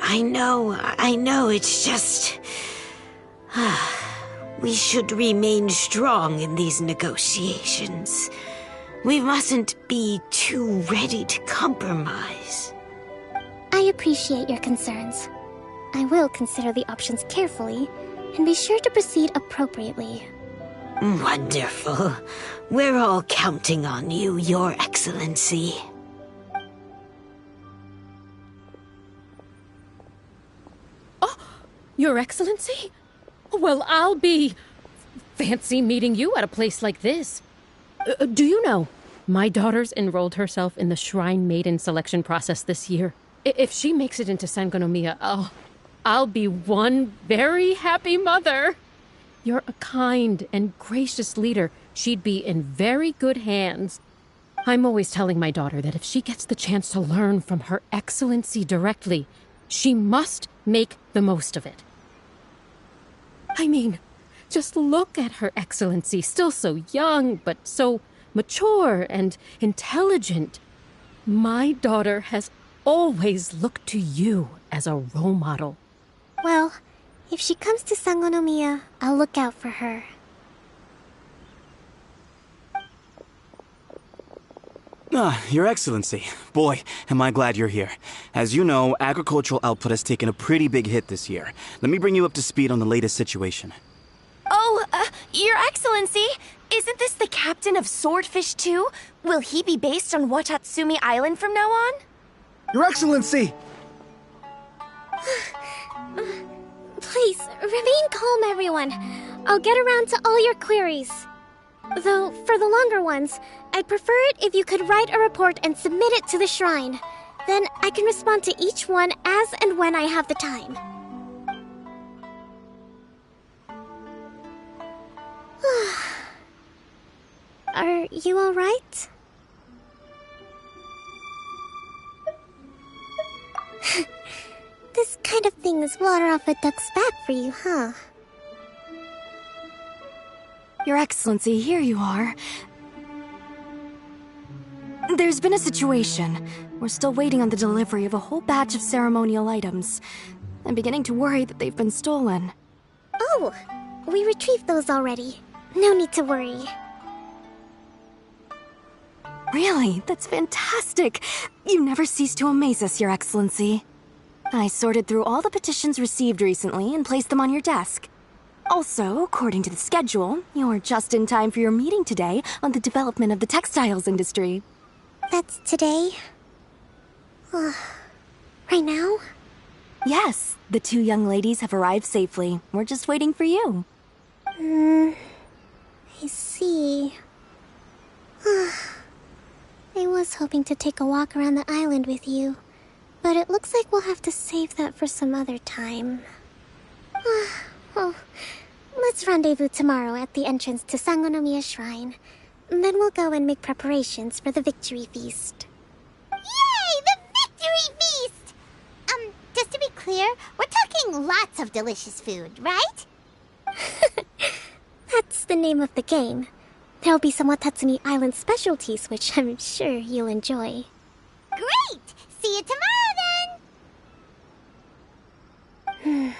I know, it's just... we should remain strong in these negotiations. We mustn't be too ready to compromise. I appreciate your concerns. I will consider the options carefully, and be sure to proceed appropriately. Wonderful. We're all counting on you, Your Excellency. Your Excellency? Well, I'll be... fancy meeting you at a place like this. Do you know, my daughter's enrolled herself in the Shrine Maiden selection process this year. If she makes it into Sangonomiya, I'll be one very happy mother. You're a kind and gracious leader. She'd be in very good hands. I'm always telling my daughter that if she gets the chance to learn from Her Excellency directly, she must make the most of it. I mean, just look at Her Excellency, still so young, but so mature and intelligent. My daughter has always looked to you as a role model. Well, if she comes to Sangonomiya, I'll look out for her. Your Excellency. Boy, am I glad you're here. As you know, agricultural output has taken a pretty big hit this year. Let me bring you up to speed on the latest situation. Oh, Your Excellency, isn't this the captain of Swordfish too? Will he be based on Watatsumi Island from now on? Your Excellency! Please, remain calm, everyone. I'll get around to all your queries. Though, for the longer ones, I'd prefer it if you could write a report and submit it to the shrine. Then I can respond to each one as and when I have the time. Are you alright? This kind of thing is water off a duck's back for you, huh? Your Excellency, here you are. There's been a situation. We're still waiting on the delivery of a whole batch of ceremonial items. I'm beginning to worry that they've been stolen. Oh, we retrieved those already. No need to worry. Really? That's fantastic. You never cease to amaze us, Your Excellency. I sorted through all the petitions received recently and placed them on your desk. Also, according to the schedule, you're just in time for your meeting today on the development of the textiles industry. That's today? Right now? Yes, the two young ladies have arrived safely. We're just waiting for you. I see. I was hoping to take a walk around the island with you, but it looks like we'll have to save that for some other time. Well, let's rendezvous tomorrow at the entrance to Sangonomiya Shrine. Then we'll go and make preparations for the victory feast. Yay! The victory feast! Just to be clear, we're talking lots of delicious food, right? That's the name of the game. There'll be some Watatsumi Island specialties, which I'm sure you'll enjoy. Great! See you tomorrow, then!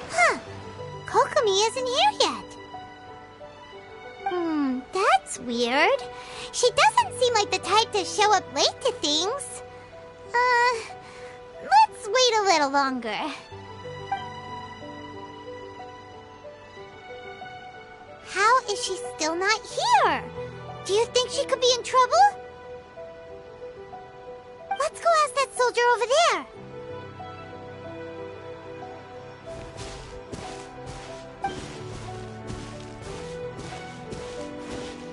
Huh. Kokomi isn't here yet. That's weird. She doesn't seem like the type to show up late to things. Let's wait a little longer. How is she still not here? Do you think she could be in trouble? Let's go ask that soldier over there.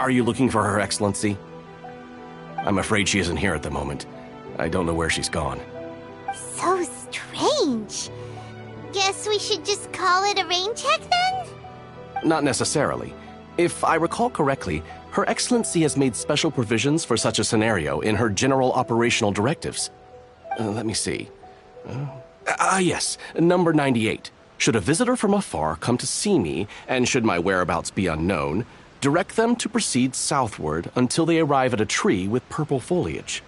Are you looking for Her Excellency? I'm afraid she isn't here at the moment. I don't know where she's gone. So strange. Guess we should just call it a rain check then? Not necessarily. If I recall correctly, Her Excellency has made special provisions for such a scenario in her general operational directives. Let me see. Yes, number 98. Should a visitor from afar come to see me, and should my whereabouts be unknown, direct them to proceed southward until they arrive at a tree with purple foliage.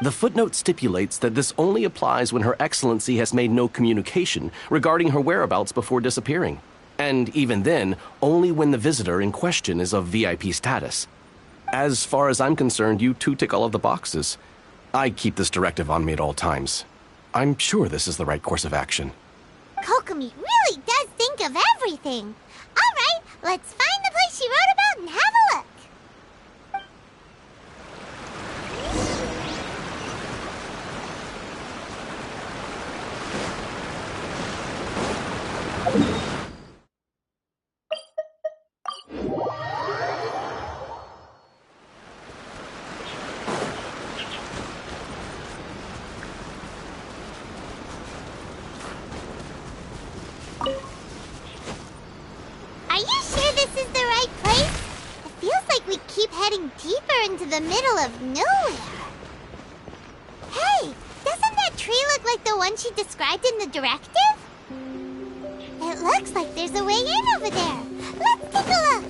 The footnote stipulates that this only applies when Her Excellency has made no communication regarding her whereabouts before disappearing. And even then, only when the visitor in question is of VIP status. As far as I'm concerned, you two tick all of the boxes. I keep this directive on me at all times. I'm sure this is the right course of action. Kokomi really does think of everything. All right, let's find the place she wrote about and have a look. Are you sure this is the right place? It feels like we keep heading deeper into the middle of nowhere. Hey, doesn't that tree look like the one she described in the directive? It looks like there's a way in over there. Let's take a look.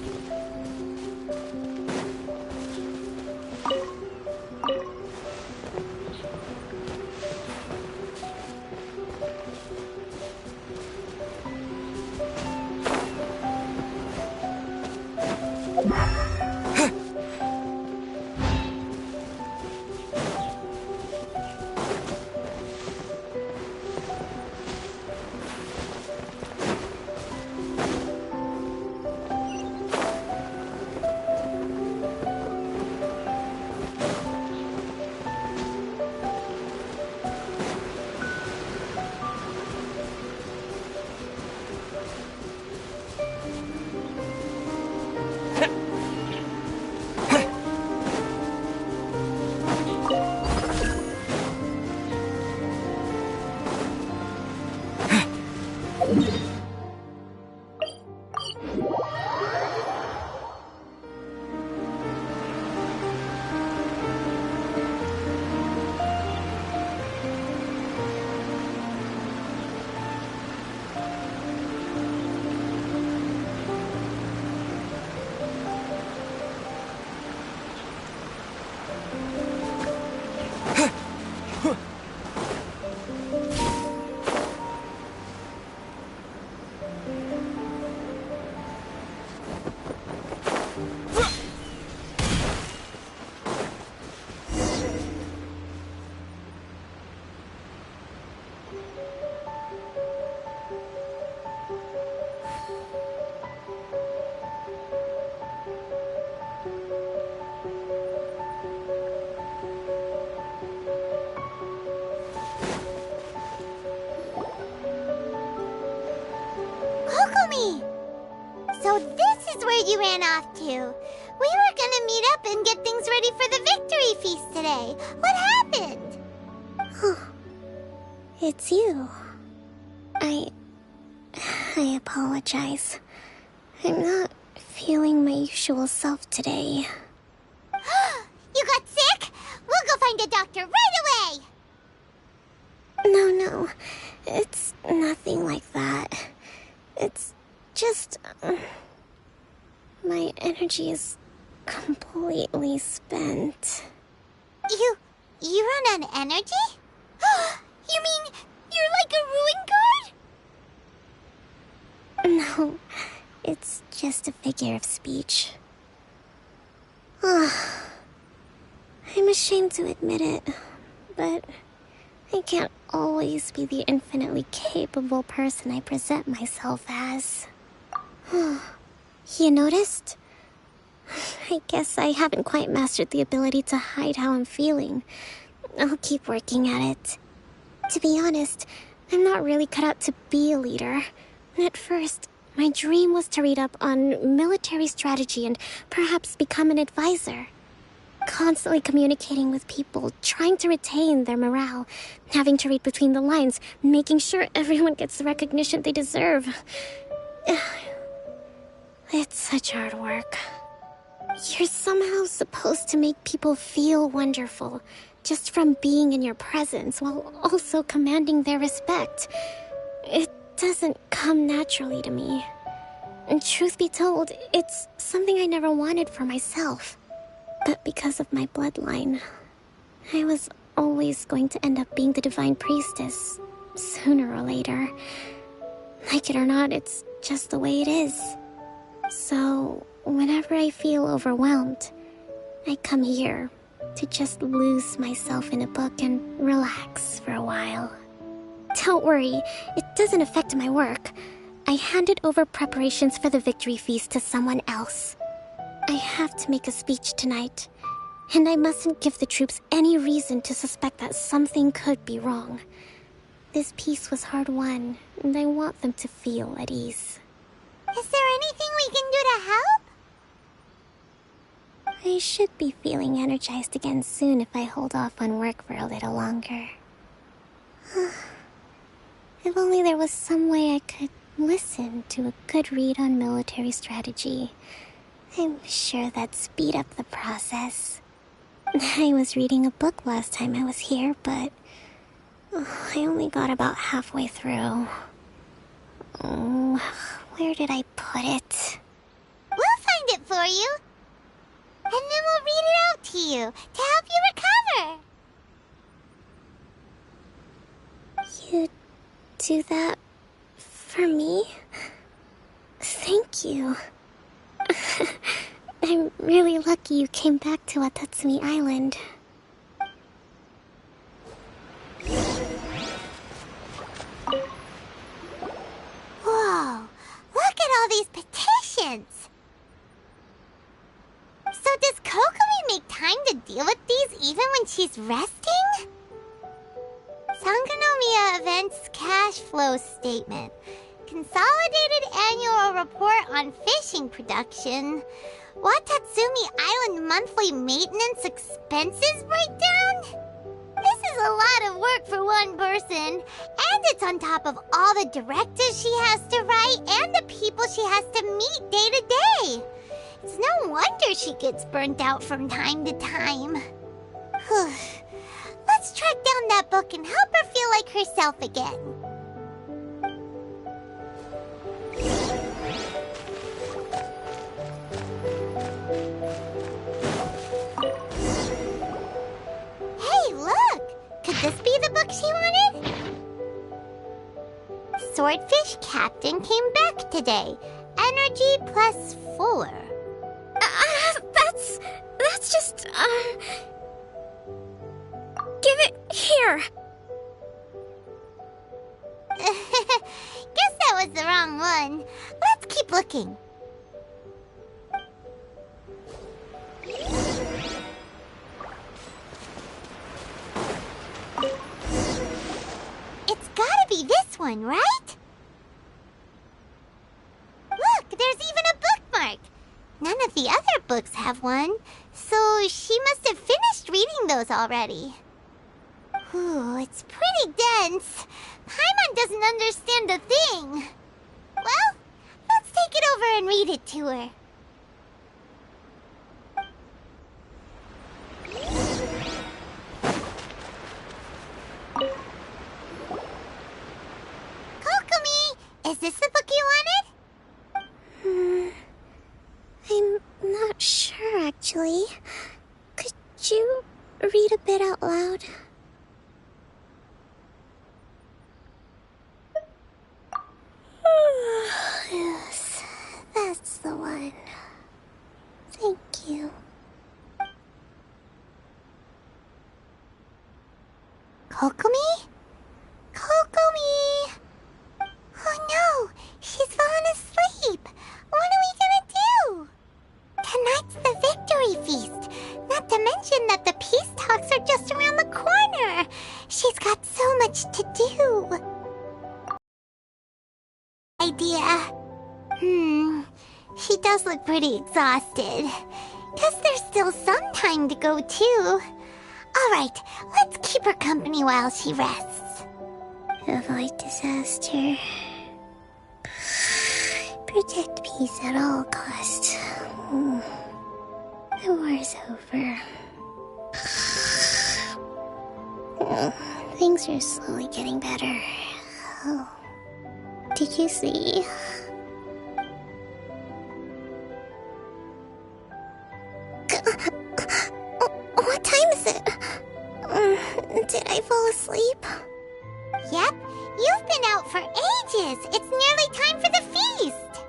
Kokomi! So this is where you ran off to. We were gonna meet up and get things ready for the victory feast today. What happened? It's you. I apologize. I'm not feeling my usual self today. You got sick? We'll go find a doctor right away! No. It's nothing like that. It's just... my energy is completely spent. You run on energy? You mean you're like a ruin guard? No, it's just a figure of speech. I'm ashamed to admit it, but I can't always be the infinitely capable person I present myself as. You noticed? I guess I haven't quite mastered the ability to hide how I'm feeling. I'll keep working at it. To be honest, I'm not really cut out to be a leader. At first, my dream was to read up on military strategy and perhaps become an advisor. Constantly communicating with people, trying to retain their morale, having to read between the lines, making sure everyone gets the recognition they deserve. It's such hard work. You're somehow supposed to make people feel wonderful, just from being in your presence, while also commanding their respect. It doesn't come naturally to me. And truth be told, it's something I never wanted for myself. But because of my bloodline, I was always going to end up being the Divine Priestess, sooner or later. Like it or not, it's just the way it is. So, whenever I feel overwhelmed, I come here to just lose myself in a book and relax for a while. Don't worry, it doesn't affect my work. I handed over preparations for the victory feast to someone else. I have to make a speech tonight, and I mustn't give the troops any reason to suspect that something could be wrong. This peace was hard-won, and I want them to feel at ease. Is there anything we can do to help? I should be feeling energized again soon if I hold off on work for a little longer. If only there was some way I could listen to a good read on military strategy. I'm sure that'd speed up the process. I was reading a book last time I was here, but I only got about halfway through. Where did I put it? We'll find it for you. And then we'll read it out to you to help you recover. You do that for me? Thank you. I'm really lucky you came back to Watatsumi Island. Whoa, look at all these petitions. So does Kokomi make time to deal with these even when she's resting? Sangonomiya Events Cash Flow Statement. Consolidated Annual Report on Fishing Production. Watatsumi Island Monthly Maintenance Expenses Breakdown? This is a lot of work for one person, and it's on top of all the directives she has to write and the people she has to meet day to day. It's no wonder she gets burnt out from time to time. Let's track down that book and help her feel like herself again. Hey, look! Could this be the book she wanted? Swordfish Captain came back today. Energy +4. That's just, Give it here! Guess that was the wrong one. Let's keep looking. It's gotta be this one, right? Look, there's even a bookmark. None of the other books have one, so she must have finished reading those already. Ooh, it's pretty dense. Paimon doesn't understand a thing. Well, let's take it over and read it to her. Kokomi, is this the book you wanted? I'm not sure, actually. Could you read a bit out loud? Yes, that's the one. Thank you. Kokomi? Kokomi! Oh no, she's fallen asleep. What are we gonna do? Tonight's the victory feast. Not to mention that the peace talks are just around the corner. She's got so much to do. Idea. She does look pretty exhausted. Guess there's still some time to go too. Alright, let's keep her company while she rests. Avoid disaster. Protect peace at all costs. The war's over. Things are slowly getting better. Oh. Did you see? What time is it? Did I fall asleep? Yep, you've been out for ages. It's nearly time for the feast.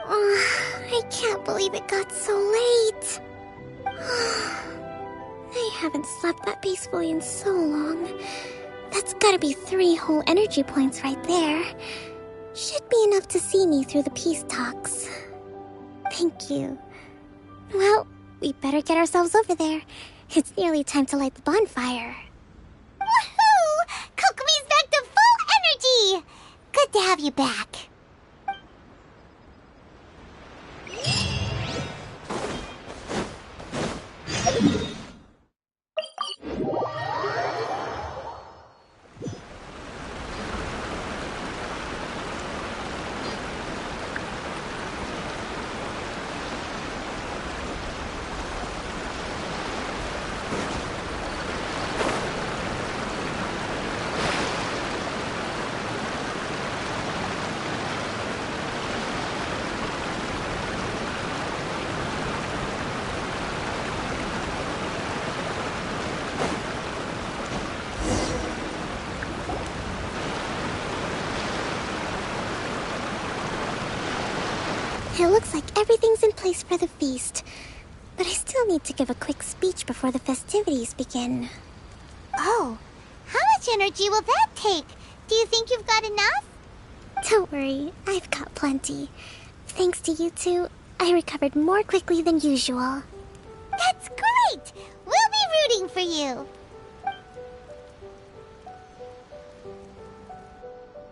I can't believe it got so late. I haven't slept that peacefully in so long. That's gotta be 3 whole energy points right there. Should be enough to see me through the peace talks. Thank you. Well, we better get ourselves over there. It's nearly time to light the bonfire. Woohoo! Kokomi's back to full energy! Good to have you back. It looks like everything's in place for the feast. But I still need to give a quick speech before the festivities begin. Oh, how much energy will that take? Do you think you've got enough? Don't worry, I've got plenty. Thanks to you two, I recovered more quickly than usual. That's great! We'll be rooting for you.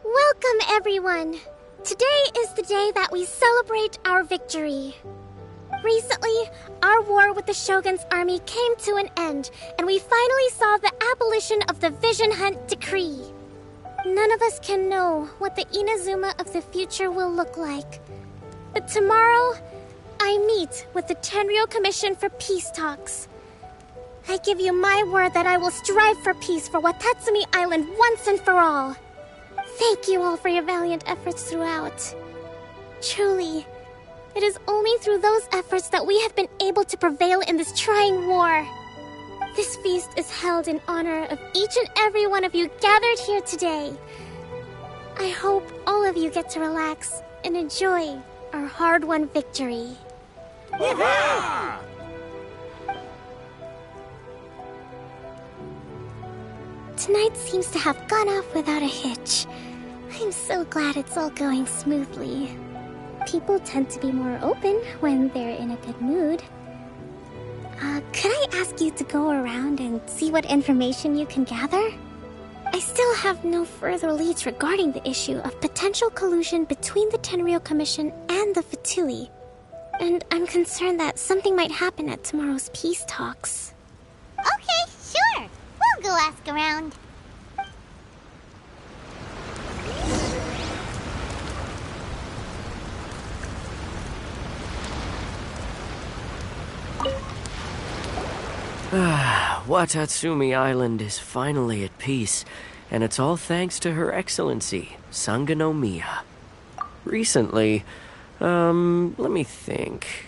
Welcome, everyone! Today is the day that we celebrate our victory. Recently, our war with the Shogun's army came to an end, and we finally saw the abolition of the Vision Hunt Decree. None of us can know what the Inazuma of the future will look like. But tomorrow, I meet with the Tenryou Commission for peace talks. I give you my word that I will strive for peace for Watatsumi Island once and for all. Thank you all for your valiant efforts throughout. Truly, it is only through those efforts that we have been able to prevail in this trying war. This feast is held in honor of each and every one of you gathered here today. I hope all of you get to relax and enjoy our hard-won victory. Tonight seems to have gone off without a hitch. I'm so glad it's all going smoothly. People tend to be more open when they're in a good mood. Could I ask you to go around and see what information you can gather? I still have no further leads regarding the issue of potential collusion between the Tenryou Commission and the Fatui. And I'm concerned that something might happen at tomorrow's peace talks. Okay, sure. We'll go ask around. Watatsumi Island is finally at peace, and it's all thanks to Her Excellency, Sangonomiya. Recently, let me think.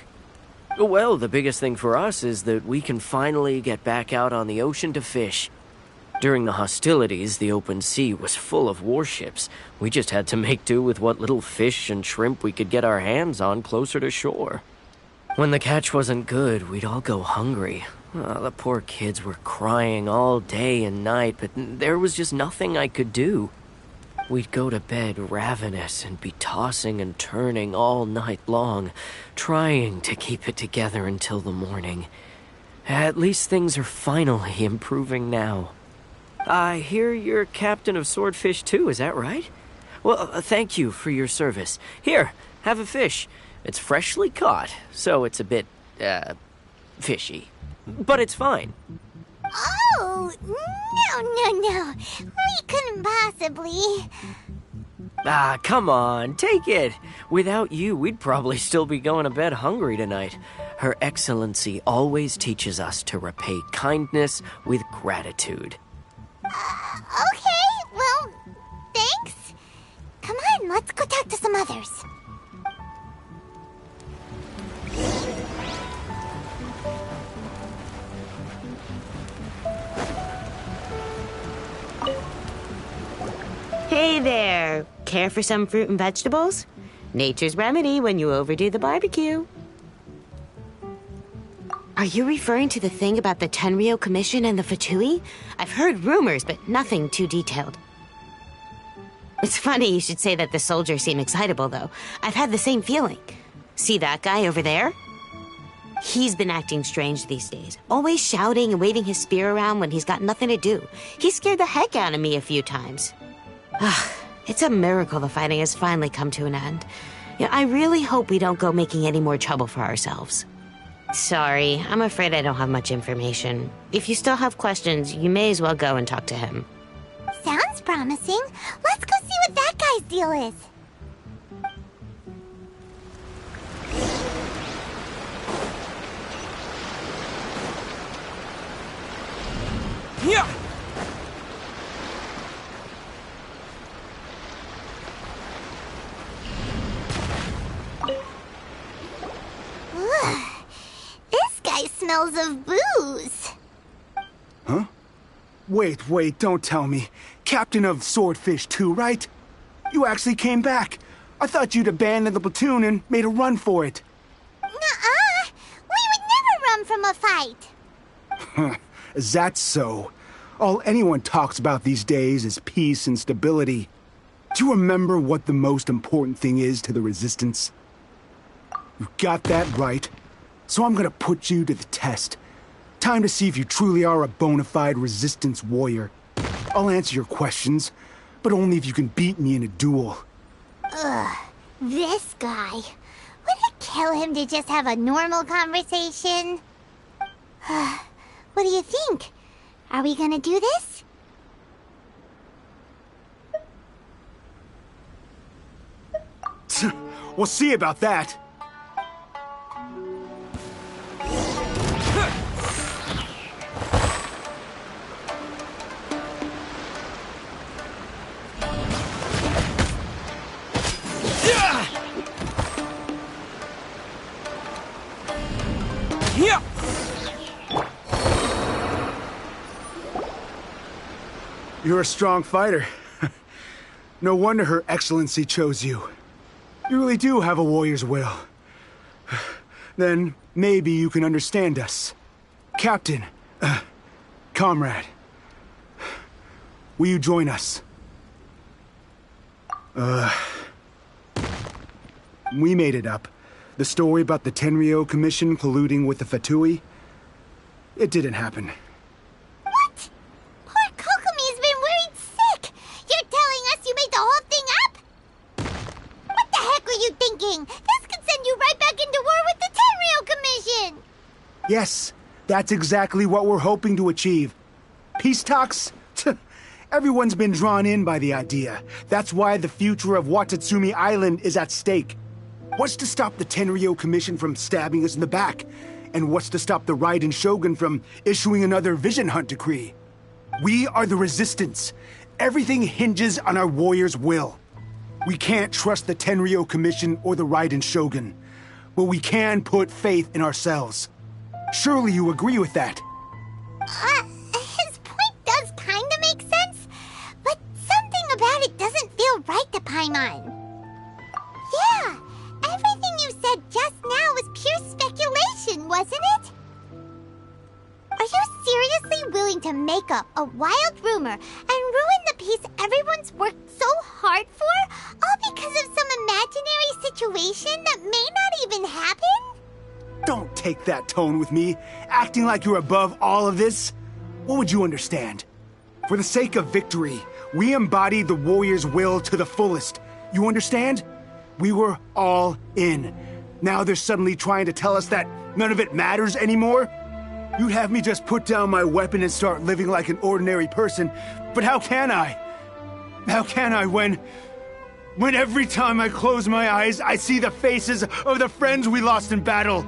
Well, the biggest thing for us is that we can finally get back out on the ocean to fish. During the hostilities, the open sea was full of warships. We just had to make do with what little fish and shrimp we could get our hands on closer to shore. When the catch wasn't good, we'd all go hungry. The poor kids were crying all day and night, but there was just nothing I could do. We'd go to bed ravenous and be tossing and turning all night long, trying to keep it together until the morning. At least things are finally improving now. I hear you're captain of Swordfish too, is that right? Well, thank you for your service. Here, have a fish. It's freshly caught, so it's a bit, fishy. But it's fine. Oh, no. We couldn't possibly. Come on, take it. Without you, we'd probably still be going to bed hungry tonight. Her Excellency always teaches us to repay kindness with gratitude. Okay, well, thanks. Come on, let's go talk to some others. Hey there! Care for some fruit and vegetables? Nature's remedy when you overdo the barbecue. Are you referring to the thing about the Tenryou Commission and the Fatui? I've heard rumors, but nothing too detailed. It's funny you should say that the soldiers seem excitable, though. I've had the same feeling. See that guy over there? He's been acting strange these days. Always shouting and waving his spear around when he's got nothing to do. He scared the heck out of me a few times. It's a miracle the fighting has finally come to an end. Yeah, I really hope we don't go making any more trouble for ourselves. Sorry, I'm afraid I don't have much information. If you still have questions, you may as well go and talk to him. Sounds promising. Let's go see what that guy's deal is. Yeah. This guy smells of booze. Huh? Wait, don't tell me. Captain of Swordfish too, right? You actually came back. I thought you'd abandoned the platoon and made a run for it. Nuh-uh. We would never run from a fight. Is that so? All anyone talks about these days is peace and stability. Do you remember what the most important thing is to the Resistance? You got that right. So I'm gonna put you to the test. Time to see if you truly are a bona fide Resistance warrior. I'll answer your questions, but only if you can beat me in a duel. Ugh, this guy. Would it kill him to just have a normal conversation? What do you think? Are we gonna do this? We'll see about that. You're a strong fighter. No wonder Her Excellency chose you. You really do have a warrior's will. Then maybe you can understand us. Captain, comrade, will you join us? We made it up. The story about the Tenryou Commission colluding with the Fatui, it didn't happen. What? Poor Kokomi's been worried sick. You're telling us you made the whole thing up? What the heck were you thinking? This could send you right back into war with the Tenryou Commission. Yes, that's exactly what we're hoping to achieve. Peace talks? Everyone's been drawn in by the idea. That's why the future of Watatsumi Island is at stake. What's to stop the Tenryo Commission from stabbing us in the back? And what's to stop the Raiden Shogun from issuing another Vision Hunt decree? We are the Resistance. Everything hinges on our warriors' will. We can't trust the Tenryo Commission or the Raiden Shogun, but we can put faith in ourselves. Surely you agree with that? His point does kinda make sense, but something about it doesn't feel right to Paimon. Yeah, everything you said just now was pure speculation, wasn't it? Are you seriously willing to make up a wild rumor and ruin the peace everyone's worked so hard for, all because of some imaginary situation that may not even happen? Don't take that tone with me, acting like you're above all of this. What would you understand? For the sake of victory, we embodied the warrior's will to the fullest. You understand? We were all in. Now they're suddenly trying to tell us that none of it matters anymore? You'd have me just put down my weapon and start living like an ordinary person, but how can I? How can I when every time I close my eyes, I see the faces of the friends we lost in battle?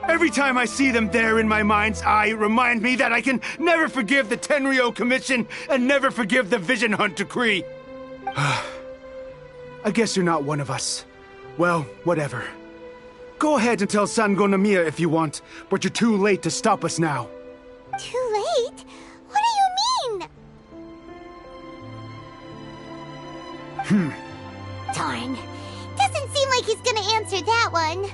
Every time I see them there in my mind's eye, it reminds me that I can never forgive the Tenryo Commission and never forgive the Vision Hunt decree. I guess you're not one of us. Well, whatever. Go ahead and tell Sango Nomiya if you want, but you're too late to stop us now. Too late? What do you mean? Darn. Doesn't seem like he's gonna answer that one.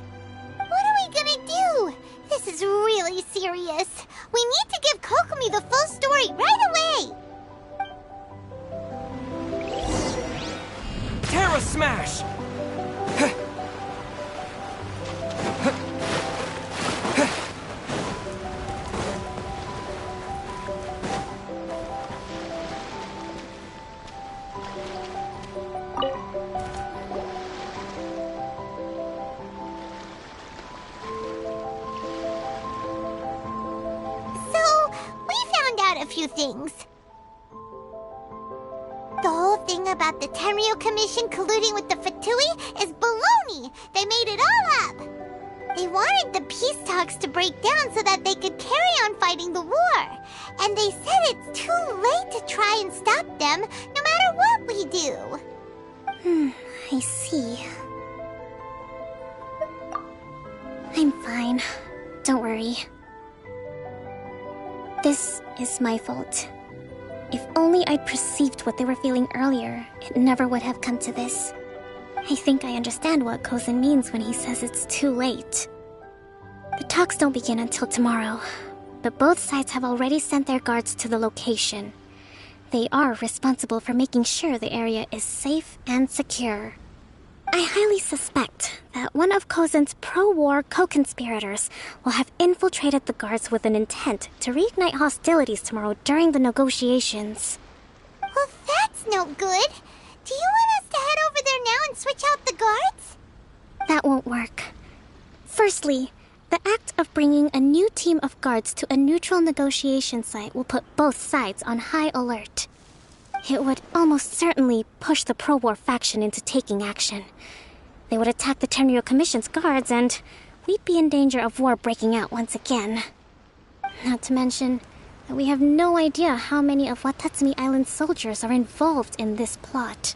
What are we gonna do? This is really serious. We need to give Kokomi the full story right away! Terra Smash! A few things. The whole thing about the Tenryo Commission colluding with the Fatui is baloney. They made it all up. They wanted the peace talks to break down so that they could carry on fighting the war. And they said it's too late to try and stop them, no matter what we do. I see. I'm fine. Don't worry. This is my fault. If only I'd perceived what they were feeling earlier, it never would have come to this. I think I understand what Kozan means when he says it's too late. The talks don't begin until tomorrow, but both sides have already sent their guards to the location. They are responsible for making sure the area is safe and secure. I highly suspect that one of Kozan's pro-war co-conspirators will have infiltrated the guards with an intent to reignite hostilities tomorrow during the negotiations. Well, that's no good. Do you want us to head over there now and switch out the guards? That won't work. Firstly, the act of bringing a new team of guards to a neutral negotiation site will put both sides on high alert. It would almost certainly push the pro-war faction into taking action. They would attack the Tenryo Commission's guards, and we'd be in danger of war breaking out once again. Not to mention that we have no idea how many of Watatsumi Island's soldiers are involved in this plot.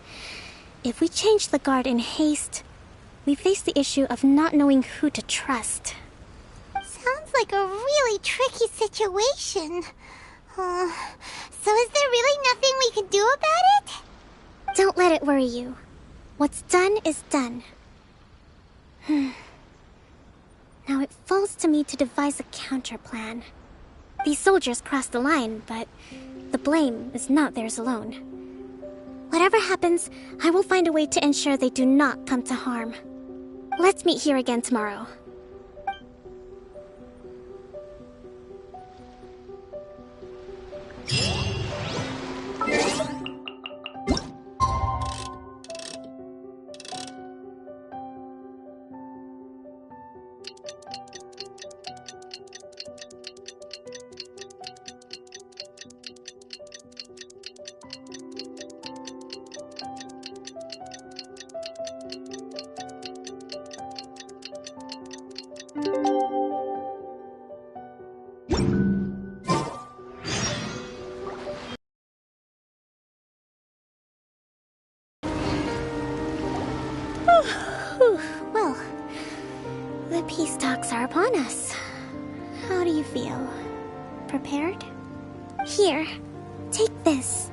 If we change the guard in haste, we face the issue of not knowing who to trust. Sounds like a really tricky situation. So is there really nothing we can do about it? Don't let it worry you. What's done is done. Now it falls to me to devise a counter plan. These soldiers crossed the line, but the blame is not theirs alone. Whatever happens, I will find a way to ensure they do not come to harm. Let's meet here again tomorrow. Well, the peace talks are upon us. How do you feel? Prepared? Here, take this.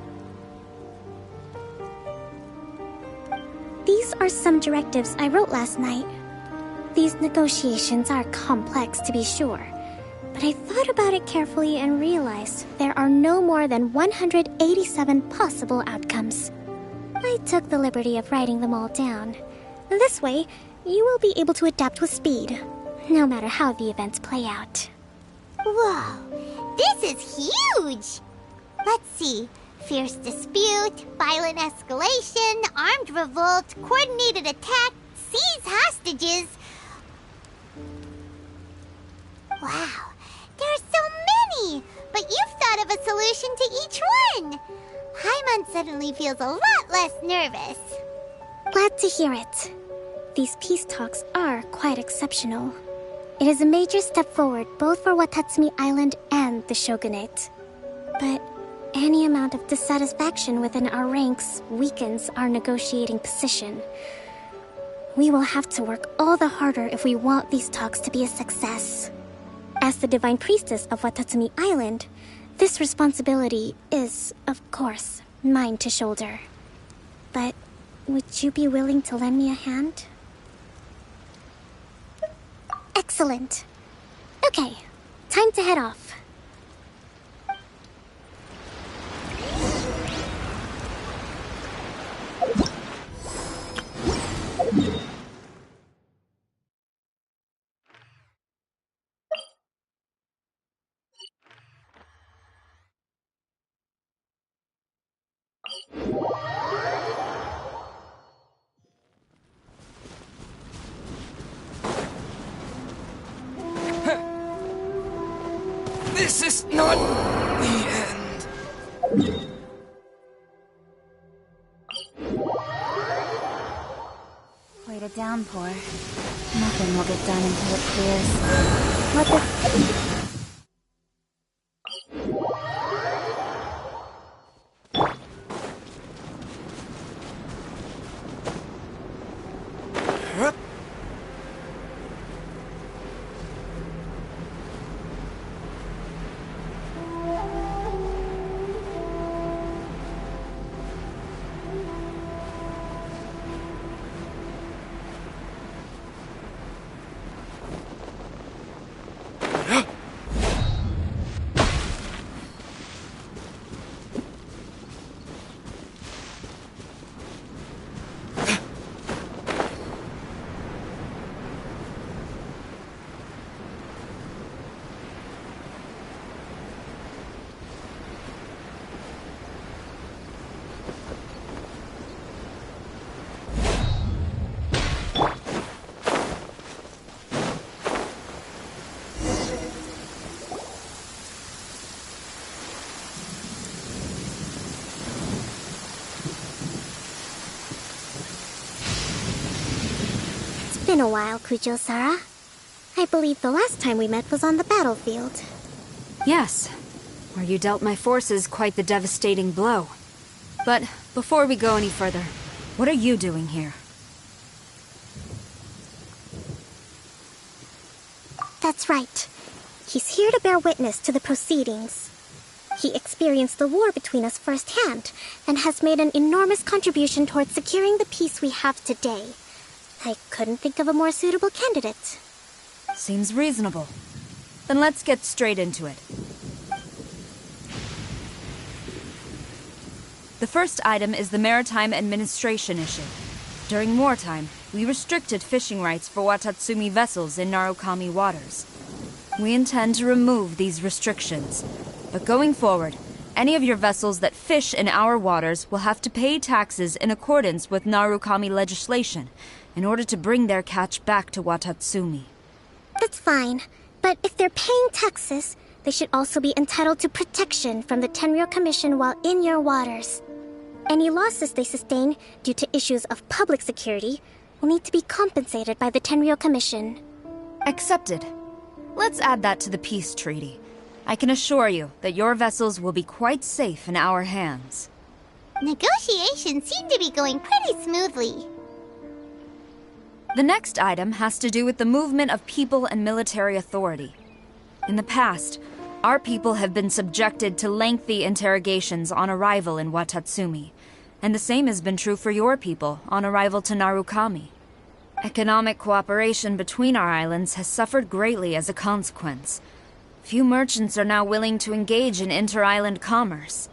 These are some directives I wrote last night. These negotiations are complex, to be sure, but I thought about it carefully and realized there are no more than 187 possible outcomes. I took the liberty of writing them all down. This way, you will be able to adapt with speed, no matter how the events play out. Whoa, this is huge! Let's see. Fierce dispute, violent escalation, armed revolt, coordinated attack, seize hostages. Wow, there are so many! But you've thought of a solution to each one! Paimon suddenly feels a lot less nervous. Glad to hear it. These peace talks are quite exceptional. It is a major step forward both for Watatsumi Island and the Shogunate. But any amount of dissatisfaction within our ranks weakens our negotiating position. We will have to work all the harder if we want these talks to be a success. As the Divine Priestess of Watatsumi Island, this responsibility is, of course, mine to shoulder. But would you be willing to lend me a hand? Excellent. Okay, time to head off. This is not the end. Wait a downpour. Nothing will get done until it clears. What the... Been a while, Kujo-Sara. I believe the last time we met was on the battlefield. Yes, where you dealt my forces quite the devastating blow. But before we go any further, what are you doing here? That's right. He's here to bear witness to the proceedings. He experienced the war between us firsthand, and has made an enormous contribution towards securing the peace we have today. I couldn't think of a more suitable candidate. Seems reasonable. Then let's get straight into it. The first item is the Maritime Administration issue. During wartime, we restricted fishing rights for Watatsumi vessels in Narukami waters. We intend to remove these restrictions, but going forward, any of your vessels that fish in our waters will have to pay taxes in accordance with Narukami legislation in order to bring their catch back to Watatsumi. That's fine, but if they're paying taxes, they should also be entitled to protection from the Tenryou Commission while in your waters. Any losses they sustain due to issues of public security will need to be compensated by the Tenryou Commission. Accepted. Let's add that to the peace treaty. I can assure you that your vessels will be quite safe in our hands. Negotiations seem to be going pretty smoothly. The next item has to do with the movement of people and military authority. In the past, our people have been subjected to lengthy interrogations on arrival in Watatsumi, and the same has been true for your people on arrival to Narukami. Economic cooperation between our islands has suffered greatly as a consequence. Few merchants are now willing to engage in inter-island commerce.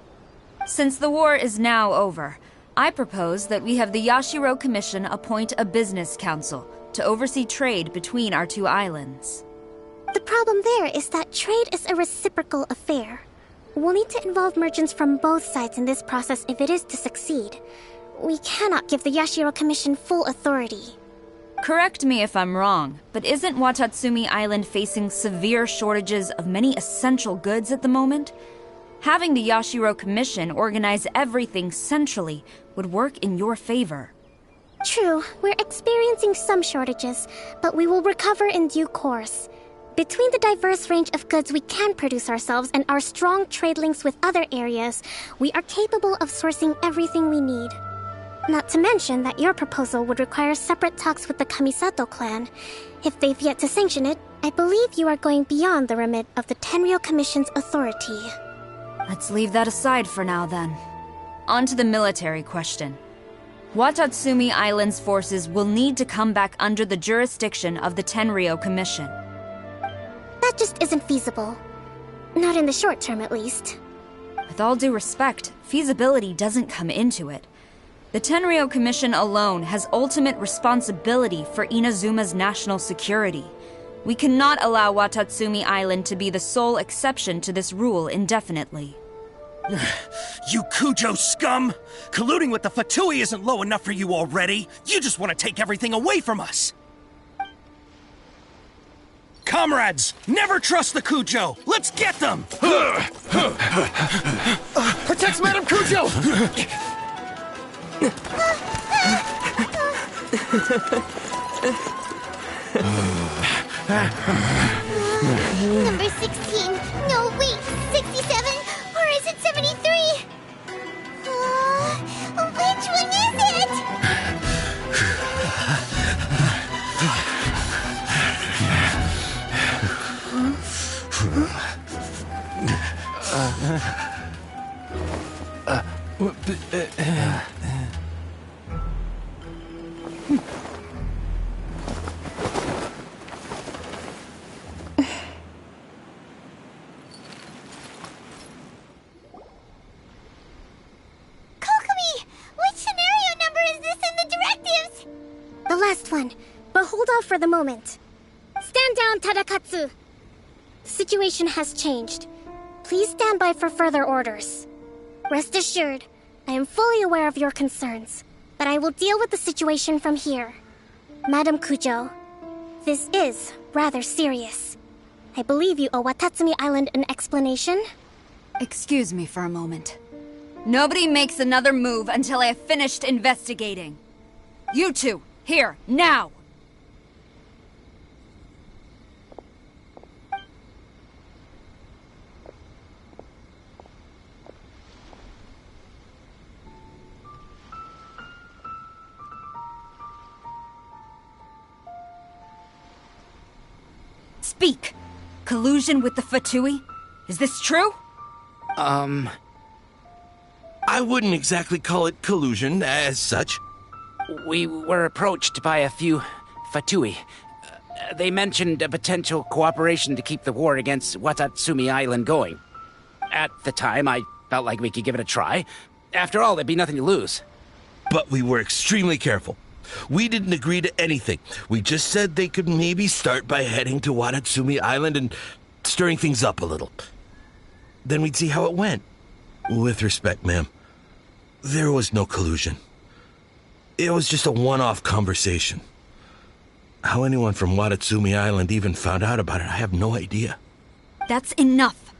Since the war is now over, I propose that we have the Yashiro Commission appoint a business council to oversee trade between our two islands. The problem there is that trade is a reciprocal affair. We'll need to involve merchants from both sides in this process if it is to succeed. We cannot give the Yashiro Commission full authority. Correct me if I'm wrong, but isn't Watatsumi Island facing severe shortages of many essential goods at the moment? Having the Yashiro Commission organize everything centrally would work in your favor. True, we're experiencing some shortages, but we will recover in due course. Between the diverse range of goods we can produce ourselves and our strong trade links with other areas, we are capable of sourcing everything we need. Not to mention that your proposal would require separate talks with the Kamisato clan. If they've yet to sanction it, I believe you are going beyond the remit of the Tenryou Commission's authority. Let's leave that aside for now, then. On to the military question. Watatsumi Island's forces will need to come back under the jurisdiction of the Tenryou Commission. That just isn't feasible. Not in the short term, at least. With all due respect, feasibility doesn't come into it. The Tenryou Commission alone has ultimate responsibility for Inazuma's national security. We cannot allow Watatsumi Island to be the sole exception to this rule indefinitely. You Kujo scum! Colluding with the Fatui isn't low enough for you already. You just want to take everything away from us. Comrades, never trust the Kujo! Let's get them! Protect Madame Kujo! Number 16. No, wait. 67? Or is it 73? Which one is it? The last one, but hold off for the moment. Stand down, Tadakatsu! The situation has changed. Please stand by for further orders. Rest assured, I am fully aware of your concerns, but I will deal with the situation from here. Madam Kujo, this is rather serious. I believe you owe Watatsumi Island an explanation? Excuse me for a moment. Nobody makes another move until I have finished investigating. You two, here, now! Speak! Collusion with the Fatui? Is this true? I wouldn't exactly call it collusion as such. We were approached by a few Fatui. They mentioned a potential cooperation to keep the war against Watatsumi Island going. At the time, I felt like we could give it a try. After all, there'd be nothing to lose. But we were extremely careful. We didn't agree to anything. We just said they could maybe start by heading to Watatsumi Island and stirring things up a little. Then we'd see how it went. With respect, ma'am, there was no collusion. It was just a one-off conversation. How anyone from Watatsumi Island even found out about it, I have no idea. That's enough.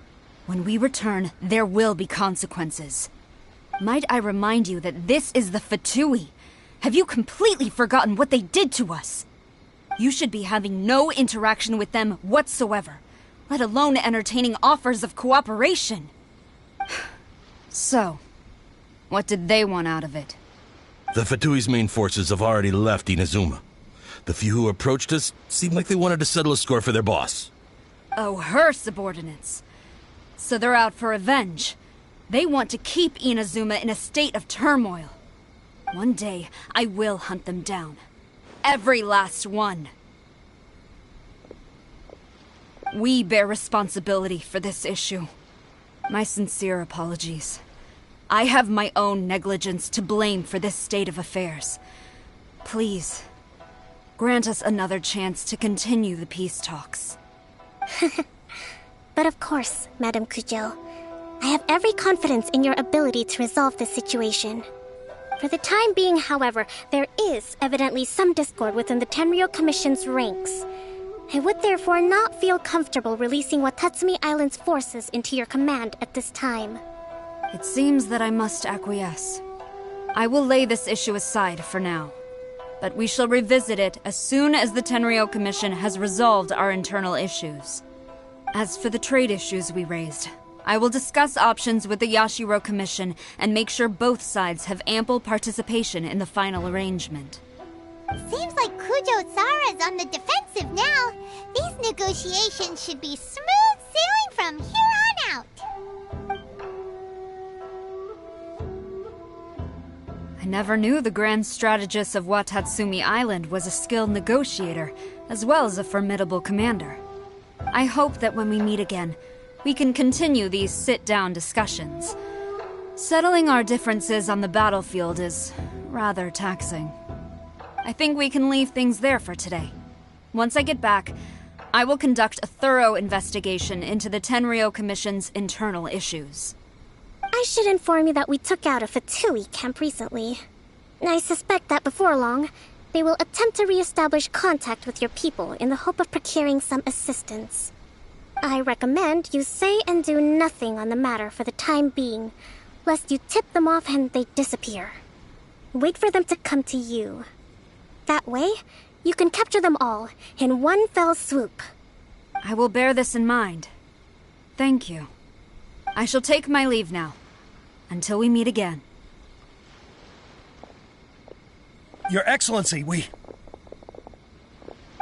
When we return, there will be consequences. Might I remind you that this is the Fatui? Have you completely forgotten what they did to us? You should be having no interaction with them whatsoever, let alone entertaining offers of cooperation. So, what did they want out of it? The Fatui's main forces have already left Inazuma. The few who approached us seemed like they wanted to settle a score for their boss. Oh, her subordinates. So they're out for revenge. They want to keep Inazuma in a state of turmoil. One day, I will hunt them down. Every last one. We bear responsibility for this issue. My sincere apologies. I have my own negligence to blame for this state of affairs. Please, grant us another chance to continue the peace talks. But of course, Madame Kujo. I have every confidence in your ability to resolve this situation. For the time being, however, there is evidently some discord within the Tenryou Commission's ranks. I would therefore not feel comfortable releasing Watatsumi Island's forces into your command at this time. It seems that I must acquiesce. I will lay this issue aside for now. But we shall revisit it as soon as the Tenryou Commission has resolved our internal issues. As for the trade issues we raised, I will discuss options with the Yashiro Commission and make sure both sides have ample participation in the final arrangement. Seems like Kujo-Sara's on the defensive now. These negotiations should be smooth sailing from here on out. I never knew the grand strategist of Watatsumi Island was a skilled negotiator, as well as a formidable commander. I hope that when we meet again, we can continue these sit-down discussions. Settling our differences on the battlefield is rather taxing. I think we can leave things there for today. Once I get back, I will conduct a thorough investigation into the Tenryou Commission's internal issues. I should inform you that we took out a Fatui camp recently. I suspect that before long, they will attempt to re-establish contact with your people in the hope of procuring some assistance. I recommend you say and do nothing on the matter for the time being, lest you tip them off and they disappear. Wait for them to come to you. That way, you can capture them all in one fell swoop. I will bear this in mind. Thank you. I shall take my leave now. Until we meet again. Your Excellency,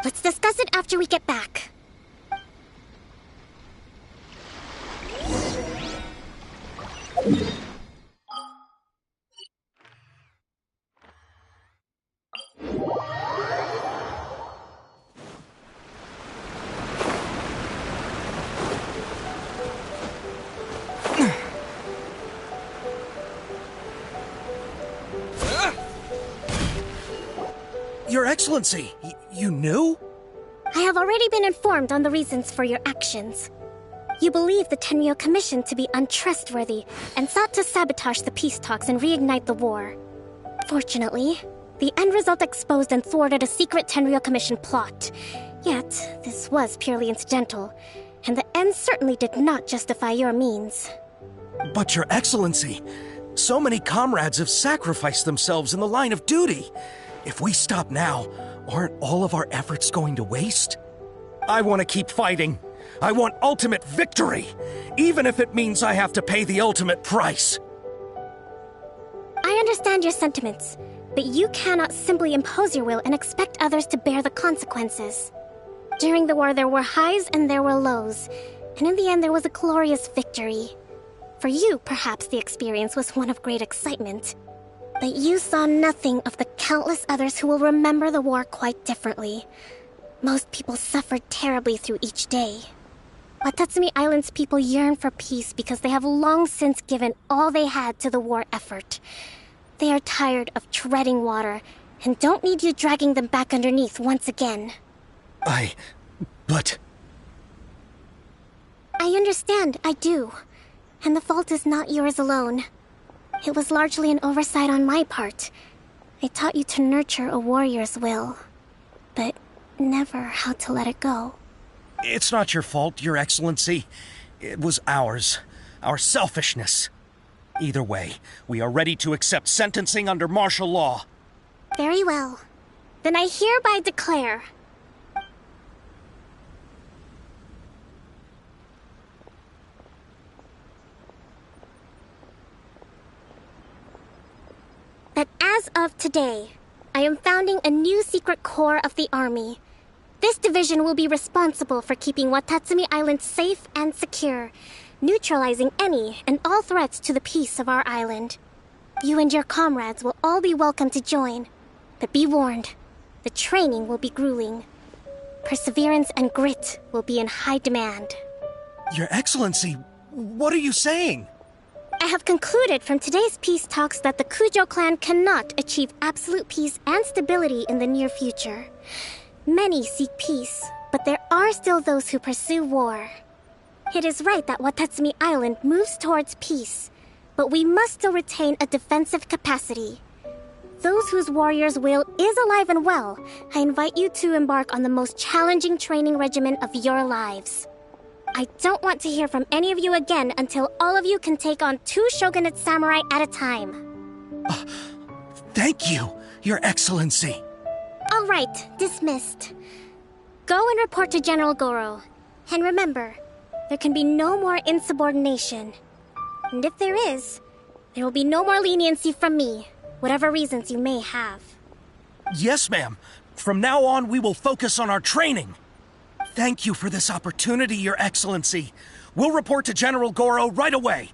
Let's discuss it after we get back. Your Excellency, you knew? I have already been informed on the reasons for your actions. You believe the Tenryou Commission to be untrustworthy and sought to sabotage the peace talks and reignite the war. Fortunately, the end result exposed and thwarted a secret Tenryou Commission plot. Yet, this was purely incidental, and the end certainly did not justify your means. But Your Excellency, so many comrades have sacrificed themselves in the line of duty. If we stop now, aren't all of our efforts going to waste? I want to keep fighting. I want ultimate victory, even if it means I have to pay the ultimate price. I understand your sentiments, but you cannot simply impose your will and expect others to bear the consequences. During the war, there were highs and there were lows, and in the end, there was a glorious victory. For you, perhaps the experience was one of great excitement. But you saw nothing of the countless others who will remember the war quite differently. Most people suffered terribly through each day. Watatsumi Island's people yearn for peace because they have long since given all they had to the war effort. They are tired of treading water and don't need you dragging them back underneath once again. But... I understand, I do. And the fault is not yours alone. It was largely an oversight on my part. I taught you to nurture a warrior's will, but never how to let it go. It's not your fault, Your Excellency. It was ours. Our selfishness. Either way, we are ready to accept sentencing under martial law. Very well. Then I hereby declare of today, I am founding a new secret corps of the army. This division will be responsible for keeping Watatsumi Island safe and secure, neutralizing any and all threats to the peace of our island. You and your comrades will all be welcome to join, but be warned, the training will be grueling. Perseverance and grit will be in high demand. Your Excellency, what are you saying? I have concluded from today's peace talks that the Kujo clan cannot achieve absolute peace and stability in the near future. Many seek peace, but there are still those who pursue war. It is right that Watatsumi Island moves towards peace, but we must still retain a defensive capacity. Those whose warrior's will is alive and well, I invite you to embark on the most challenging training regimen of your lives. I don't want to hear from any of you again until all of you can take on 2 shogunate samurai at a time. Thank you, Your Excellency. All right, dismissed. Go and report to General Goro. And remember, there can be no more insubordination. And if there is, there will be no more leniency from me, whatever reasons you may have. Yes, ma'am. From now on, we will focus on our training. Thank you for this opportunity, Your Excellency. We'll report to General Goro right away.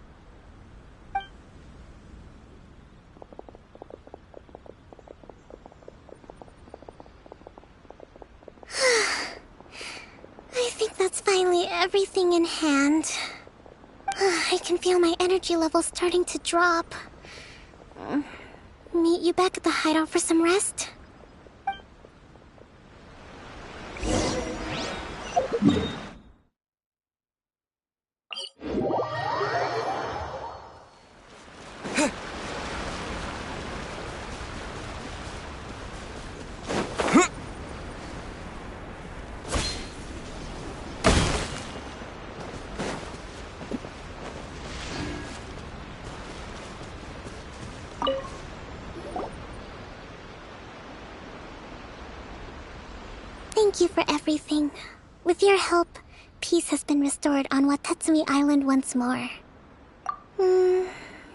I think that's finally everything in hand. I can feel my energy levels starting to drop. Meet you back at the hideout for some rest? Thank you for everything. With your help, peace has been restored on Watatsumi Island once more.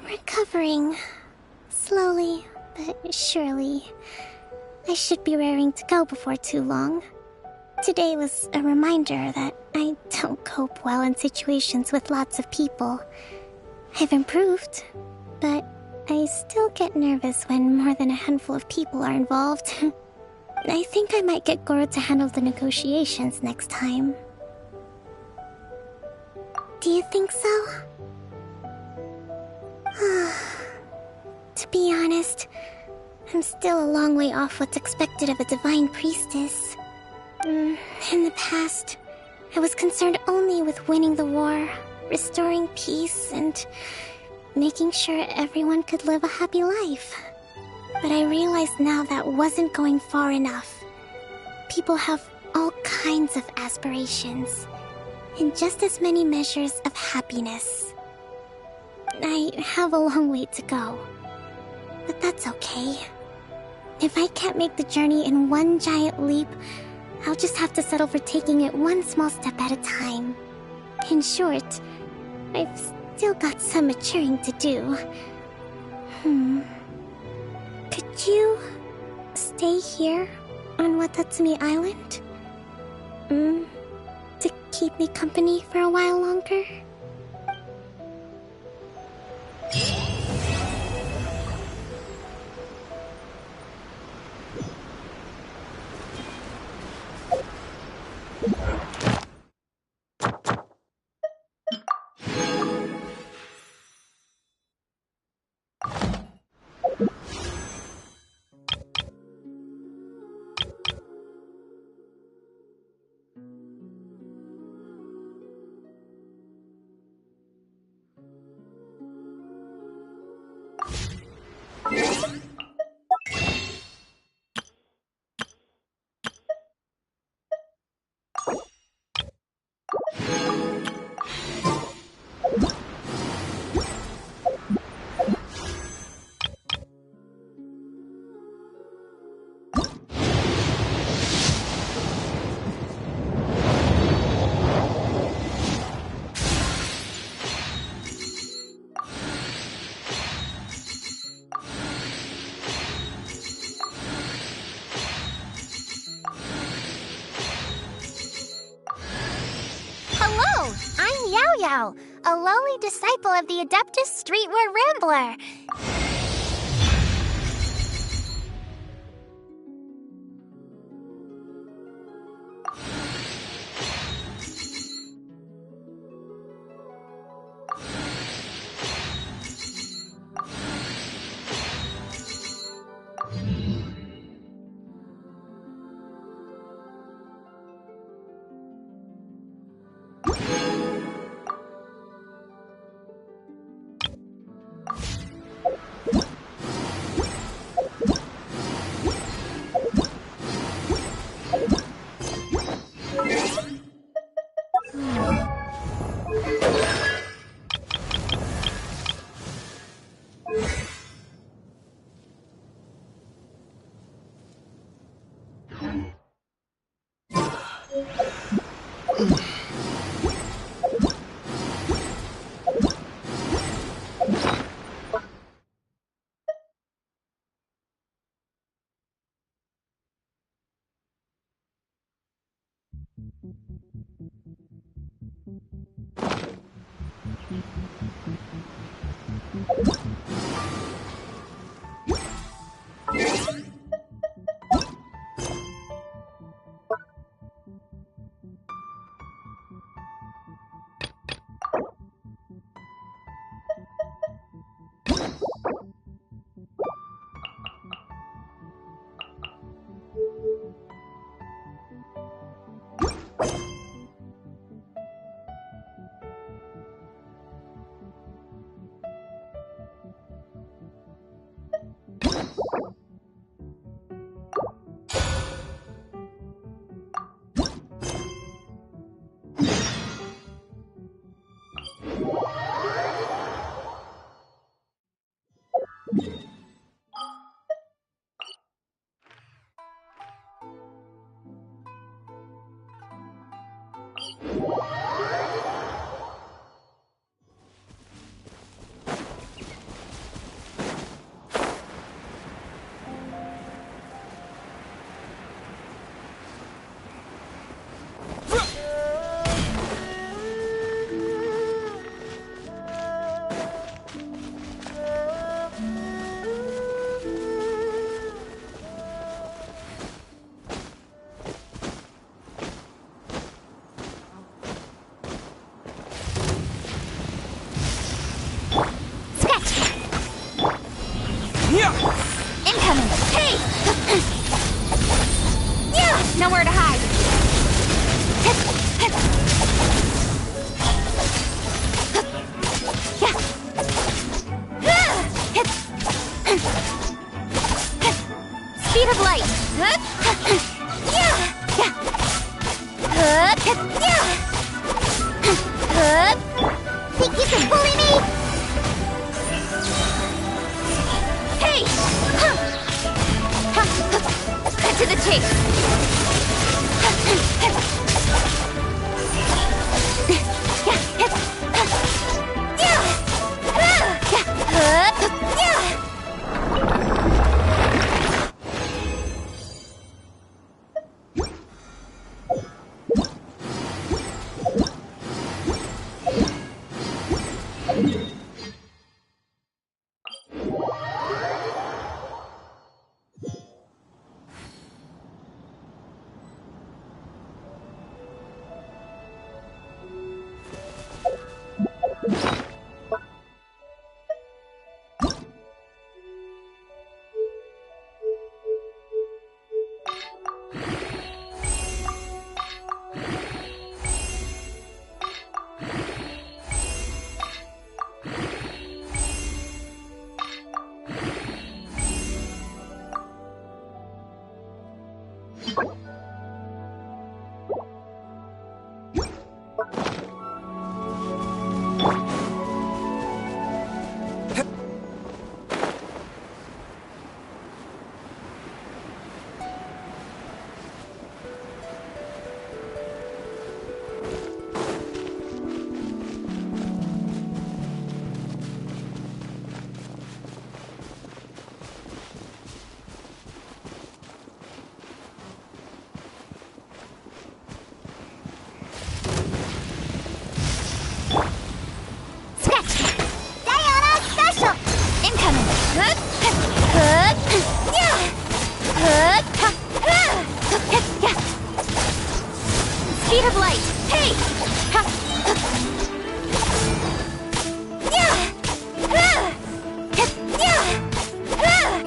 Recovering. Slowly, but surely. I should be raring to go before too long. Today was a reminder that I don't cope well in situations with lots of people. I've improved, but I still get nervous when more than a handful of people are involved. I think I might get Goro to handle the negotiations next time. Do you think so? To be honest, I'm still a long way off what's expected of a divine priestess. In the past, I was concerned only with winning the war, restoring peace, and making sure everyone could live a happy life. But I realize now that wasn't going far enough. People have all kinds of aspirations, and just as many measures of happiness. I have a long way to go, but that's okay. If I can't make the journey in one giant leap, I'll just have to settle for taking it one small step at a time. In short, I've still got some maturing to do. Could you stay here on Watatsumi Island? To keep me company for a while longer? I'm Yao Yao, a lowly disciple of the Adeptus Streetwear Rambler. Incoming! Hey! Yeah! Nowhere to hide! Speed of light! Think you can bully me? Hey! Cut to the chase! Speed of light! Hey! Ha!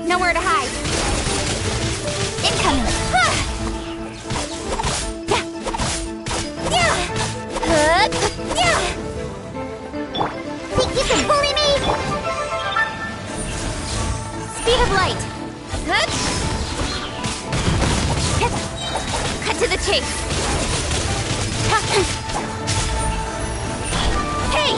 Nowhere to hide. Incoming. Think you can bully me? Speed of light. Cut to the chase. Hey!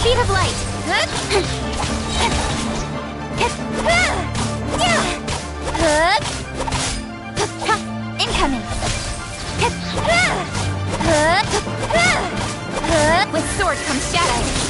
Speed of light! Incoming! With sword comes shadow!